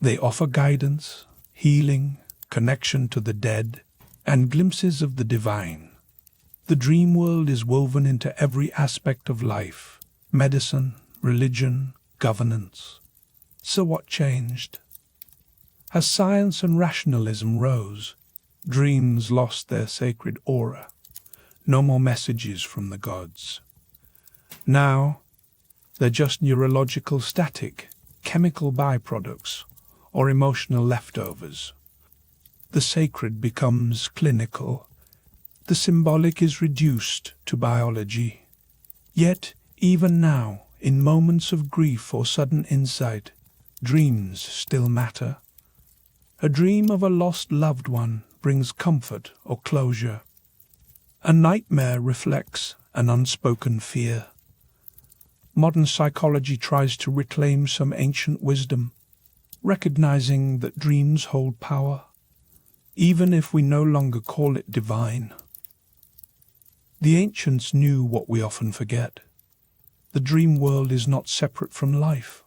They offer guidance, healing, connection to the dead, and glimpses of the divine. The dream world is woven into every aspect of life: medicine, religion, governance. So what changed? As science and rationalism rose, dreams lost their sacred aura. No more messages from the gods. Now, they're just neurological static, chemical byproducts or emotional leftovers. The sacred becomes clinical. The symbolic is reduced to biology. Yet, even now, in moments of grief or sudden insight, dreams still matter. A dream of a lost loved one brings comfort or closure. A nightmare reflects an unspoken fear. Modern psychology tries to reclaim some ancient wisdom, recognizing that dreams hold power, even if we no longer call it divine. The ancients knew what we often forget. The dream world is not separate from life.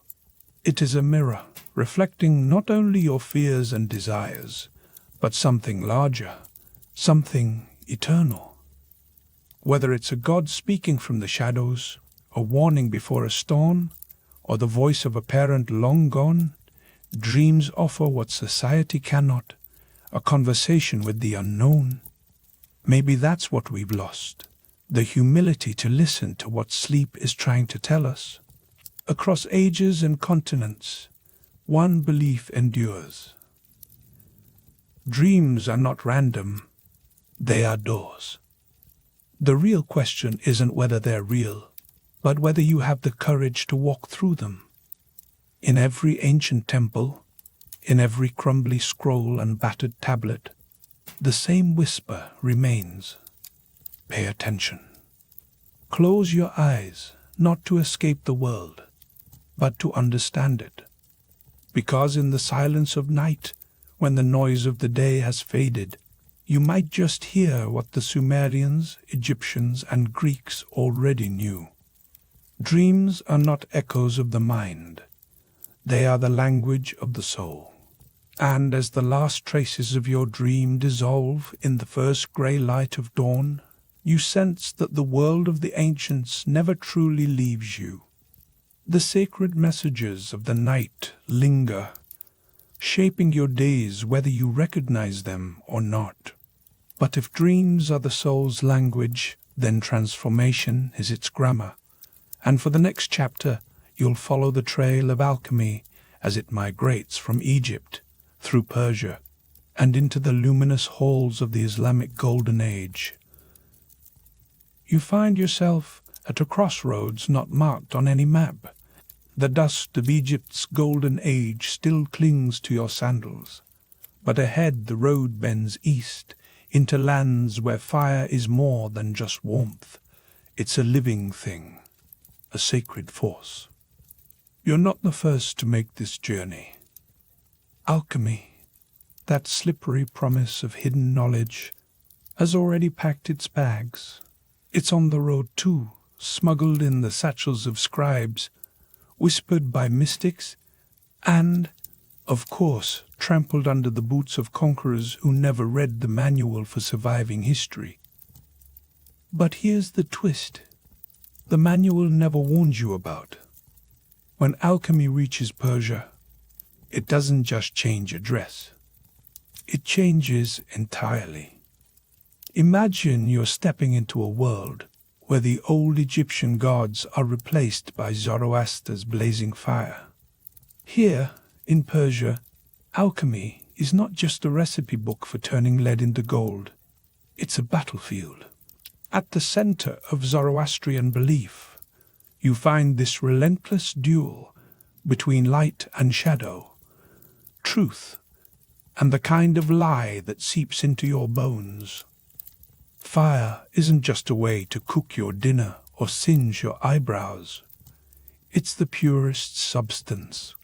It is a mirror, reflecting not only your fears and desires, but something larger, something eternal. Whether it's a god speaking from the shadows, a warning before a storm, or the voice of a parent long gone, dreams offer what society cannot, a conversation with the unknown. Maybe that's what we've lost, the humility to listen to what sleep is trying to tell us. Across ages and continents, one belief endures. Dreams are not random, they are doors. The real question isn't whether they're real, but whether you have the courage to walk through them. In every ancient temple, in every crumbly scroll and battered tablet, the same whisper remains. Pay attention. Close your eyes, not to escape the world, but to understand it. Because in the silence of night, when the noise of the day has faded, you might just hear what the Sumerians, Egyptians, and Greeks already knew. Dreams are not echoes of the mind. They are the language of the soul. And as the last traces of your dream dissolve in the first grey light of dawn, you sense that the world of the ancients never truly leaves you. The sacred messages of the night linger, shaping your days whether you recognize them or not. But if dreams are the soul's language, then transformation is its grammar. And for the next chapter, you'll follow the trail of alchemy as it migrates from Egypt through Persia and into the luminous halls of the Islamic Golden Age. You find yourself at a crossroads not marked on any map. The dust of Egypt's Golden Age still clings to your sandals, but ahead the road bends east into lands where fire is more than just warmth. It's a living thing, a sacred force. You're not the first to make this journey. Alchemy, that slippery promise of hidden knowledge, has already packed its bags. It's on the road too, smuggled in the satchels of scribes, whispered by mystics, and, of course, trampled under the boots of conquerors who never read the manual for surviving history. But here's the twist. The manual never warns you about. When alchemy reaches Persia, it doesn't just change address. It changes entirely. Imagine you're stepping into a world where the old Egyptian gods are replaced by Zoroaster's blazing fire. Here, in Persia, alchemy is not just a recipe book for turning lead into gold. It's a battlefield. At the center of Zoroastrian belief, you find this relentless duel between light and shadow, truth and the kind of lie that seeps into your bones. Fire isn't just a way to cook your dinner or singe your eyebrows. It's the purest substance,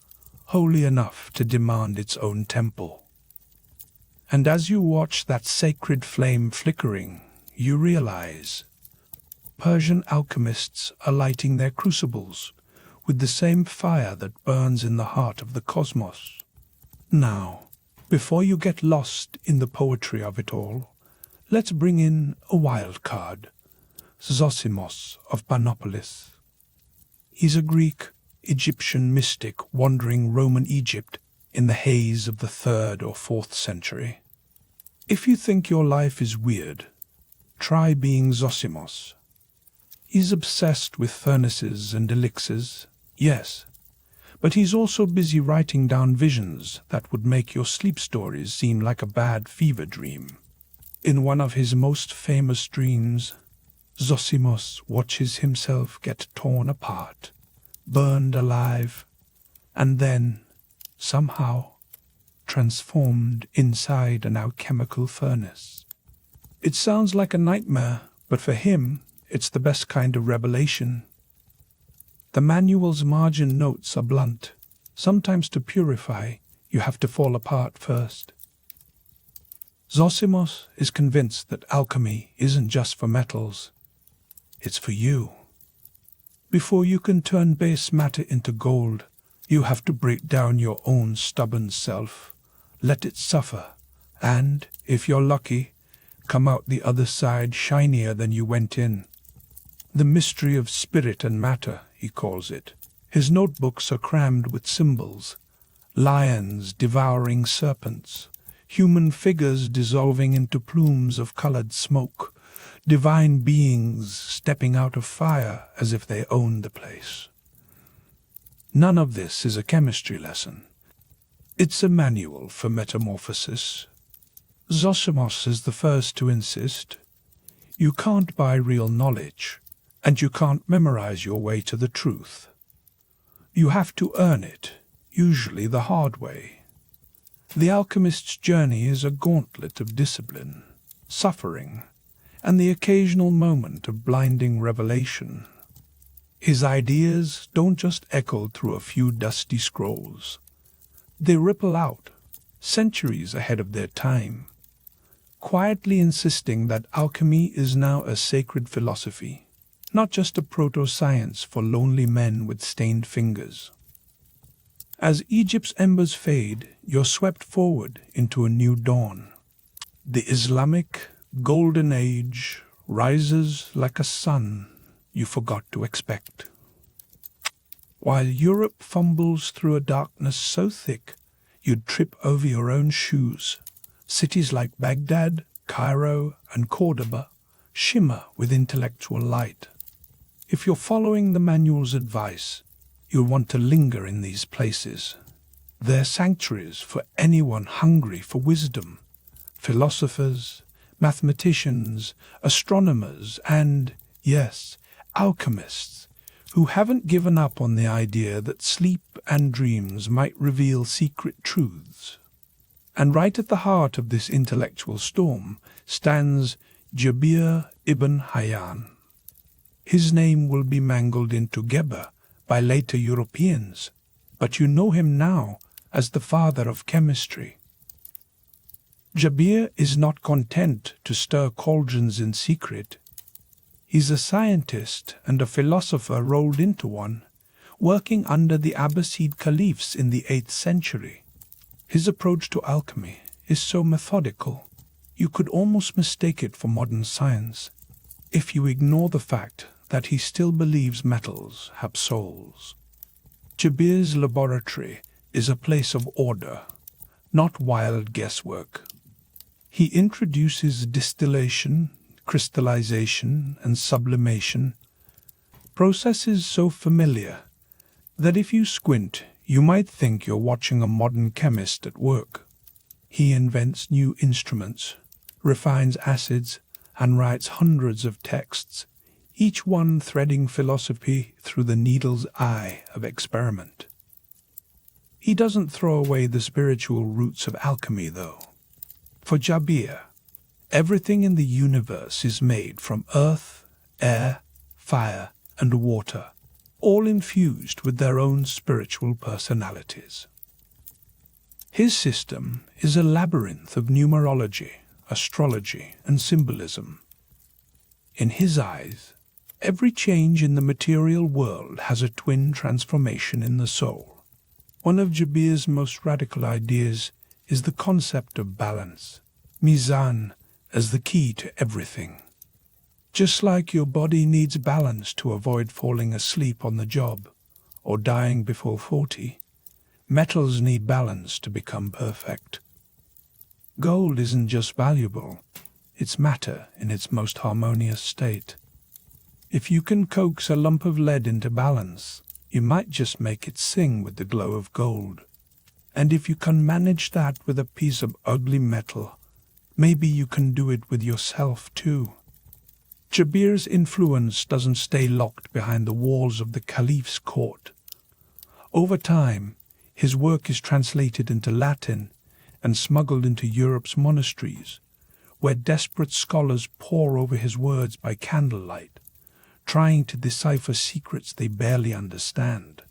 holy enough to demand its own temple. And as you watch that sacred flame flickering, you realize Persian alchemists are lighting their crucibles with the same fire that burns in the heart of the cosmos. Now, before you get lost in the poetry of it all, let's bring in a wild card, Zosimos of Panopolis. He's a Greek, Egyptian mystic wandering Roman Egypt in the haze of the 3rd or 4th century. If you think your life is weird, try being Zosimos. He's obsessed with furnaces and elixirs, yes, but he's also busy writing down visions that would make your sleep stories seem like a bad fever dream. In one of his most famous dreams, Zosimos watches himself get torn apart, burned alive, and then, somehow, transformed inside an alchemical furnace. It sounds like a nightmare, but for him, it's the best kind of revelation. The manual's margin notes are blunt. Sometimes to purify, you have to fall apart first. Zosimos is convinced that alchemy isn't just for metals. It's for you. Before you can turn base matter into gold, you have to break down your own stubborn self, let it suffer, and, if you're lucky, come out the other side shinier than you went in. The mystery of spirit and matter, he calls it. His notebooks are crammed with symbols, lions devouring serpents, human figures dissolving into plumes of colored smoke, divine beings stepping out of fire as if they owned the place. None of this is a chemistry lesson. It's a manual for metamorphosis. Zosimos is the first to insist, you can't buy real knowledge, and you can't memorize your way to the truth. You have to earn it, usually the hard way. The alchemist's journey is a gauntlet of discipline, suffering, and the occasional moment of blinding revelation. His ideas don't just echo through a few dusty scrolls. They ripple out, centuries ahead of their time, quietly insisting that alchemy is now a sacred philosophy, not just a proto-science for lonely men with stained fingers. As Egypt's embers fade, you're swept forward into a new dawn. The Islamic Golden Age rises like a sun you forgot to expect. While Europe fumbles through a darkness so thick you'd trip over your own shoes, cities like Baghdad, Cairo, and Cordoba shimmer with intellectual light. If you're following the manual's advice, you'll want to linger in these places. They're sanctuaries for anyone hungry for wisdom, philosophers, mathematicians, astronomers, and, yes, alchemists, who haven't given up on the idea that sleep and dreams might reveal secret truths. And right at the heart of this intellectual storm stands Jabir ibn Hayyan. His name will be mangled into Geber by later Europeans, but you know him now as the father of chemistry. Jabir is not content to stir cauldrons in secret. He's a scientist and a philosopher rolled into one, working under the Abbasid caliphs in the 8th century. His approach to alchemy is so methodical, you could almost mistake it for modern science, if you ignore the fact that he still believes metals have souls. Jabir's laboratory is a place of order, not wild guesswork. He introduces distillation, crystallization, and sublimation, processes so familiar that if you squint, you might think you're watching a modern chemist at work. He invents new instruments, refines acids, and writes hundreds of texts, each one threading philosophy through the needle's eye of experiment. He doesn't throw away the spiritual roots of alchemy, though. For Jabir, everything in the universe is made from earth, air, fire, and water, all infused with their own spiritual personalities. His system is a labyrinth of numerology, astrology, and symbolism. In his eyes, every change in the material world has a twin transformation in the soul. One of Jabir's most radical ideas is the concept of balance, mizan, as the key to everything. Just like your body needs balance to avoid falling asleep on the job or dying before 40, metals need balance to become perfect. Gold isn't just valuable, it's matter in its most harmonious state. If you can coax a lump of lead into balance, you might just make it sing with the glow of gold. And if you can manage that with a piece of ugly metal, maybe you can do it with yourself too. Jabir's influence doesn't stay locked behind the walls of the caliph's court. Over time, his work is translated into Latin and smuggled into Europe's monasteries, where desperate scholars pore over his words by candlelight, trying to decipher secrets they barely understand.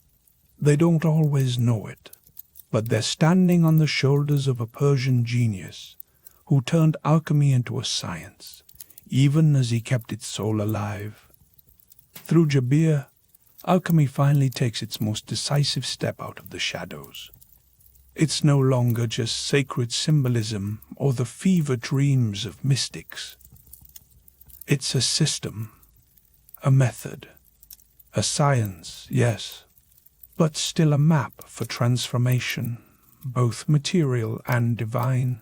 They don't always know it, but they're standing on the shoulders of a Persian genius who turned alchemy into a science, even as he kept its soul alive. Through Jabir, alchemy finally takes its most decisive step out of the shadows. It's no longer just sacred symbolism or the fever dreams of mystics. It's a system, a method, a science, yes, but still a map for transformation, both material and divine.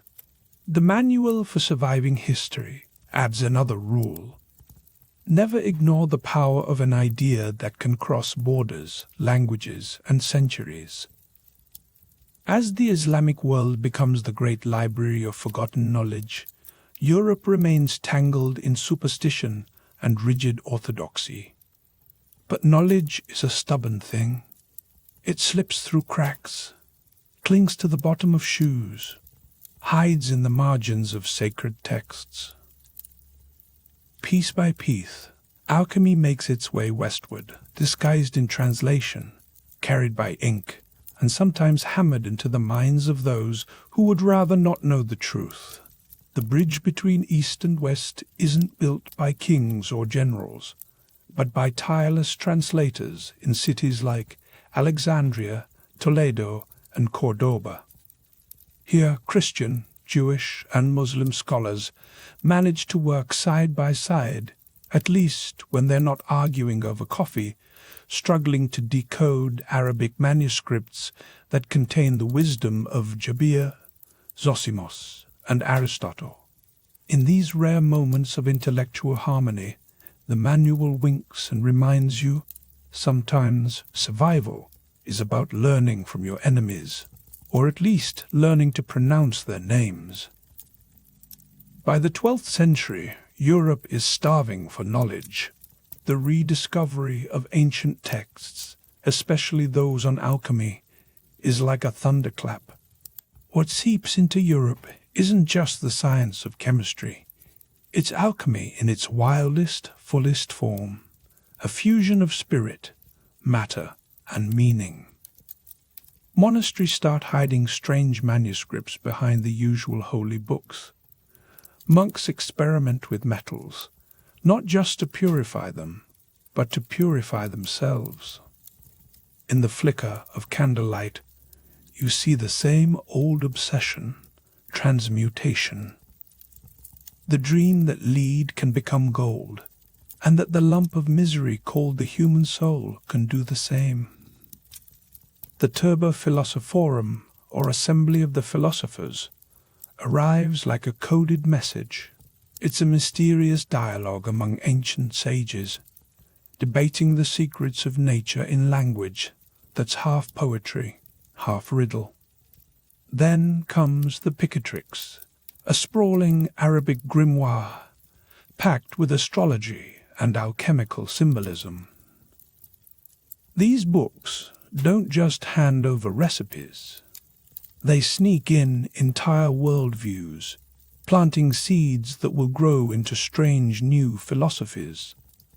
The Manual for Surviving History adds another rule. Never ignore the power of an idea that can cross borders, languages, and centuries. As the Islamic world becomes the great library of forgotten knowledge, Europe remains tangled in superstition and rigid orthodoxy. But knowledge is a stubborn thing. It slips through cracks, clings to the bottom of shoes, hides in the margins of sacred texts. Piece by piece, alchemy makes its way westward, disguised in translation, carried by ink, and sometimes hammered into the minds of those who would rather not know the truth. The bridge between East and West isn't built by kings or generals, but by tireless translators in cities like Alexandria, Toledo, and Cordoba. Here, Christian, Jewish, and Muslim scholars manage to work side by side, at least when they're not arguing over coffee, struggling to decode Arabic manuscripts that contain the wisdom of Jabir, Zosimos, and Aristotle. In these rare moments of intellectual harmony, the manual winks and reminds you, sometimes survival is about learning from your enemies, or at least learning to pronounce their names. By the 12th century, Europe is starving for knowledge. The rediscovery of ancient texts, especially those on alchemy, is like a thunderclap. What seeps into Europe isn't just the science of chemistry. It's alchemy in its wildest, fullest form, a fusion of spirit, matter, and meaning. Monasteries start hiding strange manuscripts behind the usual holy books. Monks experiment with metals, not just to purify them, but to purify themselves. In the flicker of candlelight, you see the same old obsession, transmutation. The dream that lead can become gold, and that the lump of misery called the human soul can do the same. The Turba Philosophorum, or Assembly of the Philosophers, arrives like a coded message. It's a mysterious dialogue among ancient sages, debating the secrets of nature in language that's half poetry, half riddle. Then comes the Picatrix, a sprawling Arabic grimoire, packed with astrology and alchemical symbolism. These books don't just hand over recipes. They sneak in entire worldviews, planting seeds that will grow into strange new philosophies.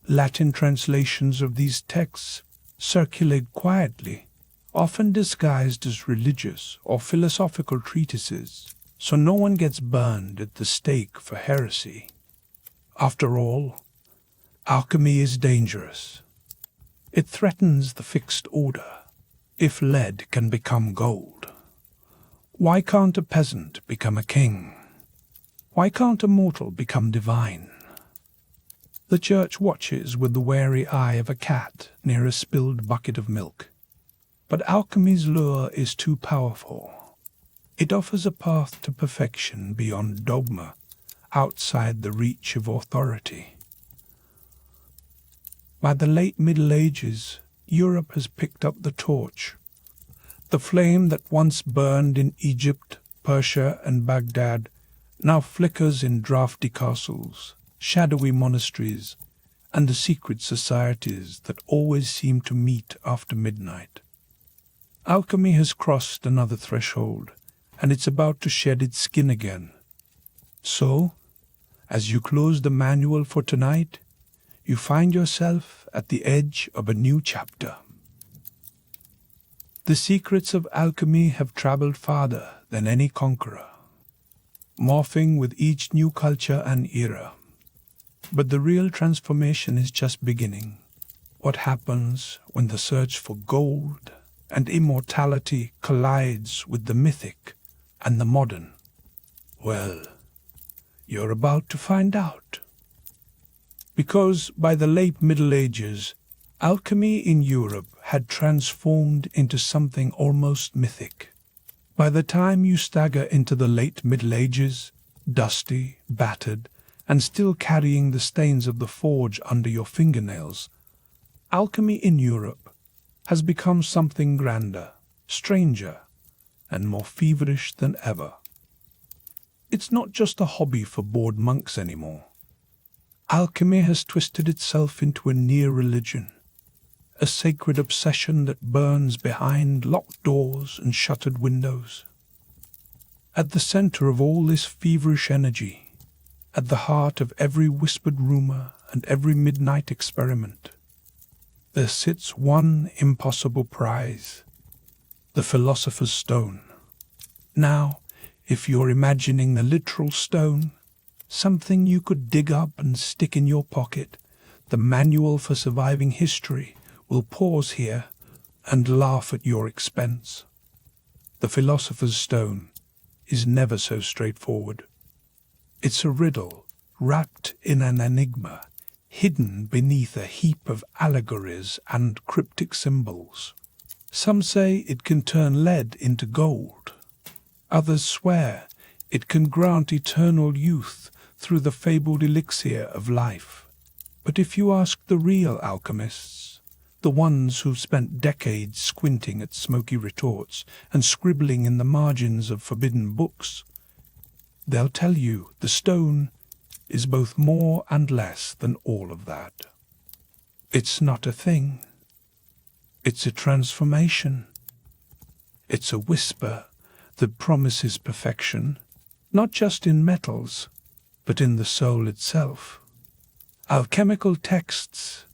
Latin translations of these texts circulate quietly, often disguised as religious or philosophical treatises, so no one gets burned at the stake for heresy. After all, alchemy is dangerous. It threatens the fixed order. If lead can become gold, why can't a peasant become a king? Why can't a mortal become divine? The church watches with the wary eye of a cat near a spilled bucket of milk. But alchemy's lure is too powerful. It offers a path to perfection beyond dogma, outside the reach of authority. By the late Middle Ages, Europe has picked up the torch. The flame that once burned in Egypt, Persia, and Baghdad now flickers in drafty castles, shadowy monasteries, and the secret societies that always seem to meet after midnight. Alchemy has crossed another threshold, and it's about to shed its skin again. So, as you close the manual for tonight, you find yourself at the edge of a new chapter. The secrets of alchemy have traveled farther than any conqueror, morphing with each new culture and era. But the real transformation is just beginning. What happens when the search for gold and immortality collides with the mythic and the modern? Well, you're about to find out. Because by the late Middle Ages, alchemy in Europe had transformed into something almost mythic. By the time you stagger into the late Middle Ages, dusty, battered, and still carrying the stains of the forge under your fingernails, alchemy in Europe has become something grander, stranger, and more feverish than ever. It's not just a hobby for bored monks anymore. Alchemy has twisted itself into a near religion, a sacred obsession that burns behind locked doors and shuttered windows. At the center of all this feverish energy, at the heart of every whispered rumor and every midnight experiment, there sits one impossible prize, the Philosopher's Stone. Now, if you're imagining the literal stone, something you could dig up and stick in your pocket, the manual for surviving history will pause here and laugh at your expense. The Philosopher's Stone is never so straightforward. It's a riddle wrapped in an enigma, hidden beneath a heap of allegories and cryptic symbols. Some say it can turn lead into gold. Others swear it can grant eternal youth through the fabled elixir of life. But if you ask the real alchemists, the ones who've spent decades squinting at smoky retorts and scribbling in the margins of forbidden books, they'll tell you the stone is both more and less than all of that. It's not a thing. It's a transformation. It's a whisper that promises perfection, not just in metals, but in the soul itself. Alchemical texts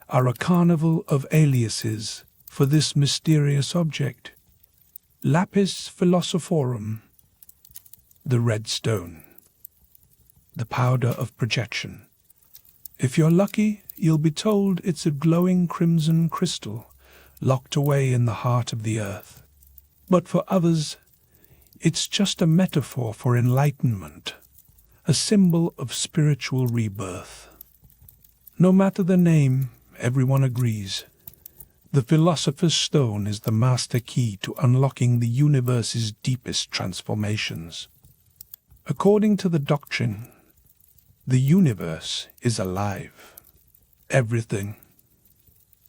are a carnival of aliases for this mysterious object. Lapis philosophorum, the red stone, the powder of projection. If you're lucky, you'll be told it's a glowing crimson crystal locked away in the heart of the earth. But for others, it's just a metaphor for enlightenment, a symbol of spiritual rebirth. No matter the name, everyone agrees. The Philosopher's Stone is the master key to unlocking the universe's deepest transformations. According to the doctrine, the universe is alive. Everything,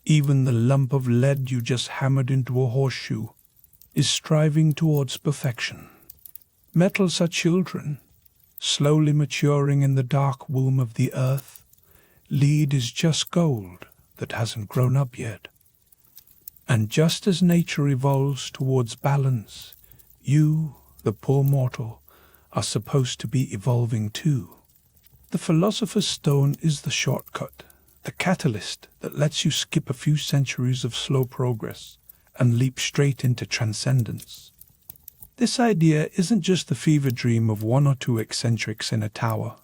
even the lump of lead you just hammered into a horseshoe, is striving towards perfection. Metals are children, slowly maturing in the dark womb of the earth. Lead is just gold that hasn't grown up yet. And just as nature evolves towards balance, you, the poor mortal, are supposed to be evolving too. The Philosopher's Stone is the shortcut, the catalyst that lets you skip a few centuries of slow progress and leap straight into transcendence. This idea isn't just the fever dream of one or two eccentrics in a tower.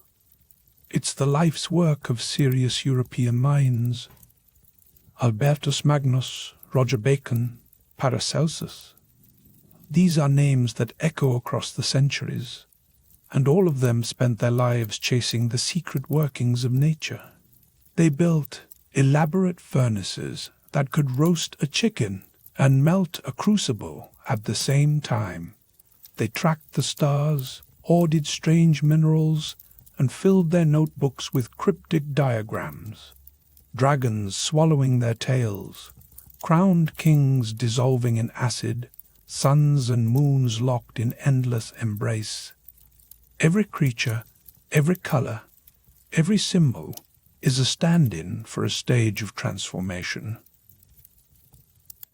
It's the life's work of serious European minds. Albertus Magnus, Roger Bacon, Paracelsus. These are names that echo across the centuries, and all of them spent their lives chasing the secret workings of nature. They built elaborate furnaces that could roast a chicken and melt a crucible at the same time. They tracked the stars, ordered strange minerals, and filled their notebooks with cryptic diagrams. Dragons swallowing their tails, crowned kings dissolving in acid, suns and moons locked in endless embrace. Every creature, every color, every symbol is a stand-in for a stage of transformation.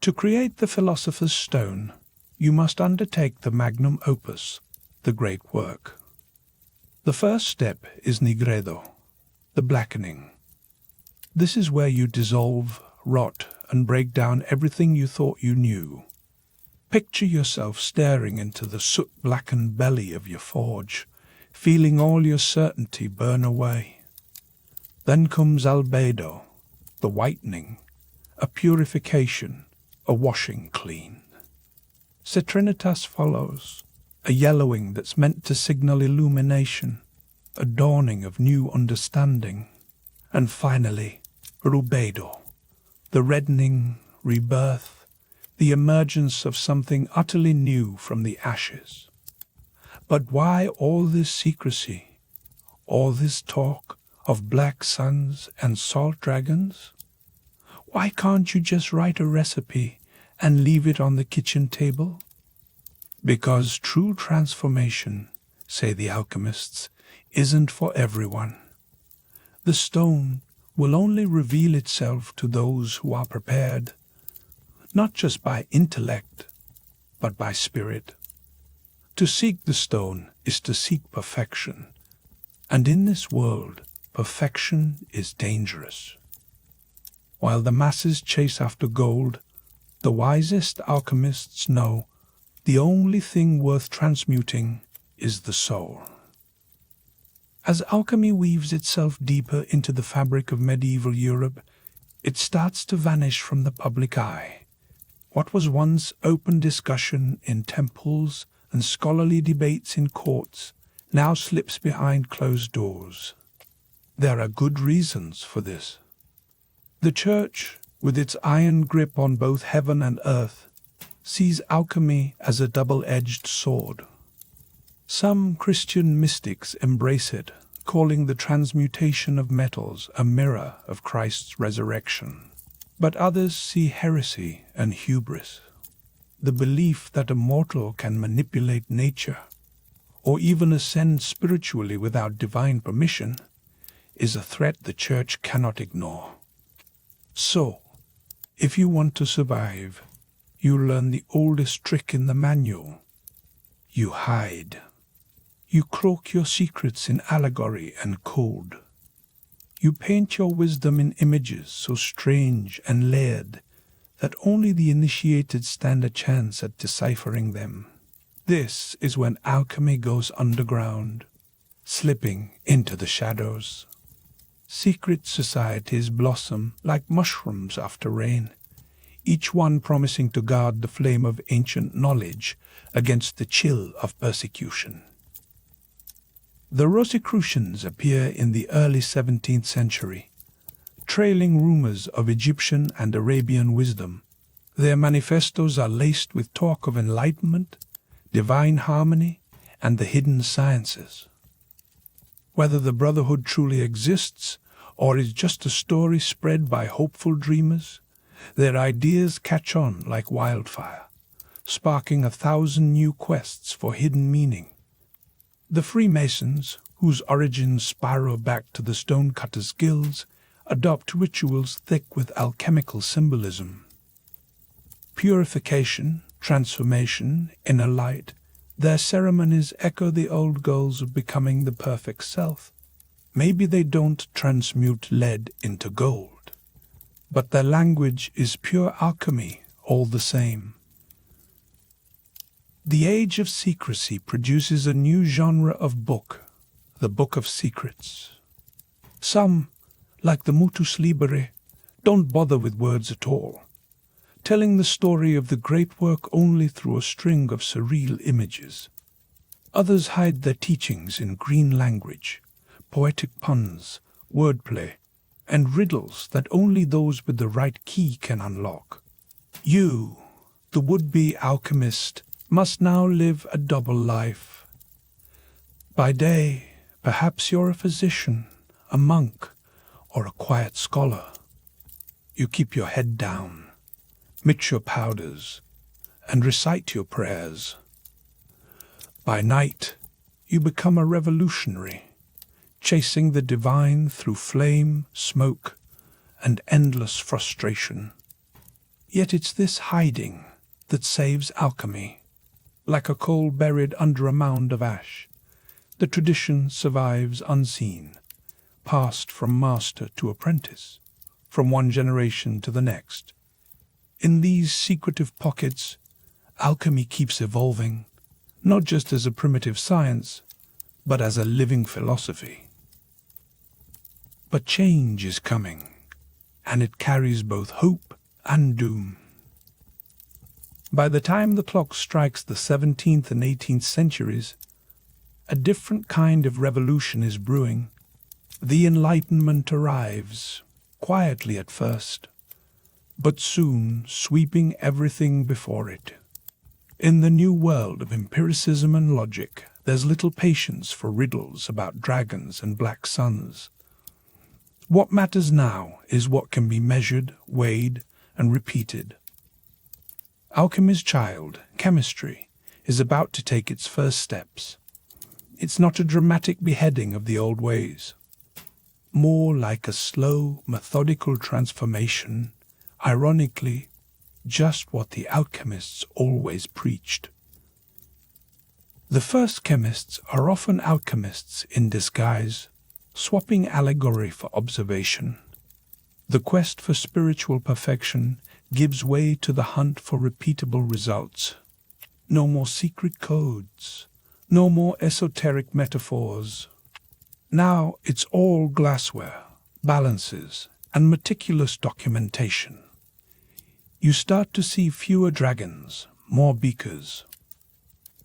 To create the philosopher's stone, you must undertake the magnum opus, the great work. The first step is nigredo, the blackening. This is where you dissolve, rot, and break down everything you thought you knew. Picture yourself staring into the soot-blackened belly of your forge, feeling all your certainty burn away. Then comes albedo, the whitening, a purification, a washing clean. Citrinitas follows, a yellowing that's meant to signal illumination, a dawning of new understanding. And finally, rubedo, the reddening, rebirth, the emergence of something utterly new from the ashes. But why all this secrecy, all this talk of black suns and salt dragons? Why can't you just write a recipe and leave it on the kitchen table? Because true transformation, say the alchemists, isn't for everyone. The stone will only reveal itself to those who are prepared, not just by intellect, but by spirit. To seek the stone is to seek perfection, and in this world, perfection is dangerous. While the masses chase after gold, the wisest alchemists know the only thing worth transmuting is the soul. As alchemy weaves itself deeper into the fabric of medieval Europe, it starts to vanish from the public eye. What was once open discussion in temples and scholarly debates in courts now slips behind closed doors. There are good reasons for this. The Church, with its iron grip on both heaven and earth, sees alchemy as a double-edged sword. Some Christian mystics embrace it, calling the transmutation of metals a mirror of Christ's resurrection. But others see heresy and hubris. The belief that a mortal can manipulate nature, or even ascend spiritually without divine permission, is a threat the Church cannot ignore. So, if you want to survive, you learn the oldest trick in the manual. You hide. You cloak your secrets in allegory and code. You paint your wisdom in images so strange and layered that only the initiated stand a chance at deciphering them. This is when alchemy goes underground, slipping into the shadows. Secret societies blossom like mushrooms after rain, each one promising to guard the flame of ancient knowledge against the chill of persecution. The Rosicrucians appear in the early 17th century, trailing rumors of Egyptian and Arabian wisdom. Their manifestos are laced with talk of enlightenment, divine harmony, and the hidden sciences. Whether the Brotherhood truly exists or is just a story spread by hopeful dreamers, their ideas catch on like wildfire, sparking 1,000 new quests for hidden meaning. The Freemasons, whose origins spiral back to the stonecutters' guilds, adopt rituals thick with alchemical symbolism. Purification, transformation, inner light, their ceremonies echo the old goals of becoming the perfect self. Maybe they don't transmute lead into gold, but their language is pure alchemy all the same. The age of secrecy produces a new genre of book, the Book of Secrets. Some, like the Mutus Libere, don't bother with words at all, telling the story of the great work only through a string of surreal images. Others hide their teachings in green language, poetic puns, wordplay, and riddles that only those with the right key can unlock. You, the would-be alchemist, must now live a double life. By day, perhaps you're a physician, a monk, or a quiet scholar. You keep your head down, mix your powders, and recite your prayers. By night, you become a revolutionary, chasing the divine through flame, smoke, and endless frustration. Yet it's this hiding that saves alchemy. Like a coal buried under a mound of ash, the tradition survives unseen, passed from master to apprentice, from one generation to the next. In these secretive pockets, alchemy keeps evolving, not just as a primitive science, but as a living philosophy. But change is coming, and it carries both hope and doom. By the time the clock strikes the 17th and 18th centuries, a different kind of revolution is brewing. The Enlightenment arrives, quietly at first, but soon sweeping everything before it. In the new world of empiricism and logic, there's little patience for riddles about dragons and black suns. What matters now is what can be measured, weighed, and repeated. Alchemy's child, chemistry, is about to take its first steps. It's not a dramatic beheading of the old ways. More like a slow, methodical transformation, ironically, just what the alchemists always preached. The first chemists are often alchemists in disguise, swapping allegory for observation. The quest for spiritual perfection gives way to the hunt for repeatable results. No more secret codes, no more esoteric metaphors. Now it's all glassware, balances, and meticulous documentation. You start to see fewer dragons, more beakers.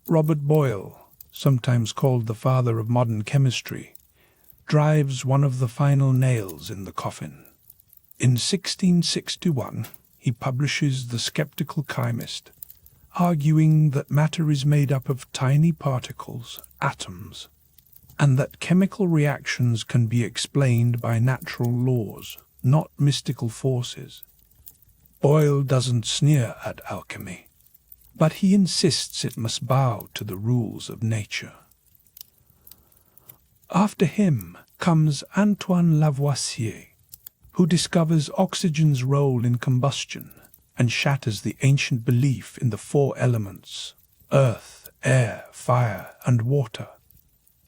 Robert Boyle, sometimes called the father of modern chemistry, drives one of the final nails in the coffin. In 1661, he publishes The Skeptical Chemist, arguing that matter is made up of tiny particles, atoms, and that chemical reactions can be explained by natural laws, not mystical forces. Boyle doesn't sneer at alchemy, but he insists it must bow to the rules of nature. After him comes Antoine Lavoisier, who discovers oxygen's role in combustion and shatters the ancient belief in the four elements: earth, air, fire, and water.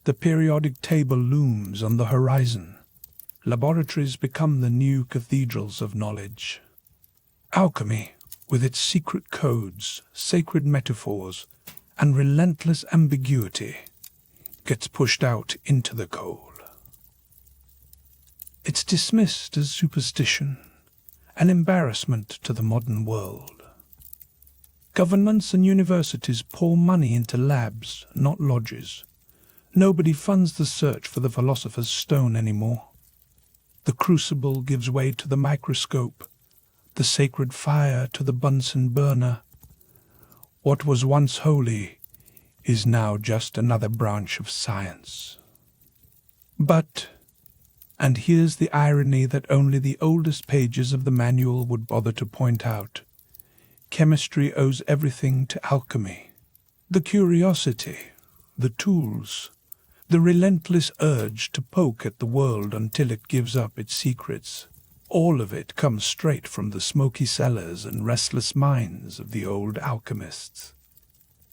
The periodic table looms on the horizon. Laboratories become the new cathedrals of knowledge. Alchemy, with its secret codes, sacred metaphors, and relentless ambiguity, gets pushed out into the cold. It's dismissed as superstition, an embarrassment to the modern world. Governments and universities pour money into labs, not lodges. Nobody funds the search for the philosopher's stone anymore. The crucible gives way to the microscope, the sacred fire to the Bunsen burner. What was once holy is now just another branch of science. But, and here's the irony that only the oldest pages of the manual would bother to point out, chemistry owes everything to alchemy. The curiosity, the tools, the relentless urge to poke at the world until it gives up its secrets. All of it comes straight from the smoky cellars and restless minds of the old alchemists.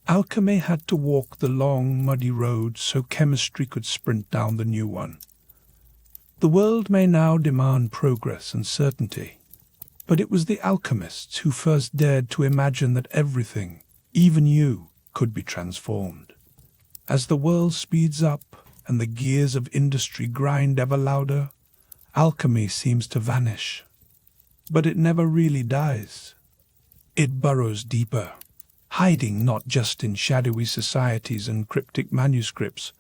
Alchemy had to walk the long, muddy road so chemistry could sprint down the new one. The world may now demand progress and certainty, but it was the alchemists who first dared to imagine that everything, even you, could be transformed. As the world speeds up and the gears of industry grind ever louder, alchemy seems to vanish. But it never really dies. It burrows deeper, hiding not just in shadowy societies and cryptic manuscripts,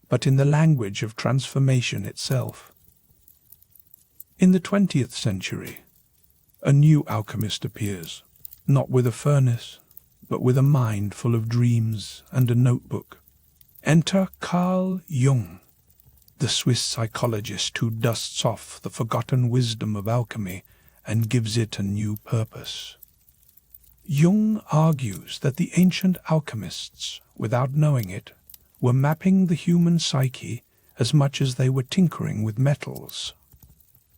but in the language of transformation itself. In the 20th century, a new alchemist appears, not with a furnace, but with a mind full of dreams and a notebook. Enter Carl Jung, the Swiss psychologist who dusts off the forgotten wisdom of alchemy and gives it a new purpose. Jung argues that the ancient alchemists, without knowing it, were mapping the human psyche as much as they were tinkering with metals.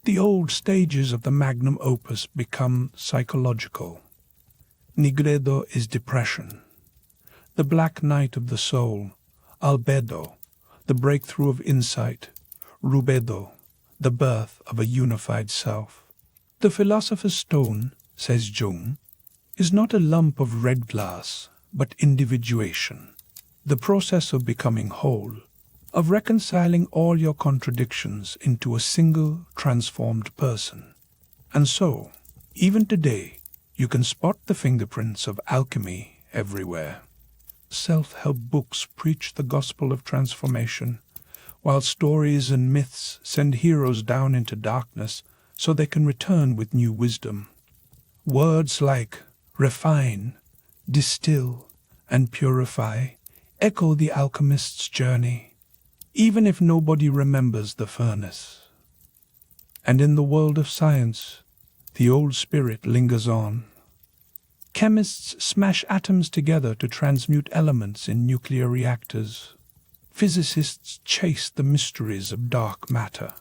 The old stages of the magnum opus become psychological. Nigredo is depression. The black night of the soul, albedo, the breakthrough of insight, rubedo, the birth of a unified self. The philosopher's stone, says Jung, is not a lump of red glass, but individuation, the process of becoming whole, of reconciling all your contradictions into a single transformed person. And so, even today, you can spot the fingerprints of alchemy everywhere. Self-help books preach the gospel of transformation, while stories and myths send heroes down into darkness so they can return with new wisdom. Words like refine, distill, and purify echo the alchemist's journey, even if nobody remembers the furnace. And in the world of science, the old spirit lingers on. Chemists smash atoms together to transmute elements in nuclear reactors. Physicists chase the mysteries of dark matter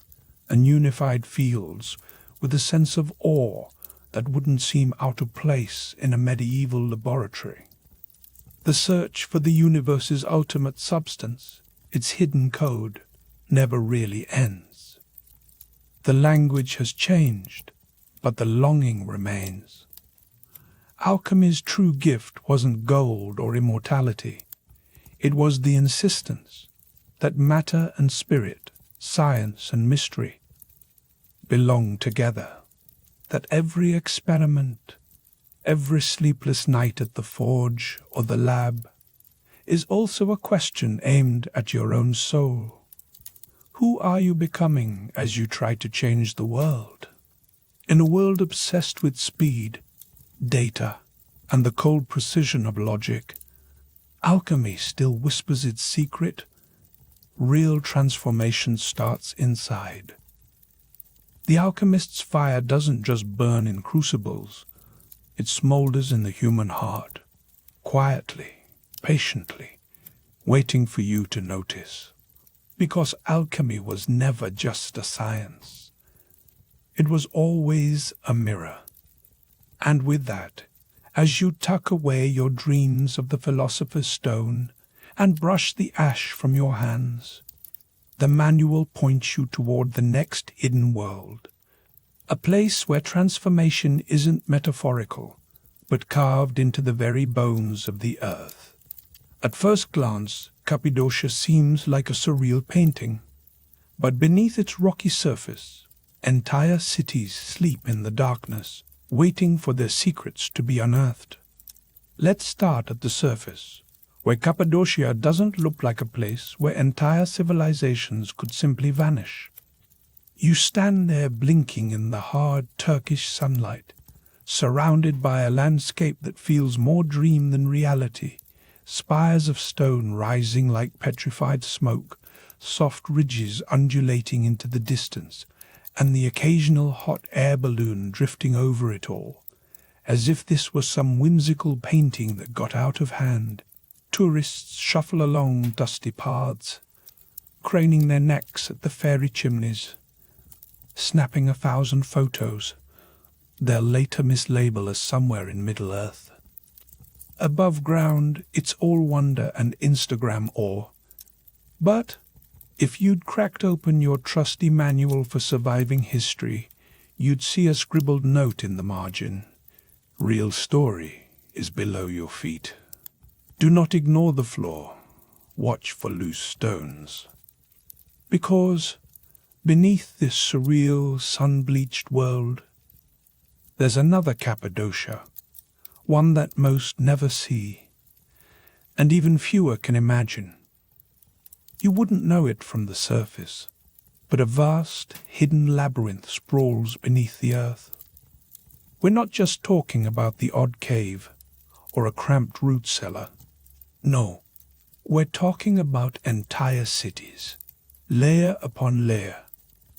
and unified fields with a sense of awe that wouldn't seem out of place in a medieval laboratory. The search for the universe's ultimate substance, its hidden code, never really ends. The language has changed, but the longing remains. Alchemy's true gift wasn't gold or immortality. It was the insistence that matter and spirit, science and mystery, belong together, that every experiment, every sleepless night at the forge or the lab, is also a question aimed at your own soul. Who are you becoming as you try to change the world? In a world obsessed with speed, data, and the cold precision of logic, alchemy still whispers its secret. Real transformation starts inside. The alchemist's fire doesn't just burn in crucibles. It smolders in the human heart, quietly, patiently, waiting for you to notice. Because alchemy was never just a science. It was always a mirror. And with that, as you tuck away your dreams of the philosopher's stone and brush the ash from your hands, the manual points you toward the next hidden world, a place where transformation isn't metaphorical, but carved into the very bones of the earth. At first glance, Cappadocia seems like a surreal painting, but beneath its rocky surface, entire cities sleep in the darkness, waiting for their secrets to be unearthed. Let's start at the surface, where Cappadocia doesn't look like a place where entire civilizations could simply vanish. You stand there blinking in the hard Turkish sunlight, surrounded by a landscape that feels more dream than reality, spires of stone rising like petrified smoke, soft ridges undulating into the distance, and the occasional hot air balloon drifting over it all, as if this was some whimsical painting that got out of hand. Tourists shuffle along dusty paths, craning their necks at the fairy chimneys, snapping 1,000 photos they'll later mislabel as somewhere in Middle-earth. Above ground, it's all wonder and Instagram awe. But if you'd cracked open your trusty manual for surviving history, you'd see a scribbled note in the margin. Real story is below your feet. Do not ignore the floor. Watch for loose stones. Because beneath this surreal, sun-bleached world, there's another Cappadocia, one that most never see, and even fewer can imagine. You wouldn't know it from the surface, but a vast, hidden labyrinth sprawls beneath the earth. We're not just talking about the odd cave or a cramped root cellar. No, we're talking about entire cities, layer upon layer,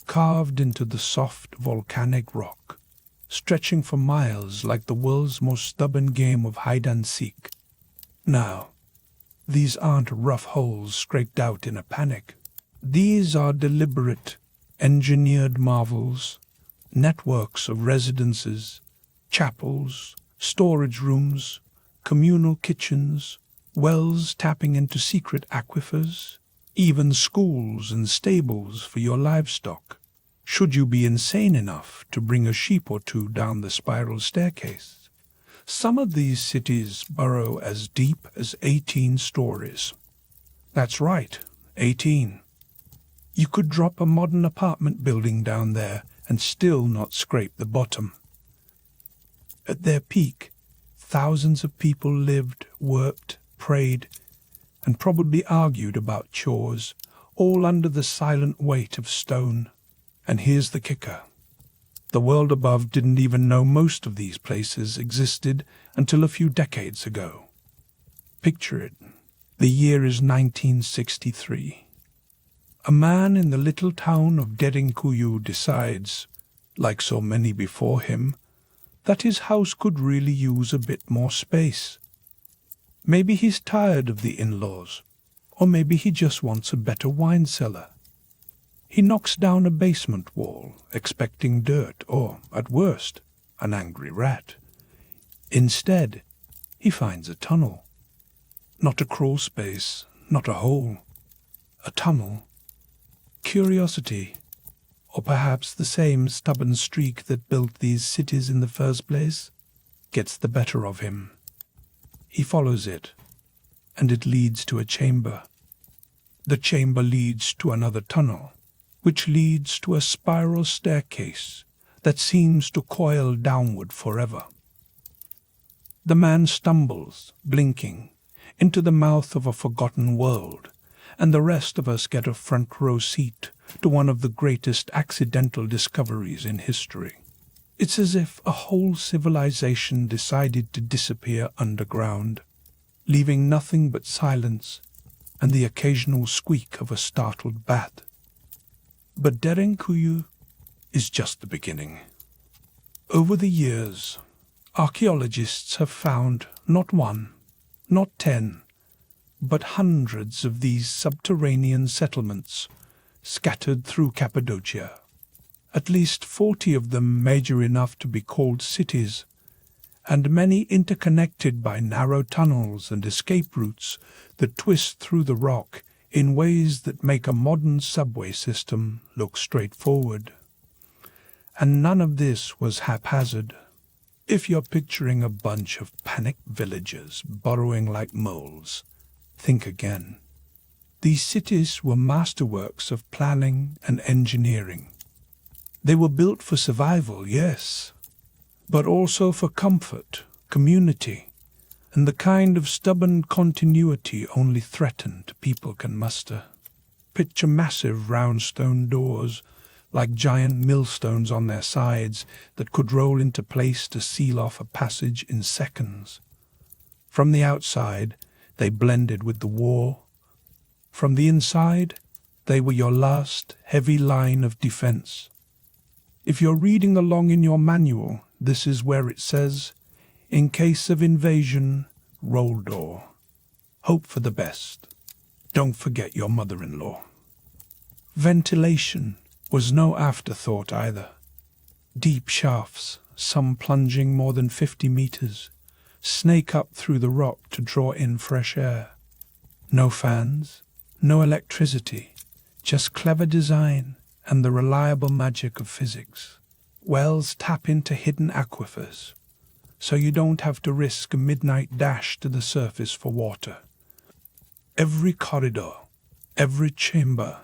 carved into the soft volcanic rock, stretching for miles like the world's most stubborn game of hide-and-seek. Now, these aren't rough holes scraped out in a panic. These are deliberate, engineered marvels, networks of residences, chapels, storage rooms, communal kitchens, wells tapping into secret aquifers, even schools and stables for your livestock, should you be insane enough to bring a sheep or two down the spiral staircase. Some of these cities burrow as deep as 18 stories. That's right, 18. You could drop a modern apartment building down there and still not scrape the bottom. At their peak, thousands of people lived, worked, prayed, and probably argued about chores, all under the silent weight of stone. And here's the kicker. The world above didn't even know most of these places existed until a few decades ago. Picture it. The year is 1963. A man in the little town of Derinkuyu decides, like so many before him, that his house could really use a bit more space. Maybe he's tired of the in-laws, or maybe he just wants a better wine cellar. He knocks down a basement wall, expecting dirt, or, at worst, an angry rat. Instead, he finds a tunnel. Not a crawl space, not a hole. A tunnel. Curiosity, or perhaps the same stubborn streak that built these cities in the first place, gets the better of him. He follows it, and it leads to a chamber. The chamber leads to another tunnel, which leads to a spiral staircase that seems to coil downward forever. The man stumbles, blinking, into the mouth of a forgotten world, and the rest of us get a front-row seat to one of the greatest accidental discoveries in history. It's as if a whole civilization decided to disappear underground, leaving nothing but silence and the occasional squeak of a startled bat. But Derinkuyu is just the beginning. Over the years, archaeologists have found not one, not 10, but hundreds of these subterranean settlements scattered through Cappadocia. At least 40 of them major enough to be called cities, and many interconnected by narrow tunnels and escape routes that twist through the rock in ways that make a modern subway system look straightforward. And none of this was haphazard. If you're picturing a bunch of panicked villagers burrowing like moles, think again. These cities were masterworks of planning and engineering. They were built for survival, yes, but also for comfort, community, and the kind of stubborn continuity only threatened people can muster. Picture massive round stone doors, like giant millstones on their sides that could roll into place to seal off a passage in seconds. From the outside, they blended with the wall. From the inside, they were your last heavy line of defense. If you're reading along in your manual, this is where it says, in case of invasion, roll door. Hope for the best. Don't forget your mother-in-law. Ventilation was no afterthought either. Deep shafts, some plunging more than 50 meters, snake up through the rock to draw in fresh air. No fans, no electricity, just clever design and the reliable magic of physics. Wells tap into hidden aquifers, so you don't have to risk a midnight dash to the surface for water. Every corridor, every chamber,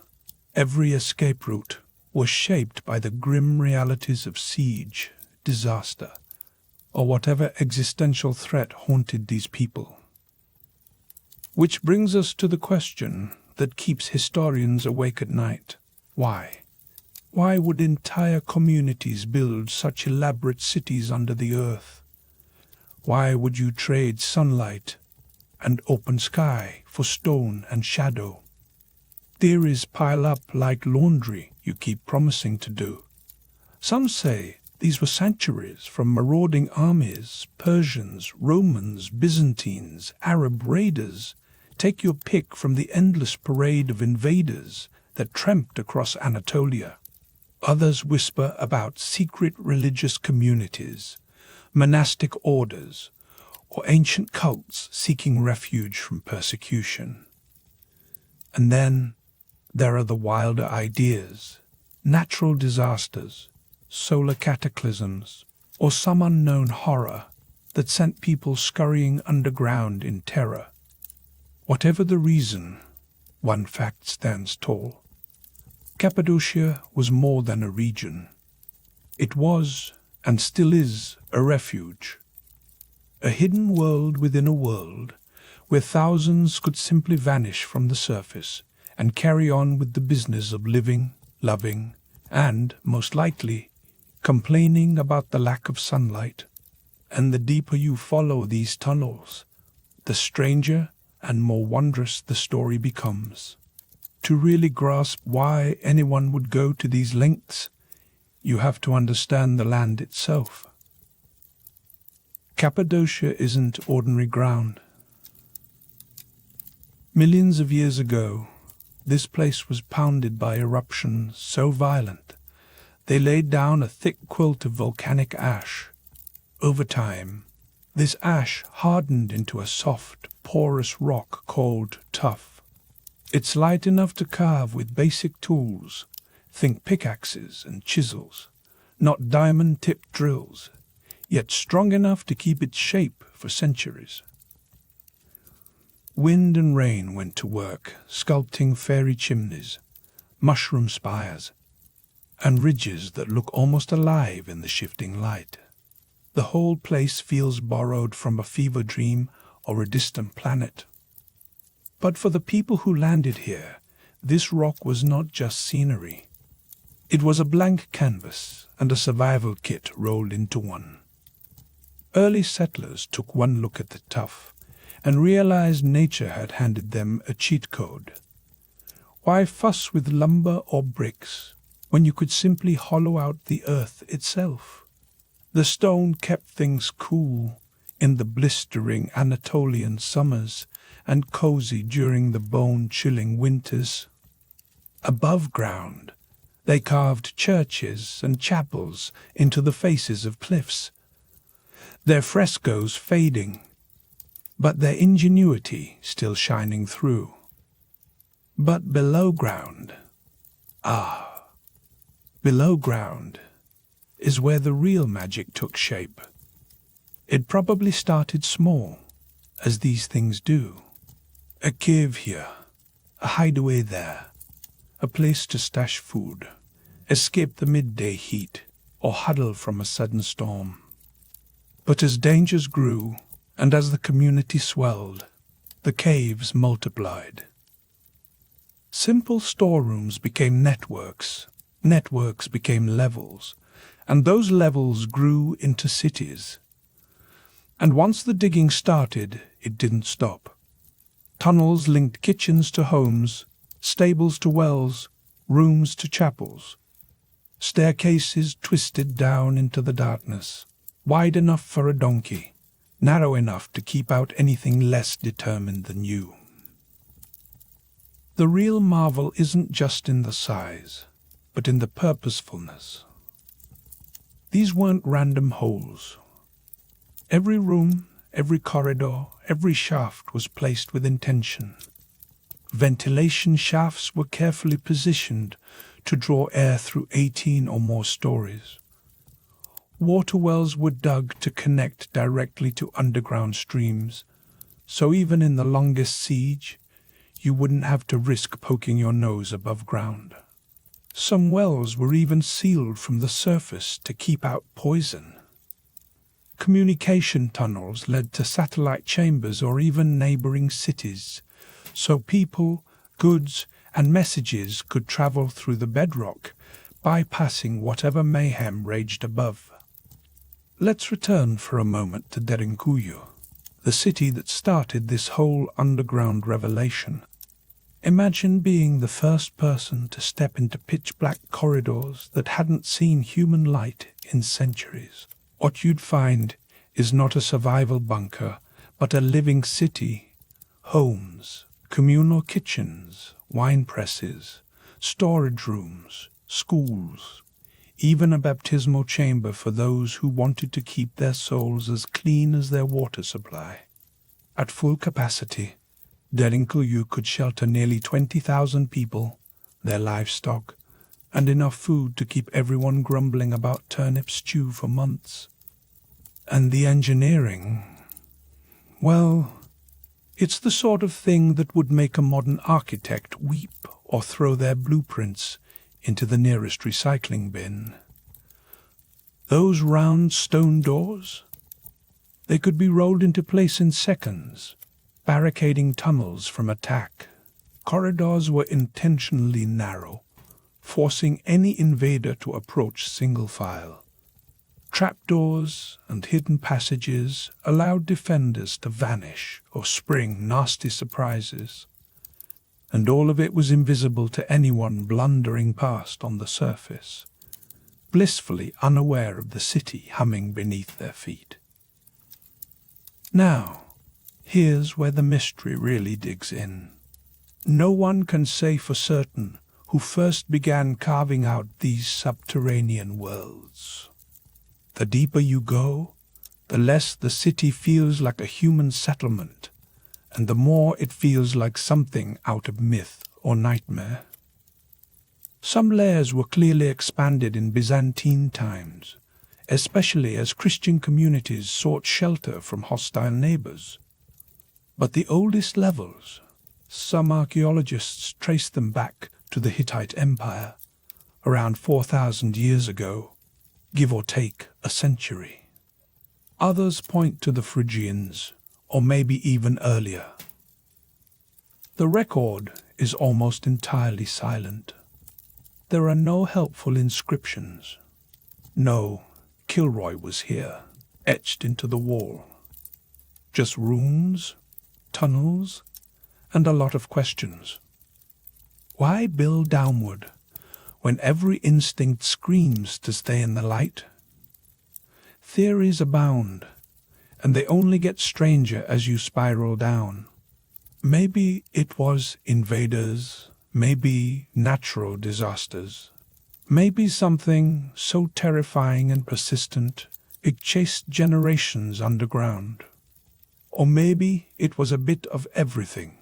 every escape route was shaped by the grim realities of siege, disaster, or whatever existential threat haunted these people. Which brings us to the question that keeps historians awake at night. Why? Why would entire communities build such elaborate cities under the earth? Why would you trade sunlight and open sky for stone and shadow? Theories pile up like laundry you keep promising to do. Some say These were sanctuaries from marauding armies, Persians, Romans, Byzantines, Arab raiders. Take your pick from the endless parade of invaders that tramped across Anatolia. Others whisper about secret religious communities, monastic orders, or ancient cults seeking refuge from persecution. And then there are the wilder ideas, natural disasters, solar cataclysms, or some unknown horror that sent people scurrying underground in terror. Whatever the reason, one fact stands tall. Cappadocia was more than a region. It was, and still is, a refuge. A hidden world within a world, where thousands could simply vanish from the surface and carry on with the business of living, loving, and, most likely, complaining about the lack of sunlight. And the deeper you follow these tunnels, the stranger and more wondrous the story becomes. To really grasp why anyone would go to these lengths, you have to understand the land itself. Cappadocia isn't ordinary ground. Millions of years ago, this place was pounded by eruptions so violent they laid down a thick quilt of volcanic ash. Over time, this ash hardened into a soft, porous rock called tuff. It's light enough to carve with basic tools, think pickaxes and chisels, not diamond-tipped drills, yet strong enough to keep its shape for centuries. Wind and rain went to work, sculpting fairy chimneys, mushroom spires, and ridges that look almost alive in the shifting light. The whole place feels borrowed from a fever dream or a distant planet. But for the people who landed here, this rock was not just scenery. It was a blank canvas and a survival kit rolled into one. Early settlers took one look at the tuff and realized nature had handed them a cheat code. Why fuss with lumber or bricks when you could simply hollow out the earth itself? The stone kept things cool in the blistering Anatolian summers and cozy during the bone-chilling winters. Above ground, they carved churches and chapels into the faces of cliffs, their frescoes fading, but their ingenuity still shining through. But below ground, below ground is where the real magic took shape. It probably started small, as these things do. A cave here, a hideaway there, a place to stash food, escape the midday heat, or huddle from a sudden storm. But as dangers grew, and as the community swelled, the caves multiplied. Simple storerooms became networks, networks became levels, and those levels grew into cities. And once the digging started, it didn't stop. Tunnels linked kitchens to homes, stables to wells, rooms to chapels. Staircases twisted down into the darkness, wide enough for a donkey, narrow enough to keep out anything less determined than you. The real marvel isn't just in the size, but in the purposefulness. These weren't random holes. Every room, every corridor, every shaft was placed with intention. Ventilation shafts were carefully positioned to draw air through 18 or more stories. Water wells were dug to connect directly to underground streams, so even in the longest siege, you wouldn't have to risk poking your nose above ground. Some wells were even sealed from the surface to keep out poison. Communication tunnels led to satellite chambers or even neighboring cities, so people, goods, and messages could travel through the bedrock, bypassing whatever mayhem raged above. Let's return for a moment to Derinkuyu, the city that started this whole underground revelation. Imagine being the first person to step into pitch-black corridors that hadn't seen human light in centuries. What you'd find is not a survival bunker, but a living city. Homes, communal kitchens, wine presses, storage rooms, schools, even a baptismal chamber for those who wanted to keep their souls as clean as their water supply. At full capacity, Derinkuyu could shelter nearly 20,000 people, their livestock, and enough food to keep everyone grumbling about turnip stew for months. And the engineering, well, it's the sort of thing that would make a modern architect weep or throw their blueprints into the nearest recycling bin. Those round stone doors, they could be rolled into place in seconds, barricading tunnels from attack. Corridors were intentionally narrow, forcing any invader to approach single file. Trapdoors and hidden passages allowed defenders to vanish or spring nasty surprises. And all of it was invisible to anyone blundering past on the surface, blissfully unaware of the city humming beneath their feet. Now, here's where the mystery really digs in. No one can say for certain who first began carving out these subterranean worlds. The deeper you go, the less the city feels like a human settlement, and the more it feels like something out of myth or nightmare. Some layers were clearly expanded in Byzantine times, especially as Christian communities sought shelter from hostile neighbors. But the oldest levels, some archaeologists trace them back to the Hittite Empire, around 4,000 years ago, give or take a century. Others point to the Phrygians, or maybe even earlier. The record is almost entirely silent. There are no helpful inscriptions. No, Kilroy was here, etched into the wall. Just runes, tunnels, and a lot of questions. Why build downward when every instinct screams to stay in the light? Theories abound, and they only get stranger as you spiral down. Maybe it was invaders, maybe natural disasters, maybe something so terrifying and persistent it chased generations underground. Or maybe it was a bit of everything,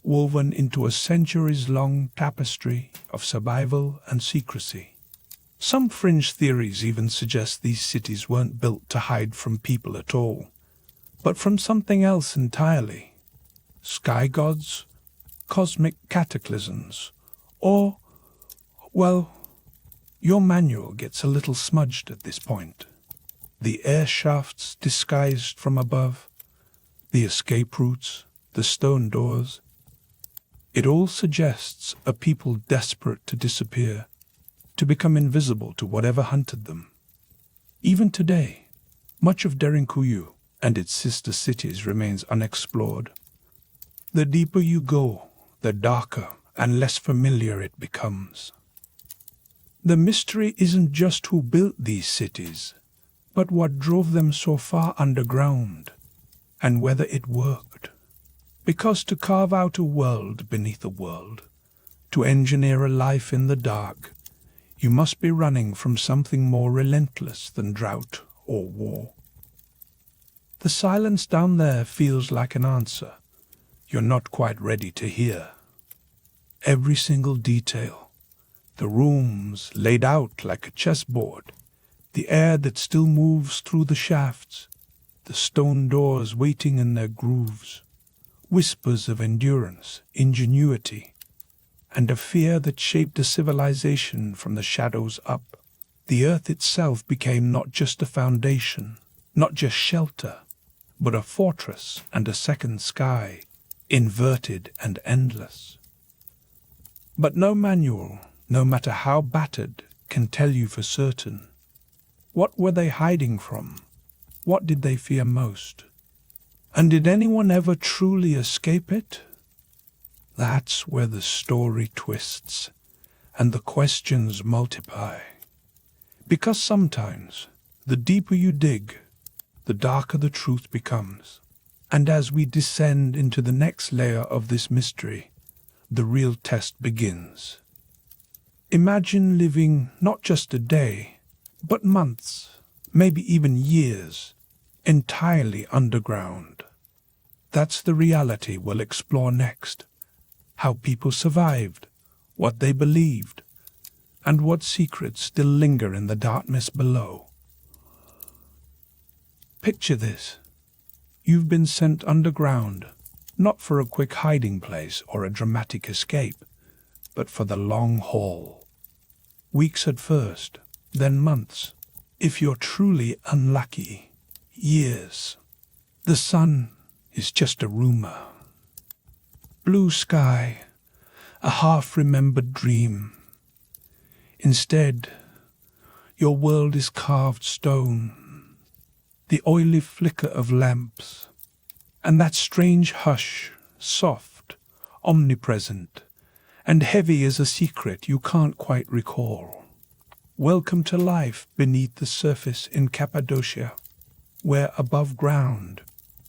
woven into a centuries-long tapestry of survival and secrecy. Some fringe theories even suggest these cities weren't built to hide from people at all, but from something else entirely. Sky gods, cosmic cataclysms, or, well, your manual gets a little smudged at this point. The air shafts disguised from above, the escape routes, the stone doors. It all suggests a people desperate to disappear, to become invisible to whatever hunted them. Even today, much of Derinkuyu and its sister cities remains unexplored. The deeper you go, the darker and less familiar it becomes. The mystery isn't just who built these cities, but what drove them so far underground, and whether it worked. Because to carve out a world beneath a world, to engineer a life in the dark, you must be running from something more relentless than drought or war. The silence down there feels like an answer you're not quite ready to hear. Every single detail, the rooms laid out like a chessboard, the air that still moves through the shafts, the stone doors waiting in their grooves, whispers of endurance, ingenuity, and a fear that shaped a civilization from the shadows up. The earth itself became not just a foundation, not just shelter, but a fortress and a second sky, inverted and endless. But no manual, no matter how battered, can tell you for certain. What were they hiding from? What did they fear most? And did anyone ever truly escape it? That's where the story twists and the questions multiply. Because sometimes, the deeper you dig, the darker the truth becomes. And as we descend into the next layer of this mystery, the real test begins. Imagine living not just a day, but months, maybe even years, entirely underground. That's the reality we'll explore next. How people survived, what they believed, and what secrets still linger in the darkness below. Picture this. You've been sent underground, not for a quick hiding place or a dramatic escape, but for the long haul. Weeks at first, then months. If you're truly unlucky, years. The sun is just a rumor. Blue sky, a half-remembered dream. Instead, your world is carved stone, the oily flicker of lamps, and that strange hush, soft, omnipresent, and heavy as a secret you can't quite recall. Welcome to life beneath the surface in Cappadocia, where above ground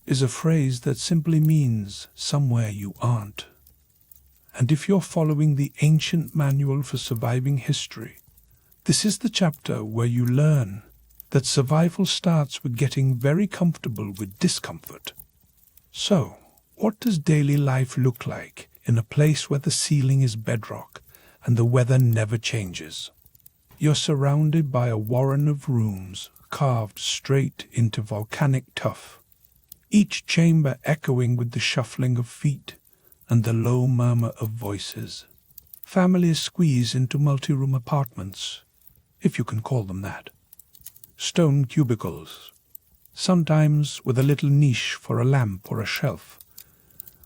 is a phrase that simply means somewhere you aren't. And if you're following the ancient manual for surviving history, this is the chapter where you learn that survival starts with getting very comfortable with discomfort. So, what does daily life look like in a place where the ceiling is bedrock and the weather never changes? You're surrounded by a warren of rooms carved straight into volcanic tuff, each chamber echoing with the shuffling of feet and the low murmur of voices. Families squeeze into multi-room apartments, if you can call them that. Stone cubicles, sometimes with a little niche for a lamp or a shelf,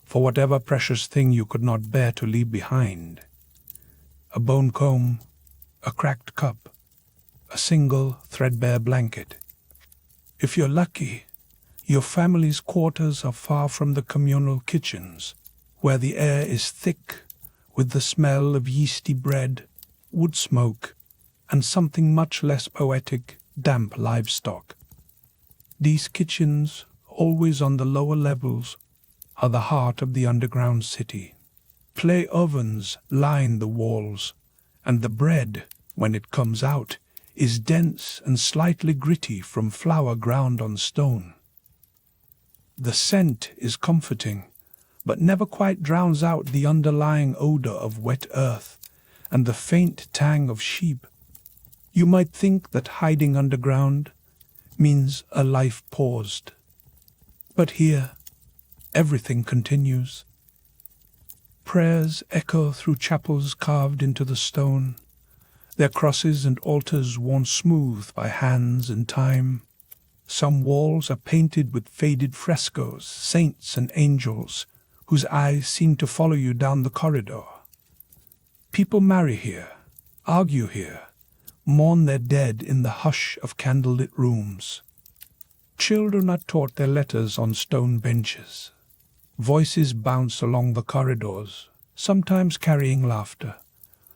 for whatever precious thing you could not bear to leave behind. A bone comb, a cracked cup, a single threadbare blanket. If you're lucky, your family's quarters are far from the communal kitchens, where the air is thick with the smell of yeasty bread, wood smoke, and something much less poetic, damp livestock. These kitchens, always on the lower levels, are the heart of the underground city. Clay ovens line the walls, and the bread, when it comes out, is dense and slightly gritty from flour ground on stone. The scent is comforting, but never quite drowns out the underlying odor of wet earth and the faint tang of sheep. You might think that hiding underground means a life paused. But here, everything continues. Prayers echo through chapels carved into the stone, their crosses and altars worn smooth by hands and time. Some walls are painted with faded frescoes, saints and angels, whose eyes seem to follow you down the corridor. People marry here, argue here, mourn their dead in the hush of candlelit rooms. Children are taught their letters on stone benches. Voices bounce along the corridors, sometimes carrying laughter,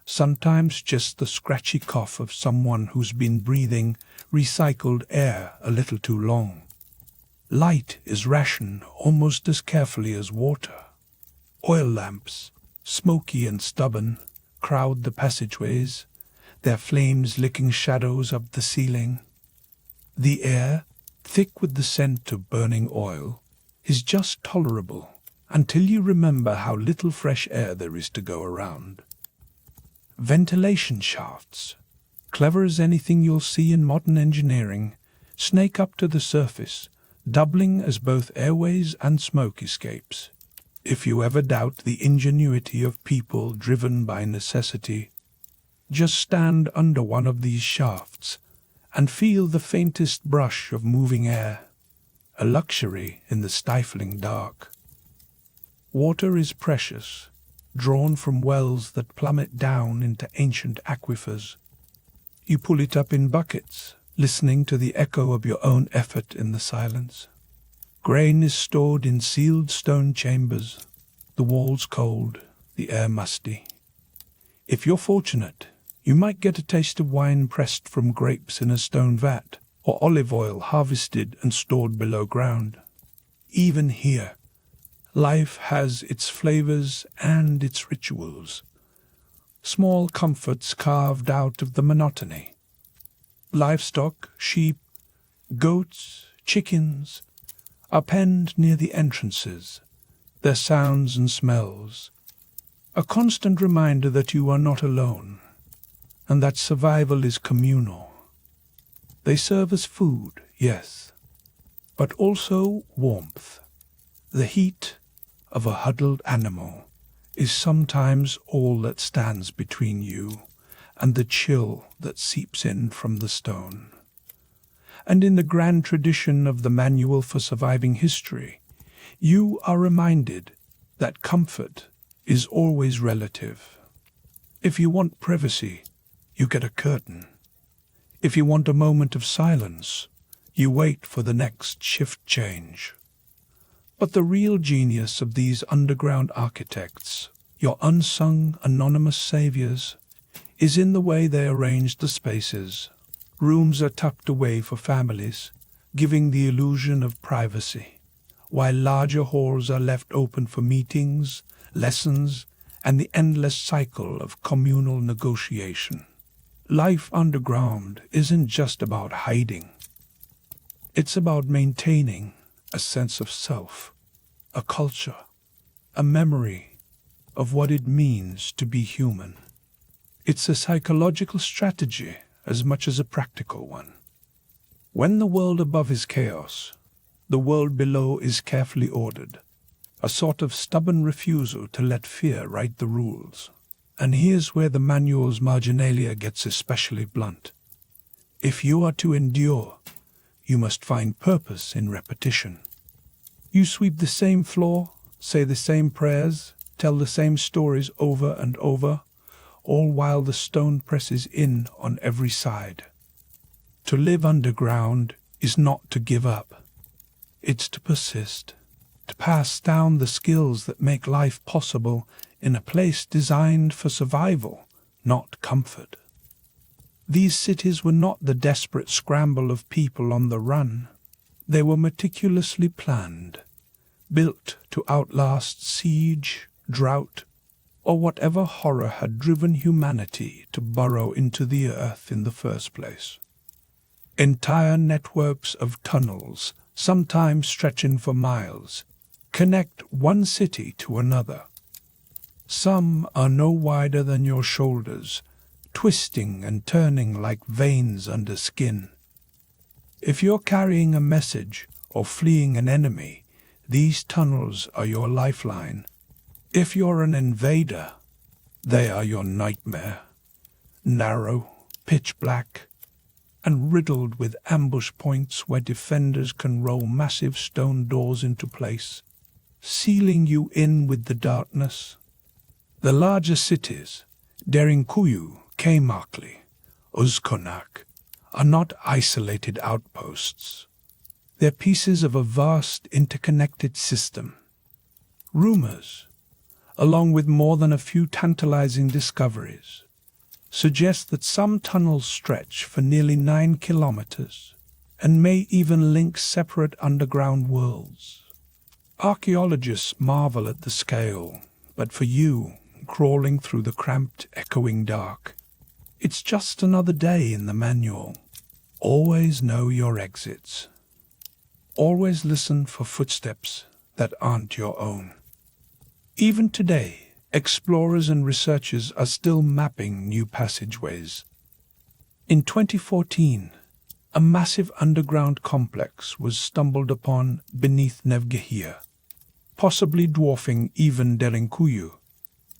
sometimes just the scratchy cough of someone who's been breathing recycled air a little too long. Light is rationed almost as carefully as water. Oil lamps, smoky and stubborn, crowd the passageways, their flames licking shadows up the ceiling. The air, thick with the scent of burning oil, is just tolerable until you remember how little fresh air there is to go around. Ventilation shafts, clever as anything you'll see in modern engineering, snake up to the surface, doubling as both airways and smoke escapes. If you ever doubt the ingenuity of people driven by necessity, just stand under one of these shafts and feel the faintest brush of moving air, a luxury in the stifling dark. Water is precious, drawn from wells that plummet down into ancient aquifers. You pull it up in buckets, listening to the echo of your own effort in the silence. Grain is stored in sealed stone chambers, the walls cold, the air musty. If you're fortunate, you might get a taste of wine pressed from grapes in a stone vat, or olive oil harvested and stored below ground. Even here, life has its flavors and its rituals, small comforts carved out of the monotony. Livestock, sheep, goats, chickens, are penned near the entrances, their sounds and smells, a constant reminder that you are not alone, and that survival is communal. They serve as food, yes, but also warmth. The heat of a huddled animal is sometimes all that stands between you and the chill that seeps in from the stone. And in the grand tradition of the Manual for Surviving History, you are reminded that comfort is always relative. If you want privacy, you get a curtain. If you want a moment of silence, you wait for the next shift change. But the real genius of these underground architects, your unsung anonymous saviors, is in the way they arrange the spaces. Rooms are tucked away for families, giving the illusion of privacy, while larger halls are left open for meetings, lessons, and the endless cycle of communal negotiation. Life underground isn't just about hiding. It's about maintaining a sense of self, a culture, a memory of what it means to be human. It's a psychological strategy as much as a practical one. When the world above is chaos, the world below is carefully ordered, a sort of stubborn refusal to let fear write the rules. And here's where the manual's marginalia gets especially blunt. If you are to endure, you must find purpose in repetition. You sweep the same floor, say the same prayers, tell the same stories over and over, all while the stone presses in on every side. To live underground is not to give up. It's to persist, to pass down the skills that make life possible in a place designed for survival, not comfort. These cities were not the desperate scramble of people on the run. They were meticulously planned, built to outlast siege, drought, or whatever horror had driven humanity to burrow into the earth in the first place. Entire networks of tunnels, sometimes stretching for miles, connect one city to another. Some are no wider than your shoulders, twisting and turning like veins under skin. If you're carrying a message or fleeing an enemy, these tunnels are your lifeline. If you're an invader, they are your nightmare. Narrow, pitch black, and riddled with ambush points where defenders can roll massive stone doors into place, sealing you in with the darkness. The larger cities, Derinkuyu, Keimakli, Uzkonak, are not isolated outposts. They're pieces of a vast interconnected system. Rumors, along with more than a few tantalizing discoveries, suggest that some tunnels stretch for nearly 9 kilometers and may even link separate underground worlds. Archaeologists marvel at the scale, but for you, crawling through the cramped, echoing dark, it's just another day in the manual. Always know your exits. Always listen for footsteps that aren't your own. Even today, explorers and researchers are still mapping new passageways. In 2014, a massive underground complex was stumbled upon beneath Nevgehir, possibly dwarfing even Derinkuyu.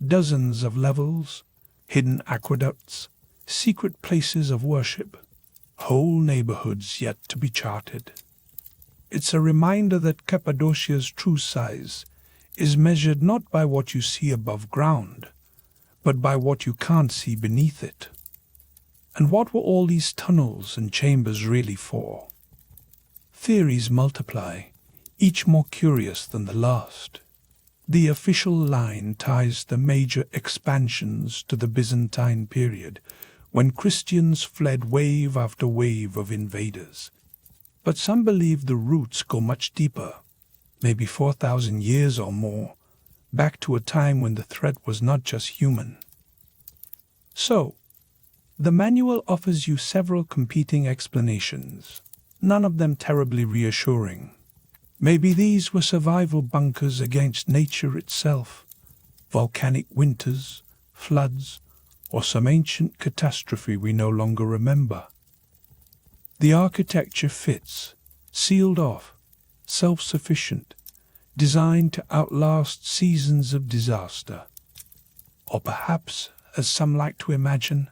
Dozens of levels, hidden aqueducts, secret places of worship, whole neighborhoods yet to be charted. It's a reminder that Cappadocia's true size is measured not by what you see above ground, but by what you can't see beneath it. And what were all these tunnels and chambers really for? Theories multiply, each more curious than the last. The official line ties the major expansions to the Byzantine period, when Christians fled wave after wave of invaders. But some believe the roots go much deeper, maybe 4,000 years or more, back to a time when the threat was not just human. So, the manual offers you several competing explanations, none of them terribly reassuring. Maybe these were survival bunkers against nature itself, volcanic winters, floods, or some ancient catastrophe we no longer remember. The architecture fits, sealed off, self-sufficient, designed to outlast seasons of disaster. Or perhaps, as some like to imagine,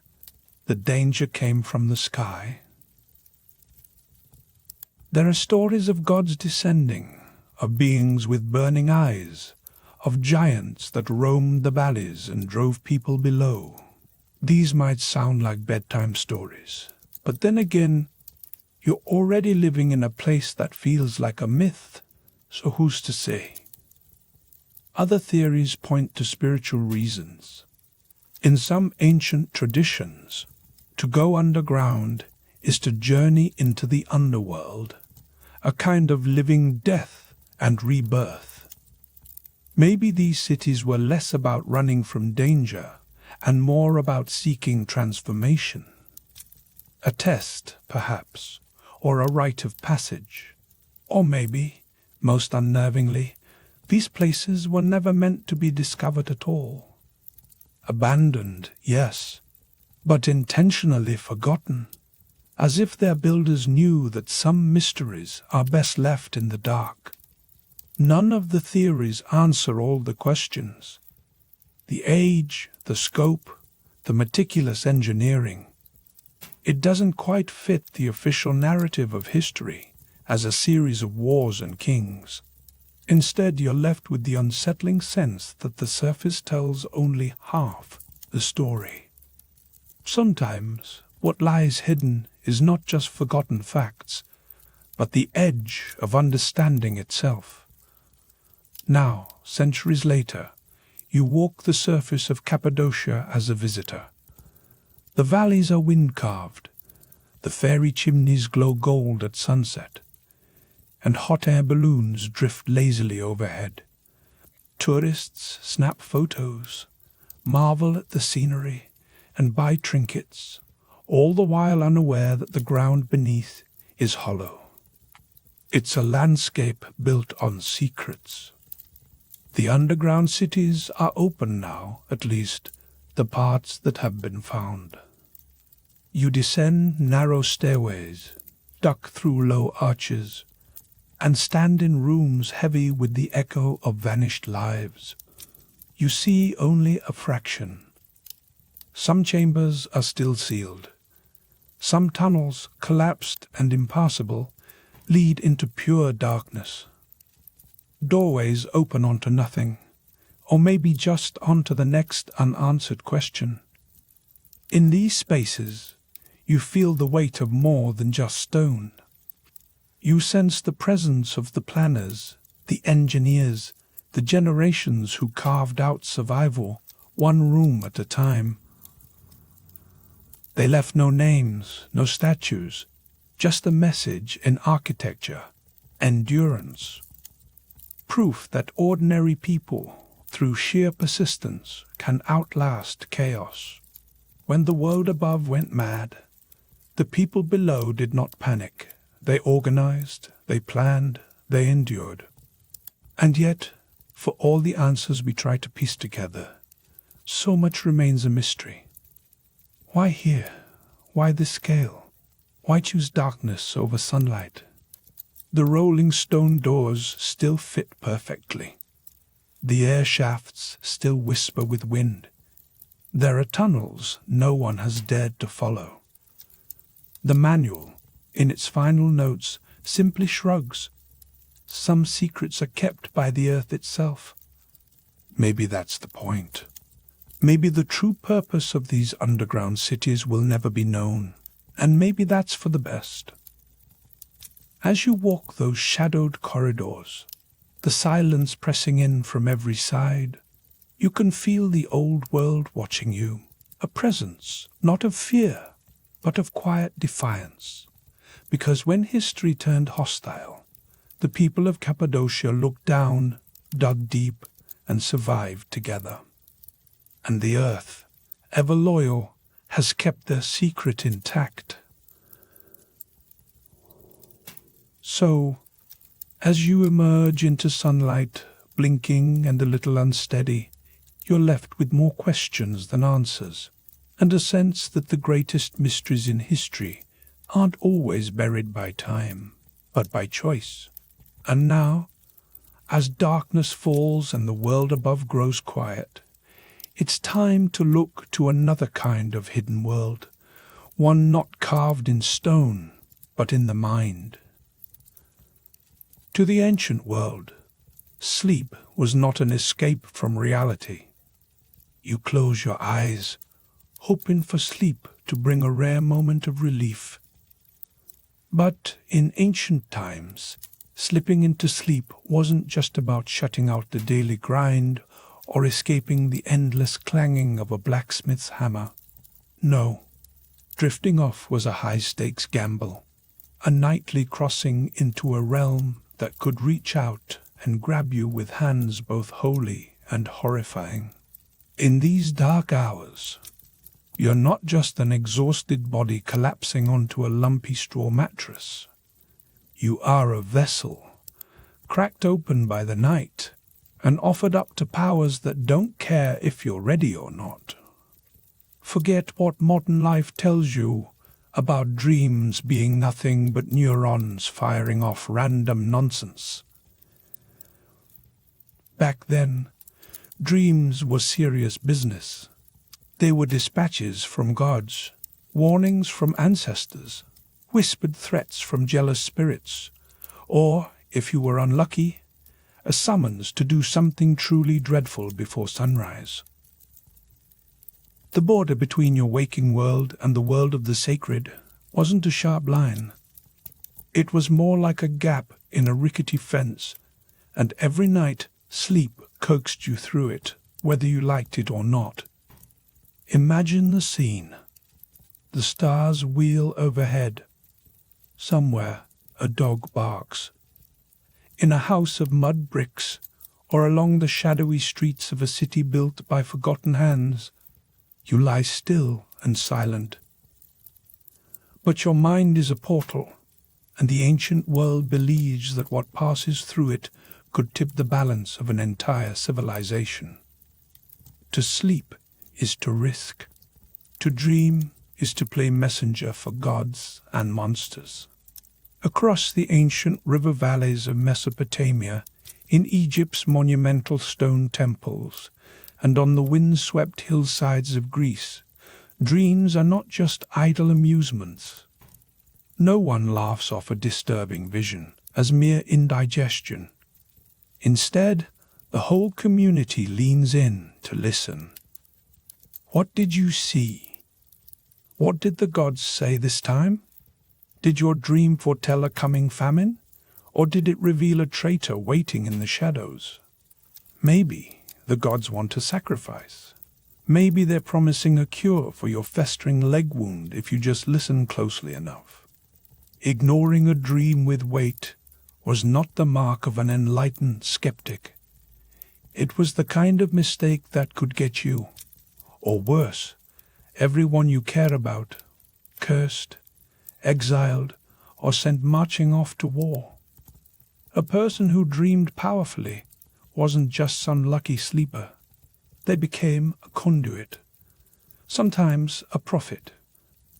the danger came from the sky. There are stories of gods descending, of beings with burning eyes, of giants that roamed the valleys and drove people below. These might sound like bedtime stories, but then again, you're already living in a place that feels like a myth, so who's to say? Other theories point to spiritual reasons. In some ancient traditions, to go underground is to journey into the underworld, a kind of living death and rebirth. Maybe these cities were less about running from danger and more about seeking transformation. A test, perhaps, or a rite of passage. Or maybe, most unnervingly, these places were never meant to be discovered at all. Abandoned, yes, but intentionally forgotten, as if their builders knew that some mysteries are best left in the dark. None of the theories answer all the questions. The age, the scope, the meticulous engineering. It doesn't quite fit the official narrative of history as a series of wars and kings. Instead, you're left with the unsettling sense that the surface tells only half the story. Sometimes, what lies hidden is not just forgotten facts, but the edge of understanding itself. Now, centuries later, you walk the surface of Cappadocia as a visitor. The valleys are wind-carved, the fairy chimneys glow gold at sunset, and hot air balloons drift lazily overhead. Tourists snap photos, marvel at the scenery, and buy trinkets, all the while unaware that the ground beneath is hollow. It's a landscape built on secrets. The underground cities are open now, at least, the parts that have been found. You descend narrow stairways, duck through low arches, and stand in rooms heavy with the echo of vanished lives. You see only a fraction. Some chambers are still sealed. Some tunnels, collapsed and impassable, lead into pure darkness. Doorways open onto nothing, or maybe just onto the next unanswered question. In these spaces, you feel the weight of more than just stone. You sense the presence of the planners, the engineers, the generations who carved out survival, one room at a time. They left no names, no statues, just a message in architecture: endurance. Proof that ordinary people, through sheer persistence, can outlast chaos. When the world above went mad, the people below did not panic. They organized, they planned, they endured. And yet, for all the answers we try to piece together, so much remains a mystery. Why here? Why this scale? Why choose darkness over sunlight? The rolling stone doors still fit perfectly. The air shafts still whisper with wind. There are tunnels no one has dared to follow. The manual, in its final notes, simply shrugs. Some secrets are kept by the earth itself. Maybe that's the point. Maybe the true purpose of these underground cities will never be known, and maybe that's for the best. As you walk those shadowed corridors, the silence pressing in from every side. You can feel the old world watching you, a presence not of fear, but of quiet defiance. Because when history turned hostile, the people of Cappadocia looked down, dug deep, and survived together. And the earth, ever loyal, has kept their secret intact. So, as you emerge into sunlight, blinking and a little unsteady, you're left with more questions than answers, and a sense that the greatest mysteries in history aren't always buried by time, but by choice. And now, as darkness falls and the world above grows quiet, it's time to look to another kind of hidden world, one not carved in stone, but in the mind. To the ancient world, sleep was not an escape from reality. You close your eyes, hoping for sleep to bring a rare moment of relief. But in ancient times, slipping into sleep wasn't just about shutting out the daily grind or escaping the endless clanging of a blacksmith's hammer. No, drifting off was a high-stakes gamble, a nightly crossing into a realm that could reach out and grab you with hands both holy and horrifying. In these dark hours, you're not just an exhausted body collapsing onto a lumpy straw mattress. You are a vessel, cracked open by the night, and offered up to powers that don't care if you're ready or not. Forget what modern life tells you about dreams being nothing but neurons firing off random nonsense. Back then, dreams were serious business. They were dispatches from gods, warnings from ancestors, whispered threats from jealous spirits, or, if you were unlucky, a summons to do something truly dreadful before sunrise. The border between your waking world and the world of the sacred wasn't a sharp line. It was more like a gap in a rickety fence, and every night sleep coaxed you through it, whether you liked it or not. Imagine the scene. The stars wheel overhead. Somewhere a dog barks. In a house of mud bricks, or along the shadowy streets of a city built by forgotten hands, you lie still and silent. But your mind is a portal, and the ancient world believes that what passes through it could tip the balance of an entire civilization. To sleep is to risk. To dream is to play messenger for gods and monsters. Across the ancient river valleys of Mesopotamia, in Egypt's monumental stone temples, and on the wind-swept hillsides of Greece, dreams are not just idle amusements. No one laughs off a disturbing vision as mere indigestion. Instead, the whole community leans in to listen. What did you see? What did the gods say this time? Did your dream foretell a coming famine, or did it reveal a traitor waiting in the shadows? Maybe the gods want a sacrifice. Maybe they're promising a cure for your festering leg wound if you just listen closely enough. Ignoring a dream with weight was not the mark of an enlightened skeptic. It was the kind of mistake that could get you, or worse, everyone you care about, cursed, exiled, or sent marching off to war. A person who dreamed powerfully wasn't just some lucky sleeper. They became a conduit, sometimes a prophet,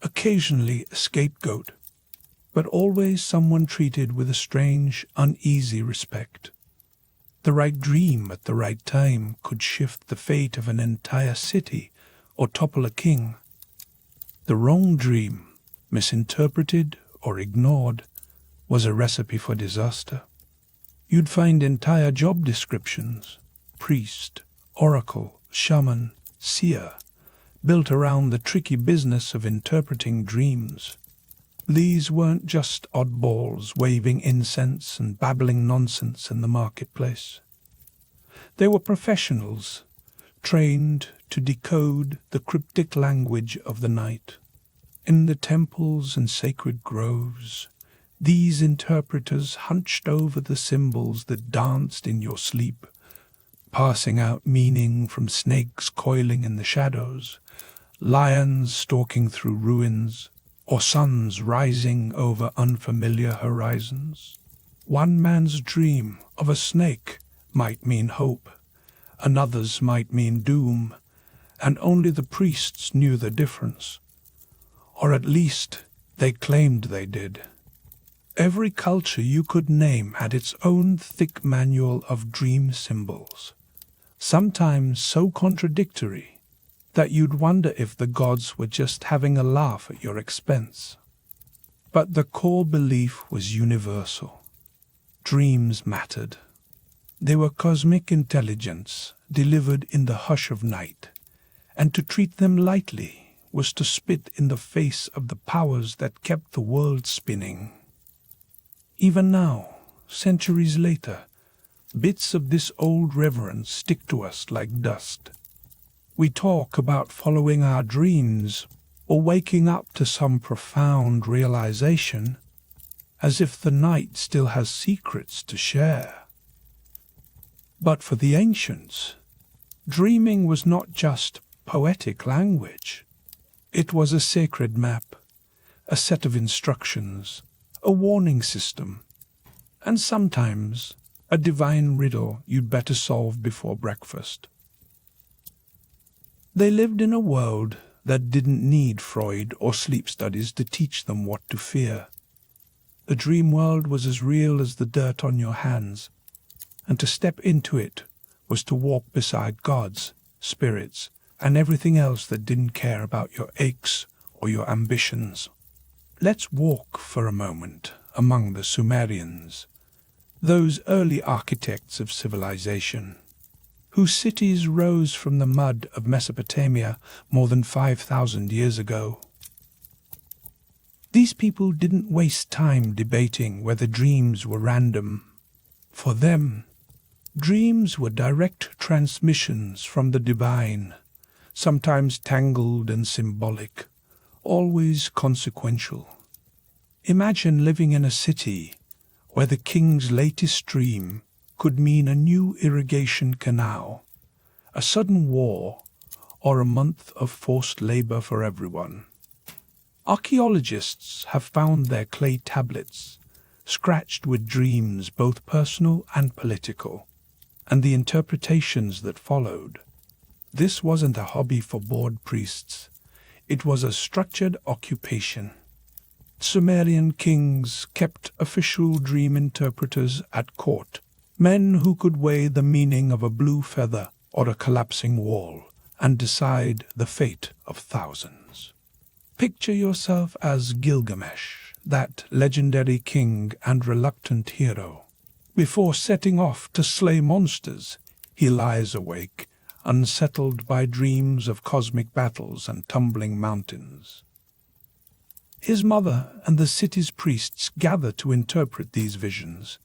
occasionally a scapegoat, but always someone treated with a strange, uneasy respect. The right dream at the right time could shift the fate of an entire city or topple a king. The wrong dream, misinterpreted or ignored, was a recipe for disaster. You'd find entire job descriptions, priest, oracle, shaman, seer, built around the tricky business of interpreting dreams. These weren't just oddballs waving incense and babbling nonsense in the marketplace. They were professionals, trained to decode the cryptic language of the night. In the temples and sacred groves, these interpreters hunched over the symbols that danced in your sleep, passing out meaning from snakes coiling in the shadows, lions stalking through ruins, or suns rising over unfamiliar horizons. One man's dream of a snake might mean hope, another's might mean doom, and only the priests knew the difference. Or at least they claimed they did. Every culture you could name had its own thick manual of dream symbols, sometimes so contradictory that you'd wonder if the gods were just having a laugh at your expense. But the core belief was universal. Dreams mattered. They were cosmic intelligence delivered in the hush of night, and to treat them lightly was to spit in the face of the powers that kept the world spinning. Even now, centuries later, bits of this old reverence stick to us like dust. We talk about following our dreams or waking up to some profound realization, as if the night still has secrets to share. But for the ancients, dreaming was not just poetic language. It was a sacred map, a set of instructions, a warning system, and sometimes a divine riddle you'd better solve before breakfast. They lived in a world that didn't need Freud or sleep studies to teach them what to fear. The dream world was as real as the dirt on your hands, and to step into it was to walk beside gods, spirits, and everything else that didn't care about your aches or your ambitions. Let's walk for a moment among the Sumerians, those early architects of civilization, whose cities rose from the mud of Mesopotamia more than 5,000 years ago. These people didn't waste time debating whether dreams were random. For them, dreams were direct transmissions from the divine, sometimes tangled and symbolic, always consequential. Imagine living in a city where the king's latest dream could mean a new irrigation canal, a sudden war, or a month of forced labor for everyone. Archaeologists have found their clay tablets, scratched with dreams both personal and political, and the interpretations that followed. This wasn't a hobby for bored priests. It was a structured occupation. Sumerian kings kept official dream interpreters at court, men who could weigh the meaning of a blue feather or a collapsing wall and decide the fate of thousands. Picture yourself as Gilgamesh, that legendary king and reluctant hero. Before setting off to slay monsters, he lies awake, unsettled by dreams of cosmic battles and tumbling mountains. His mother and the city's priests gather to interpret these visions,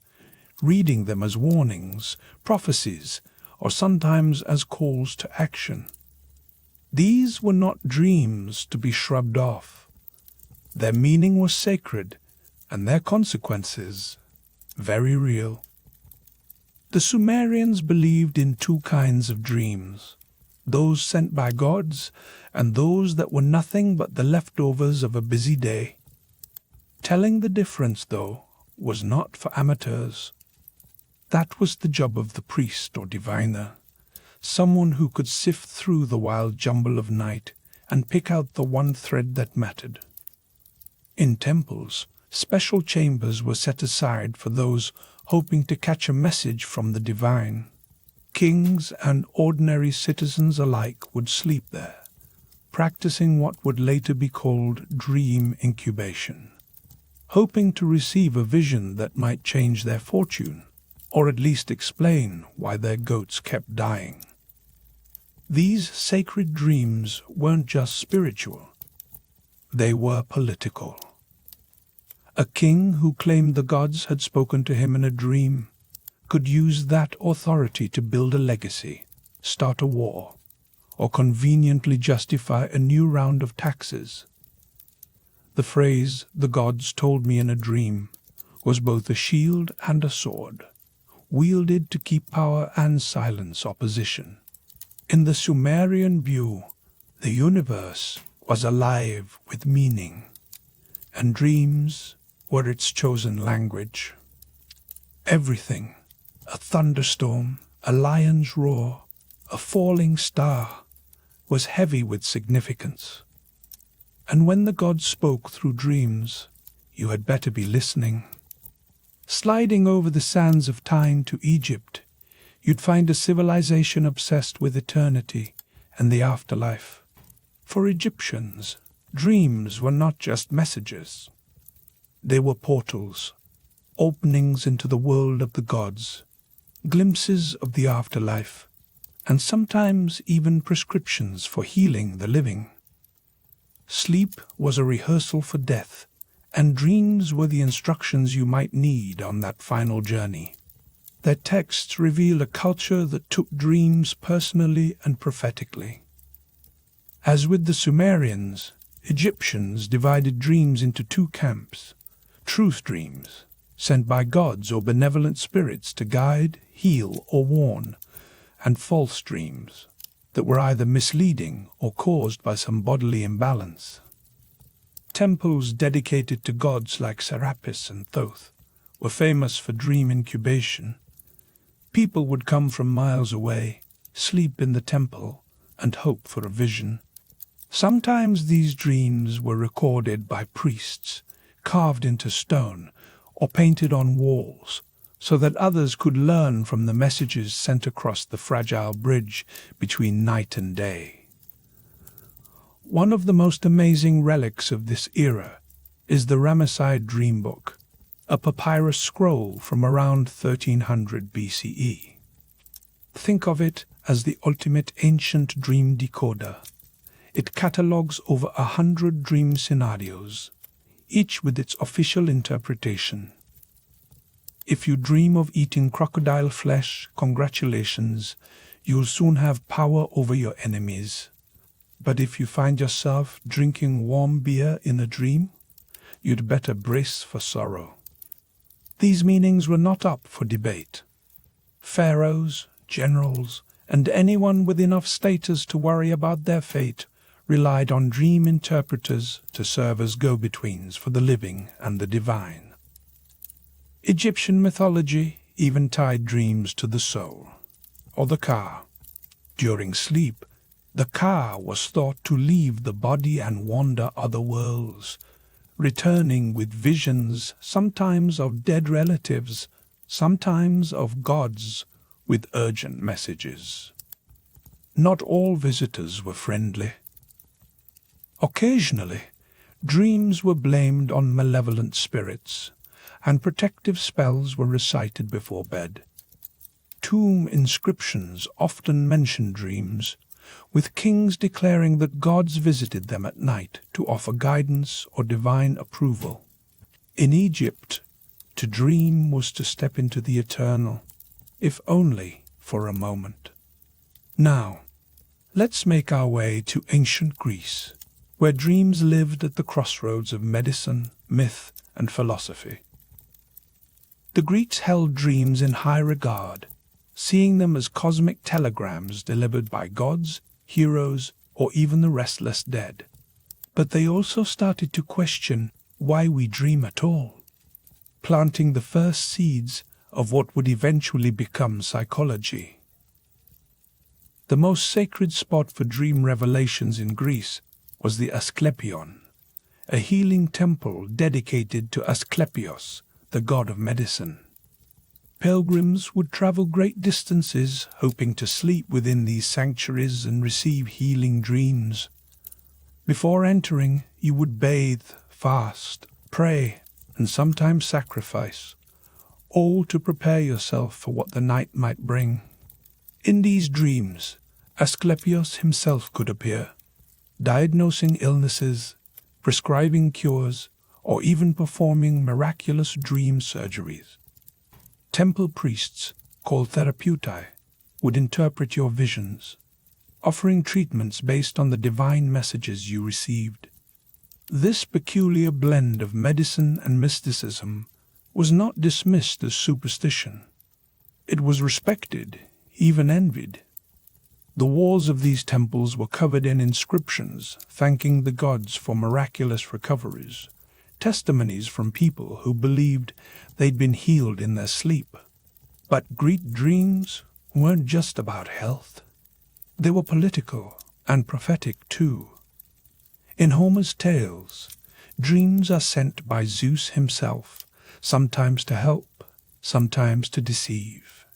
reading them as warnings, prophecies, or sometimes as calls to action. These were not dreams to be shrugged off. Their meaning was sacred, and their consequences very real. The Sumerians believed in two kinds of dreams, those sent by gods and those that were nothing but the leftovers of a busy day. Telling the difference, though, was not for amateurs. That was the job of the priest or diviner, someone who could sift through the wild jumble of night and pick out the one thread that mattered. In temples, special chambers were set aside for those hoping to catch a message from the divine. Kings and ordinary citizens alike would sleep there, practicing what would later be called dream incubation, hoping to receive a vision that might change their fortune, or at least explain why their goats kept dying. These sacred dreams weren't just spiritual, they were political. A king who claimed the gods had spoken to him in a dream could use that authority to build a legacy, start a war, or conveniently justify a new round of taxes. The phrase, "the gods told me in a dream," was both a shield and a sword, wielded to keep power and silence opposition. In the Sumerian view, the universe was alive with meaning, and dreams were its chosen language. Everything, a thunderstorm, a lion's roar, a falling star, was heavy with significance. And when the gods spoke through dreams, you had better be listening. Sliding over the sands of time to Egypt, you'd find a civilization obsessed with eternity and the afterlife. For Egyptians, dreams were not just messages. They were portals, openings into the world of the gods, glimpses of the afterlife, and sometimes even prescriptions for healing the living. Sleep was a rehearsal for death, and dreams were the instructions you might need on that final journey. Their texts reveal a culture that took dreams personally and prophetically. As with the Sumerians, Egyptians divided dreams into two camps: truth dreams, sent by gods or benevolent spirits to guide, heal, or warn, and false dreams that were either misleading or caused by some bodily imbalance. Temples dedicated to gods like Serapis and Thoth were famous for dream incubation. People would come from miles away, sleep in the temple, and hope for a vision. Sometimes these dreams were recorded by priests, carved into stone, or painted on walls, so that others could learn from the messages sent across the fragile bridge between night and day. One of the most amazing relics of this era is the Ramesside Dream Book, a papyrus scroll from around 1300 BCE. Think of it as the ultimate ancient dream decoder. It catalogues over 100 dream scenarios, each with its official interpretation. If you dream of eating crocodile flesh, congratulations, you'll soon have power over your enemies. But if you find yourself drinking warm beer in a dream, you'd better brace for sorrow. These meanings were not up for debate. Pharaohs, generals, and anyone with enough status to worry about their fate relied on dream interpreters to serve as go-betweens for the living and the divine. Egyptian mythology even tied dreams to the soul, or the ka. During sleep, the ka was thought to leave the body and wander other worlds, returning with visions sometimes of dead relatives, sometimes of gods with urgent messages. Not all visitors were friendly. Occasionally, dreams were blamed on malevolent spirits, and protective spells were recited before bed. Tomb inscriptions often mention dreams, with kings declaring that gods visited them at night to offer guidance or divine approval. In Egypt, to dream was to step into the eternal, if only for a moment. Now, let's make our way to ancient Greece, where dreams lived at the crossroads of medicine, myth, and philosophy. The Greeks held dreams in high regard, seeing them as cosmic telegrams delivered by gods, heroes, or even the restless dead. But they also started to question why we dream at all, planting the first seeds of what would eventually become psychology. The most sacred spot for dream revelations in Greece was the Asklepion, a healing temple dedicated to Asklepios, the god of medicine. Pilgrims would travel great distances, hoping to sleep within these sanctuaries and receive healing dreams. Before entering, you would bathe, fast, pray, and sometimes sacrifice, all to prepare yourself for what the night might bring. In these dreams, Asklepios himself could appear, diagnosing illnesses, prescribing cures, or even performing miraculous dream surgeries. Temple priests, called therapeutai, would interpret your visions, offering treatments based on the divine messages you received. This peculiar blend of medicine and mysticism was not dismissed as superstition. It was respected, even envied. The walls of these temples were covered in inscriptions thanking the gods for miraculous recoveries, testimonies from people who believed they'd been healed in their sleep. But Greek dreams weren't just about health. They were political and prophetic too. In Homer's tales, dreams are sent by Zeus himself, sometimes to help, sometimes to deceive.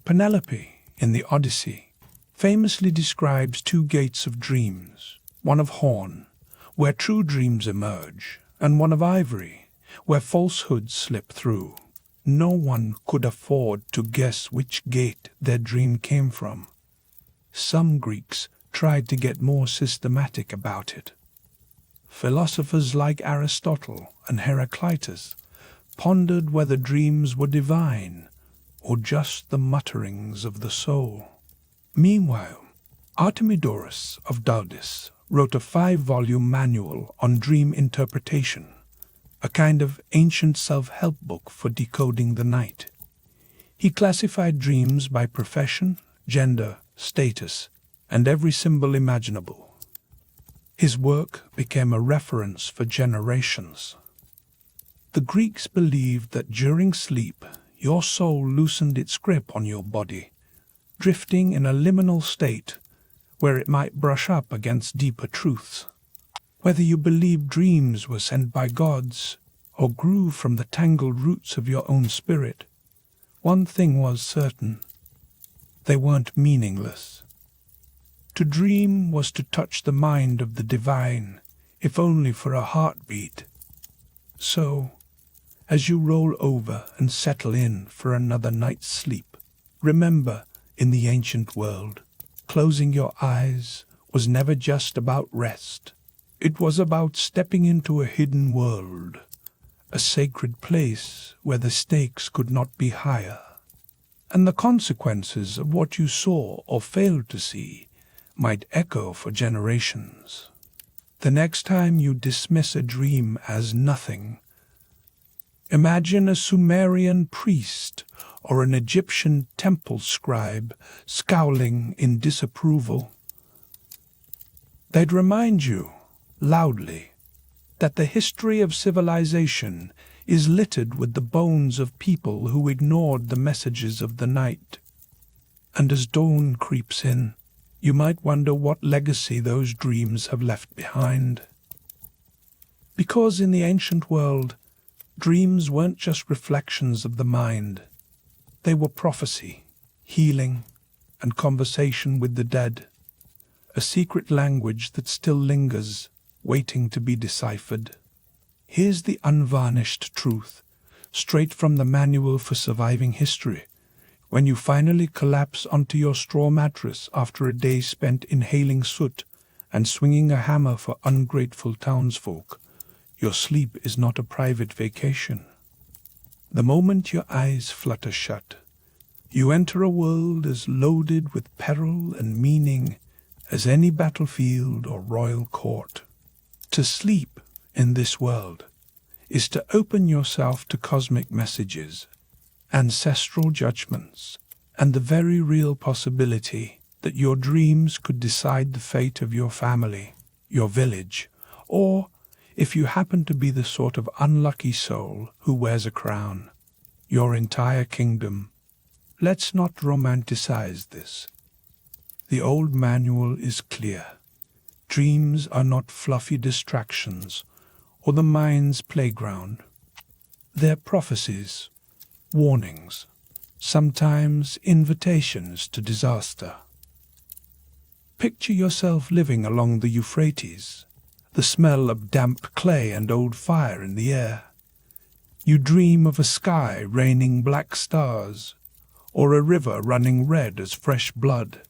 Penelope, in the Odyssey, famously describes two gates of dreams, one of horn, where true dreams emerge, and one of ivory, where falsehoods slip through. No one could afford to guess which gate their dream came from. Some Greeks tried to get more systematic about it. Philosophers like Aristotle and Heraclitus pondered whether dreams were divine or just the mutterings of the soul. Meanwhile, Artemidorus of Daldis wrote a 5-volume manual on dream interpretation, a kind of ancient self-help book for decoding the night. He classified dreams by profession, gender, status, and every symbol imaginable. His work became a reference for generations. The Greeks believed that during sleep, your soul loosened its grip on your body, drifting in a liminal state where it might brush up against deeper truths. Whether you believed dreams were sent by gods or grew from the tangled roots of your own spirit, one thing was certain: they weren't meaningless. To dream was to touch the mind of the divine, if only for a heartbeat. So, as you roll over and settle in for another night's sleep, remember, in the ancient world, closing your eyes was never just about rest. It was about stepping into a hidden world, a sacred place where the stakes could not be higher, and the consequences of what you saw or failed to see might echo for generations. The next time you dismiss a dream as nothing, imagine a Sumerian priest or an Egyptian temple scribe scowling in disapproval. They'd remind you, loudly, that the history of civilization is littered with the bones of people who ignored the messages of the night. And as dawn creeps in, you might wonder what legacy those dreams have left behind. Because in the ancient world, dreams weren't just reflections of the mind. They were prophecy, healing, and conversation with the dead, a secret language that still lingers, waiting to be deciphered. Here's the unvarnished truth, straight from the Manual for Surviving History. When you finally collapse onto your straw mattress after a day spent inhaling soot and swinging a hammer for ungrateful townsfolk, your sleep is not a private vacation. The moment your eyes flutter shut, you enter a world as loaded with peril and meaning as any battlefield or royal court. To sleep in this world is to open yourself to cosmic messages, ancestral judgments, and the very real possibility that your dreams could decide the fate of your family, your village, or, if you happen to be the sort of unlucky soul who wears a crown, your entire kingdom. Let's not romanticize this. The old manual is clear. Dreams are not fluffy distractions or the mind's playground. They're prophecies, warnings, sometimes invitations to disaster. Picture yourself living along the Euphrates, the smell of damp clay and old fire in the air. You dream of a sky raining black stars, or a river running red as fresh blood.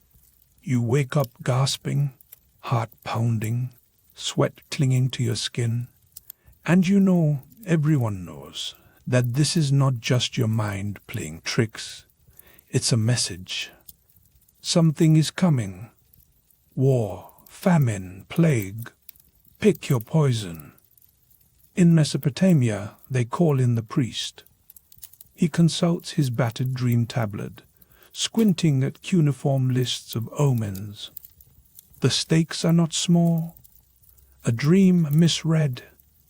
You wake up gasping, heart pounding, sweat clinging to your skin, And everyone knows, that this is not just your mind playing tricks. It's a message. Something is coming. War, famine, plague. Pick your poison. In Mesopotamia, they call in the priest. He consults his battered dream tablet, squinting at cuneiform lists of omens. The stakes are not small. A dream misread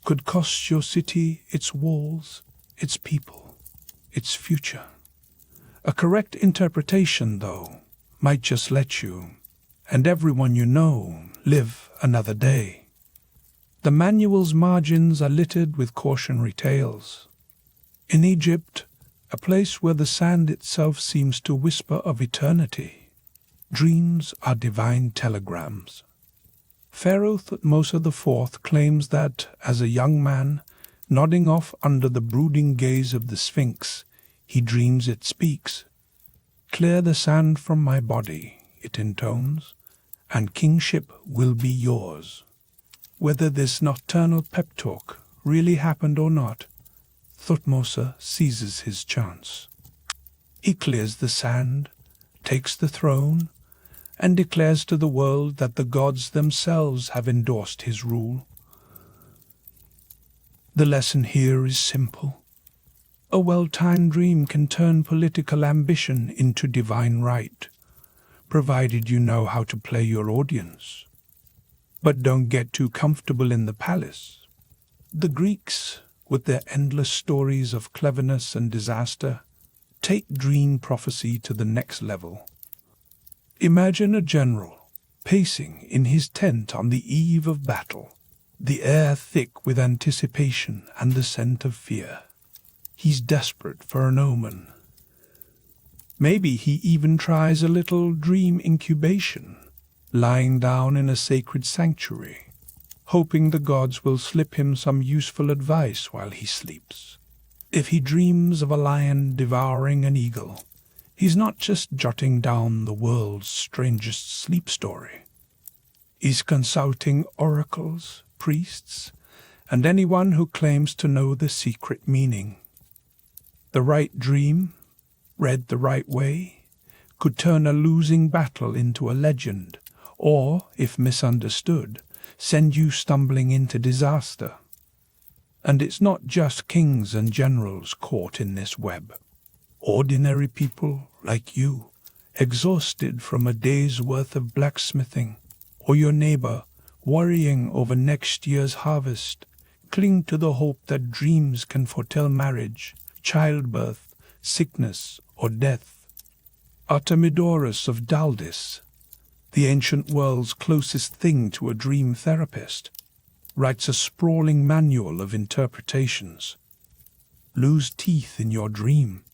could cost your city its walls, its people, its future. A correct interpretation, though, might just let you, and everyone you know, live another day. The manual's margins are littered with cautionary tales. In Egypt, a place where the sand itself seems to whisper of eternity, dreams are divine telegrams. Pharaoh Thutmose IV claims that, as a young man, nodding off under the brooding gaze of the Sphinx, he dreams it speaks. "Clear the sand from my body," it intones, "and kingship will be yours." Whether this nocturnal pep talk really happened or not, Thutmose seizes his chance. He clears the sand, takes the throne, and declares to the world that the gods themselves have endorsed his rule. The lesson here is simple. A well-timed dream can turn political ambition into divine right, provided you know how to play your audience. But don't get too comfortable in the palace. The Greeks, with their endless stories of cleverness and disaster, take dream prophecy to the next level. Imagine a general pacing in his tent on the eve of battle, the air thick with anticipation and the scent of fear. He's desperate for an omen. Maybe he even tries a little dream incubation, lying down in a sacred sanctuary, hoping the gods will slip him some useful advice while he sleeps. If he dreams of a lion devouring an eagle, he's not just jotting down the world's strangest sleep story. He's consulting oracles, priests, and anyone who claims to know the secret meaning. The right dream, read the right way, could turn a losing battle into a legend, or, if misunderstood, send you stumbling into disaster. And it's not just kings and generals caught in this web. Ordinary people like you, exhausted from a day's worth of blacksmithing, or your neighbor worrying over next year's harvest, cling to the hope that dreams can foretell marriage, childbirth, sickness, or death. Artemidorus of Daldis, the ancient world's closest thing to a dream therapist, writes a sprawling manual of interpretations. Lose teeth in your dream.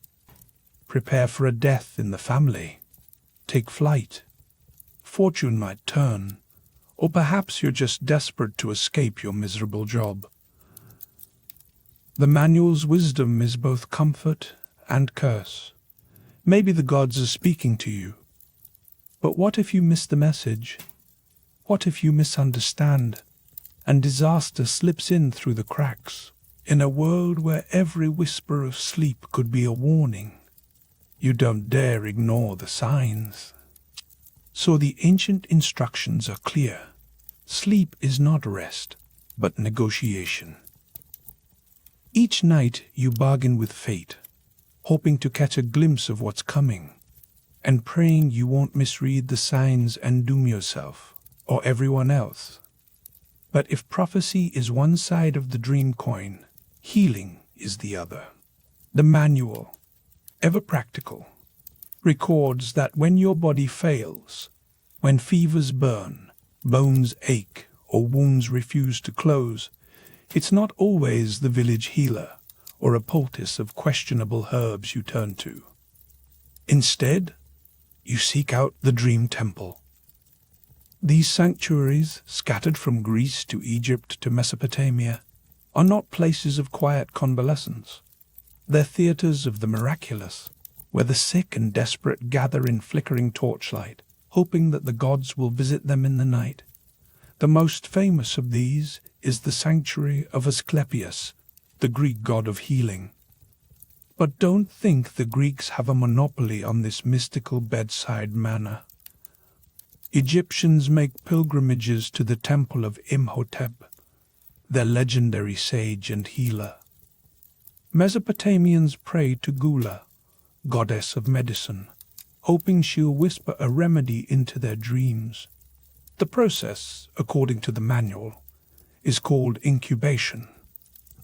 Prepare for a death in the family. Take flight. Fortune might turn, or perhaps you're just desperate to escape your miserable job. The manual's wisdom is both comfort and curse. Maybe the gods are speaking to you. But what if you miss the message? What if you misunderstand, and disaster slips in through the cracks? In a world where every whisper of sleep could be a warning, you don't dare ignore the signs. So the ancient instructions are clear. Sleep is not rest, but negotiation. Each night you bargain with fate, hoping to catch a glimpse of what's coming, and praying you won't misread the signs and doom yourself, or everyone else. But if prophecy is one side of the dream coin, healing is the other. The manual, ever practical, records that when your body fails, when fevers burn, bones ache, or wounds refuse to close, it's not always the village healer or a poultice of questionable herbs you turn to. Instead, you seek out the dream temple. These sanctuaries, scattered from Greece to Egypt to Mesopotamia, are not places of quiet convalescence. They're theaters of the miraculous, where the sick and desperate gather in flickering torchlight, hoping that the gods will visit them in the night. The most famous of these is the sanctuary of Asclepius, the Greek god of healing. But don't think the Greeks have a monopoly on this mystical bedside manner. Egyptians make pilgrimages to the temple of Imhotep, their legendary sage and healer. Mesopotamians pray to Gula, goddess of medicine, hoping she'll whisper a remedy into their dreams. The process, according to the manual, is called incubation,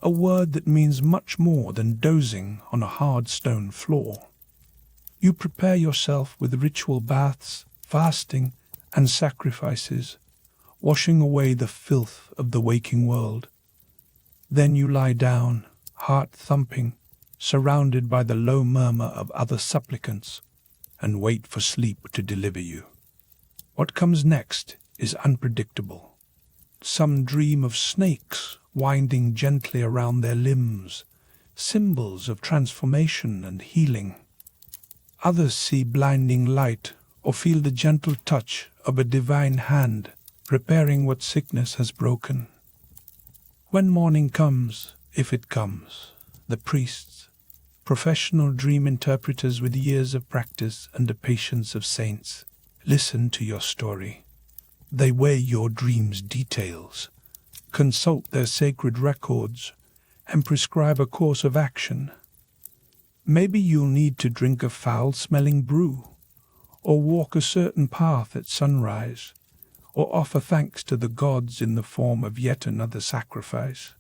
a word that means much more than dozing on a hard stone floor. You prepare yourself with ritual baths, fasting, and sacrifices, washing away the filth of the waking world. Then you lie down, heart thumping, surrounded by the low murmur of other supplicants, and wait for sleep to deliver you. What comes next is unpredictable. Some dream of snakes winding gently around their limbs, symbols of transformation and healing. Others see blinding light or feel the gentle touch of a divine hand repairing what sickness has broken. When morning comes, if it comes, the priests, professional dream interpreters with years of practice and the patience of saints, listen to your story. They weigh your dream's details, consult their sacred records, and prescribe a course of action. Maybe you'll need to drink a foul-smelling brew, or walk a certain path at sunrise, or offer thanks to the gods in the form of yet another sacrifice.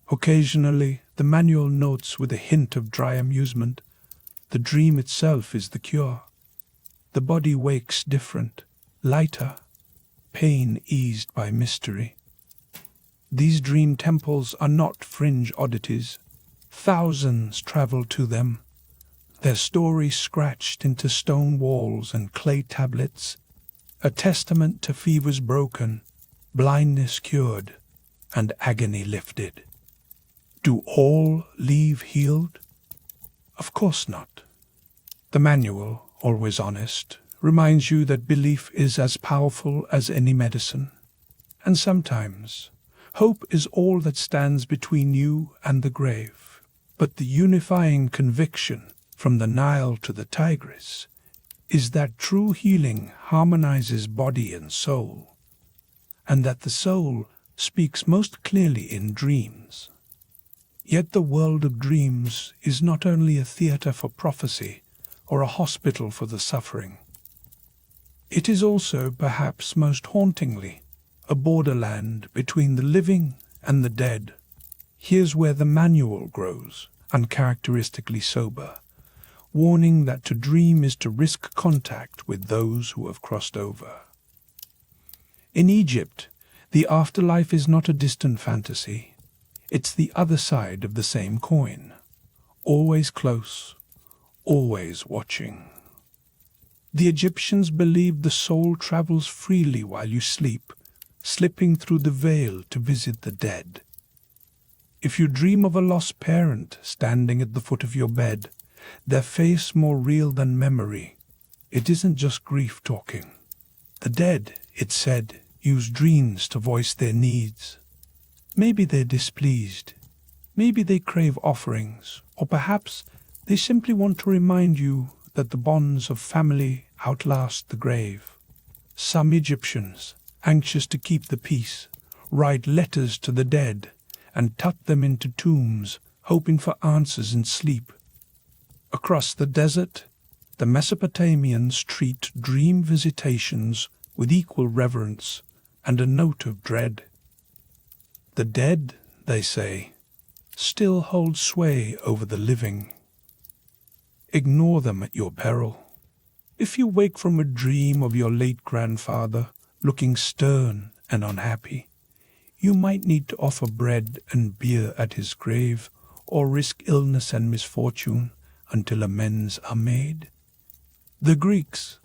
Occasionally, the manual notes with a hint of dry amusement, the dream itself is the cure. The body wakes different, lighter, pain eased by mystery. These dream temples are not fringe oddities. Thousands travel to them, their stories scratched into stone walls and clay tablets, a testament to fevers broken, blindness cured, and agony lifted. Do all leave healed? Of course not. The manual, always honest, reminds you that belief is as powerful as any medicine. And sometimes, hope is all that stands between you and the grave. But the unifying conviction from the Nile to the Tigris is that true healing harmonizes body and soul, and that the soul speaks most clearly in dreams. Yet the world of dreams is not only a theater for prophecy or a hospital for the suffering. It is also, perhaps most hauntingly, a borderland between the living and the dead. Here's where the manual grows, uncharacteristically sober, warning that to dream is to risk contact with those who have crossed over. In Egypt, the afterlife is not a distant fantasy. It's the other side of the same coin, always close, always watching. The Egyptians believed the soul travels freely while you sleep, slipping through the veil to visit the dead. If you dream of a lost parent standing at the foot of your bed, their face more real than memory, it isn't just grief talking. The dead, it said, use dreams to voice their needs. Maybe they're displeased, maybe they crave offerings, or perhaps they simply want to remind you that the bonds of family outlast the grave. Some Egyptians, anxious to keep the peace, write letters to the dead and tuck them into tombs, hoping for answers in sleep. Across the desert, the Mesopotamians treat dream visitations with equal reverence and a note of dread. The dead, they say, still hold sway over the living. Ignore them at your peril. If you wake from a dream of your late grandfather, looking stern and unhappy, you might need to offer bread and beer at his grave, or risk illness and misfortune until amends are made. The Greeks,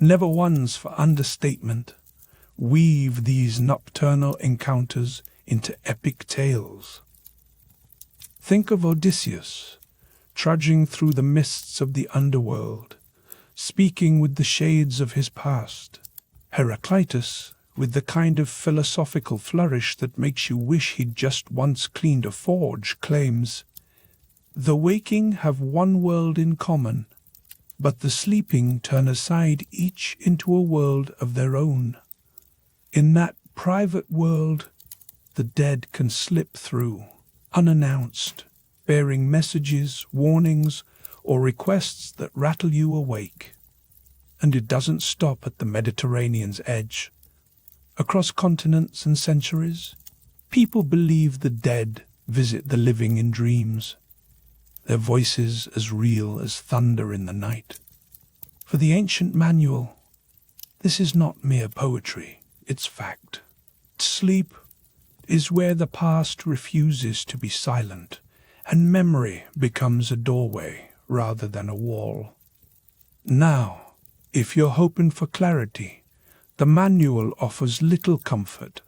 never ones for understatement, weave these nocturnal encounters into epic tales. Think of Odysseus, trudging through the mists of the underworld, speaking with the shades of his past. Heraclitus, with the kind of philosophical flourish that makes you wish he'd just once cleaned a forge, claims, "The waking have one world in common, but the sleeping turn aside each into a world of their own. In that private world, the dead can slip through, unannounced, bearing messages, warnings, or requests that rattle you awake. And it doesn't stop at the Mediterranean's edge. Across continents and centuries, people believe the dead visit the living in dreams, their voices as real as thunder in the night. For the ancient manual, this is not mere poetry, it's fact. Sleep is where the past refuses to be silent, and memory becomes a doorway rather than a wall. Now, if you're hoping for clarity, the manual offers little comfort.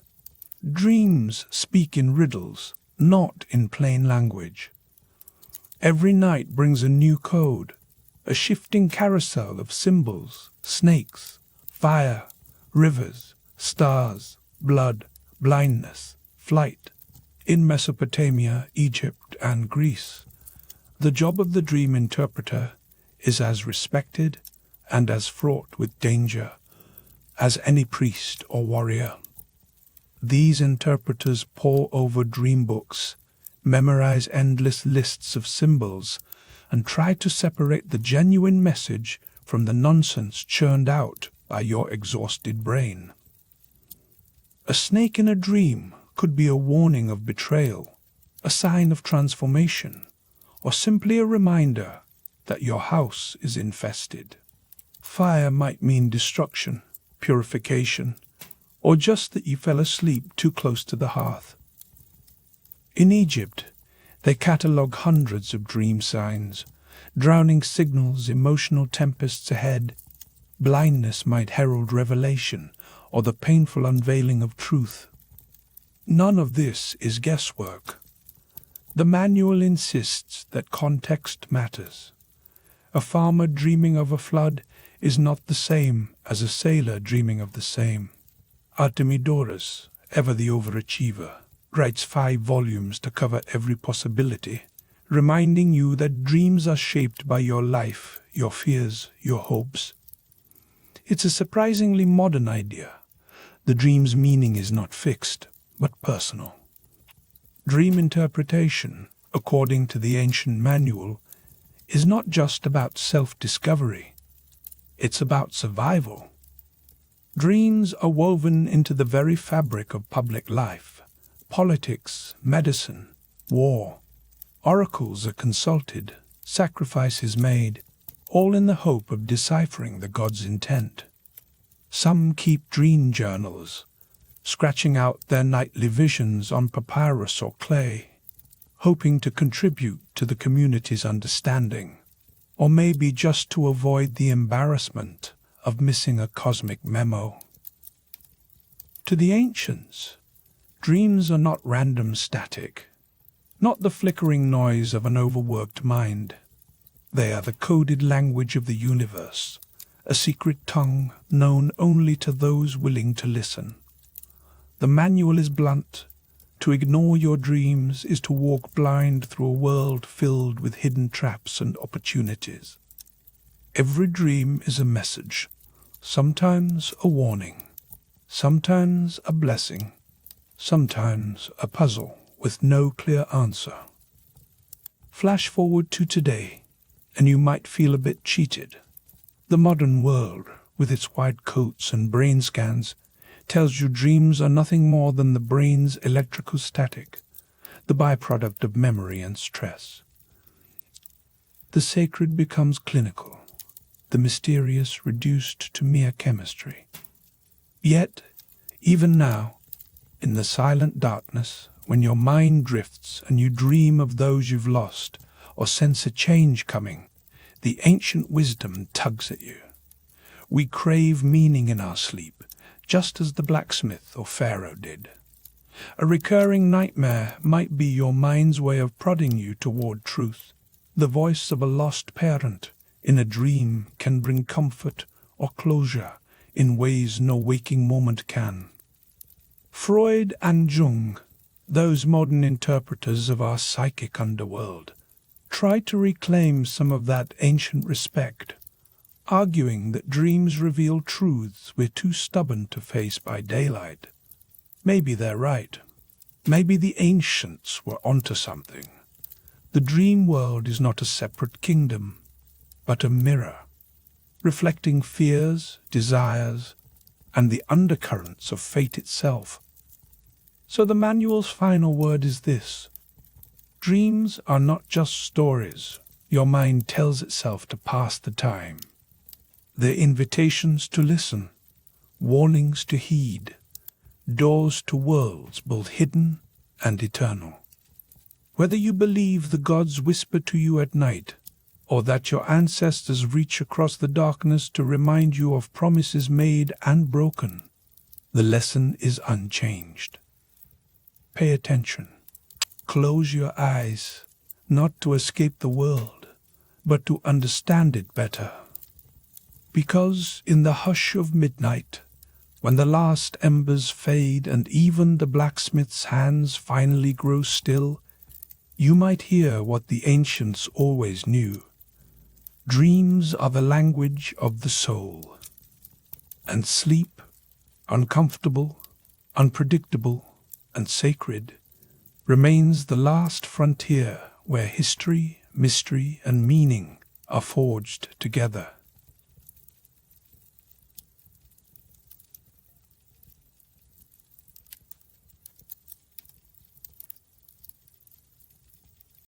Dreams speak in riddles, not in plain language. Every night brings a new code, a shifting carousel of symbols, snakes, fire, rivers, stars, blood, blindness, flight. In Mesopotamia, Egypt, and Greece, the job of the dream interpreter is as respected and as fraught with danger as any priest or warrior. These interpreters pore over dream books, memorize endless lists of symbols, and try to separate the genuine message from the nonsense churned out by your exhausted brain. A snake in a dream could be a warning of betrayal, a sign of transformation, or simply a reminder that your house is infested. Fire might mean destruction, purification, or just that you fell asleep too close to the hearth. In Egypt, they catalogue hundreds of dream signs, drowning signals, emotional tempests ahead. Blindness might herald revelation or the painful unveiling of truth. None of this is guesswork. The manual insists that context matters. A farmer dreaming of a flood is not the same as a sailor dreaming of the same. Artemidorus, ever the overachiever, writes 5 volumes to cover every possibility, reminding you that dreams are shaped by your life, your fears, your hopes. It's a surprisingly modern idea. The dream's meaning is not fixed, but personal. Dream interpretation, according to the ancient manual, is not just about self-discovery. It's about survival. Dreams are woven into the very fabric of public life. Politics, medicine, war. Oracles are consulted, sacrifices made, all in the hope of deciphering the god's intent. Some keep dream journals, scratching out their nightly visions on papyrus or clay, hoping to contribute to the community's understanding, or maybe just to avoid the embarrassment of missing a cosmic memo. To the ancients, dreams are not random static, not the flickering noise of an overworked mind. They are the coded language of the universe, a secret tongue known only to those willing to listen. The manual is blunt. To ignore your dreams is to walk blind through a world filled with hidden traps and opportunities. Every dream is a message, sometimes a warning, sometimes a blessing, sometimes a puzzle with no clear answer. Flash forward to today, and you might feel a bit cheated. The modern world, with its white coats and brain scans, tells you dreams are nothing more than the brain's electrical static, the byproduct of memory and stress. The sacred becomes clinical, the mysterious reduced to mere chemistry. Yet, even now, in the silent darkness, when your mind drifts and you dream of those you've lost or sense a change coming, the ancient wisdom tugs at you. We crave meaning in our sleep, just as the blacksmith or Pharaoh did. A recurring nightmare might be your mind's way of prodding you toward truth. The voice of a lost parent in a dream can bring comfort or closure in ways no waking moment can. Freud and Jung, those modern interpreters of our psychic underworld, tried to reclaim some of that ancient respect, arguing that dreams reveal truths we're too stubborn to face by daylight. Maybe they're right. Maybe the ancients were onto something. The dream world is not a separate kingdom, but a mirror, reflecting fears, desires, and the undercurrents of fate itself. So the manual's final word is this: dreams are not just stories your mind tells itself to pass the time. They're invitations to listen, warnings to heed, doors to worlds both hidden and eternal. Whether you believe the gods whisper to you at night, or that your ancestors reach across the darkness to remind you of promises made and broken, the lesson is unchanged. Pay attention. Close your eyes, not to escape the world, but to understand it better. Because in the hush of midnight, when the last embers fade and even the blacksmith's hands finally grow still, you might hear what the ancients always knew. Dreams are the language of the soul. And sleep, uncomfortable, unpredictable, and sacred, remains the last frontier where history, mystery, and meaning are forged together.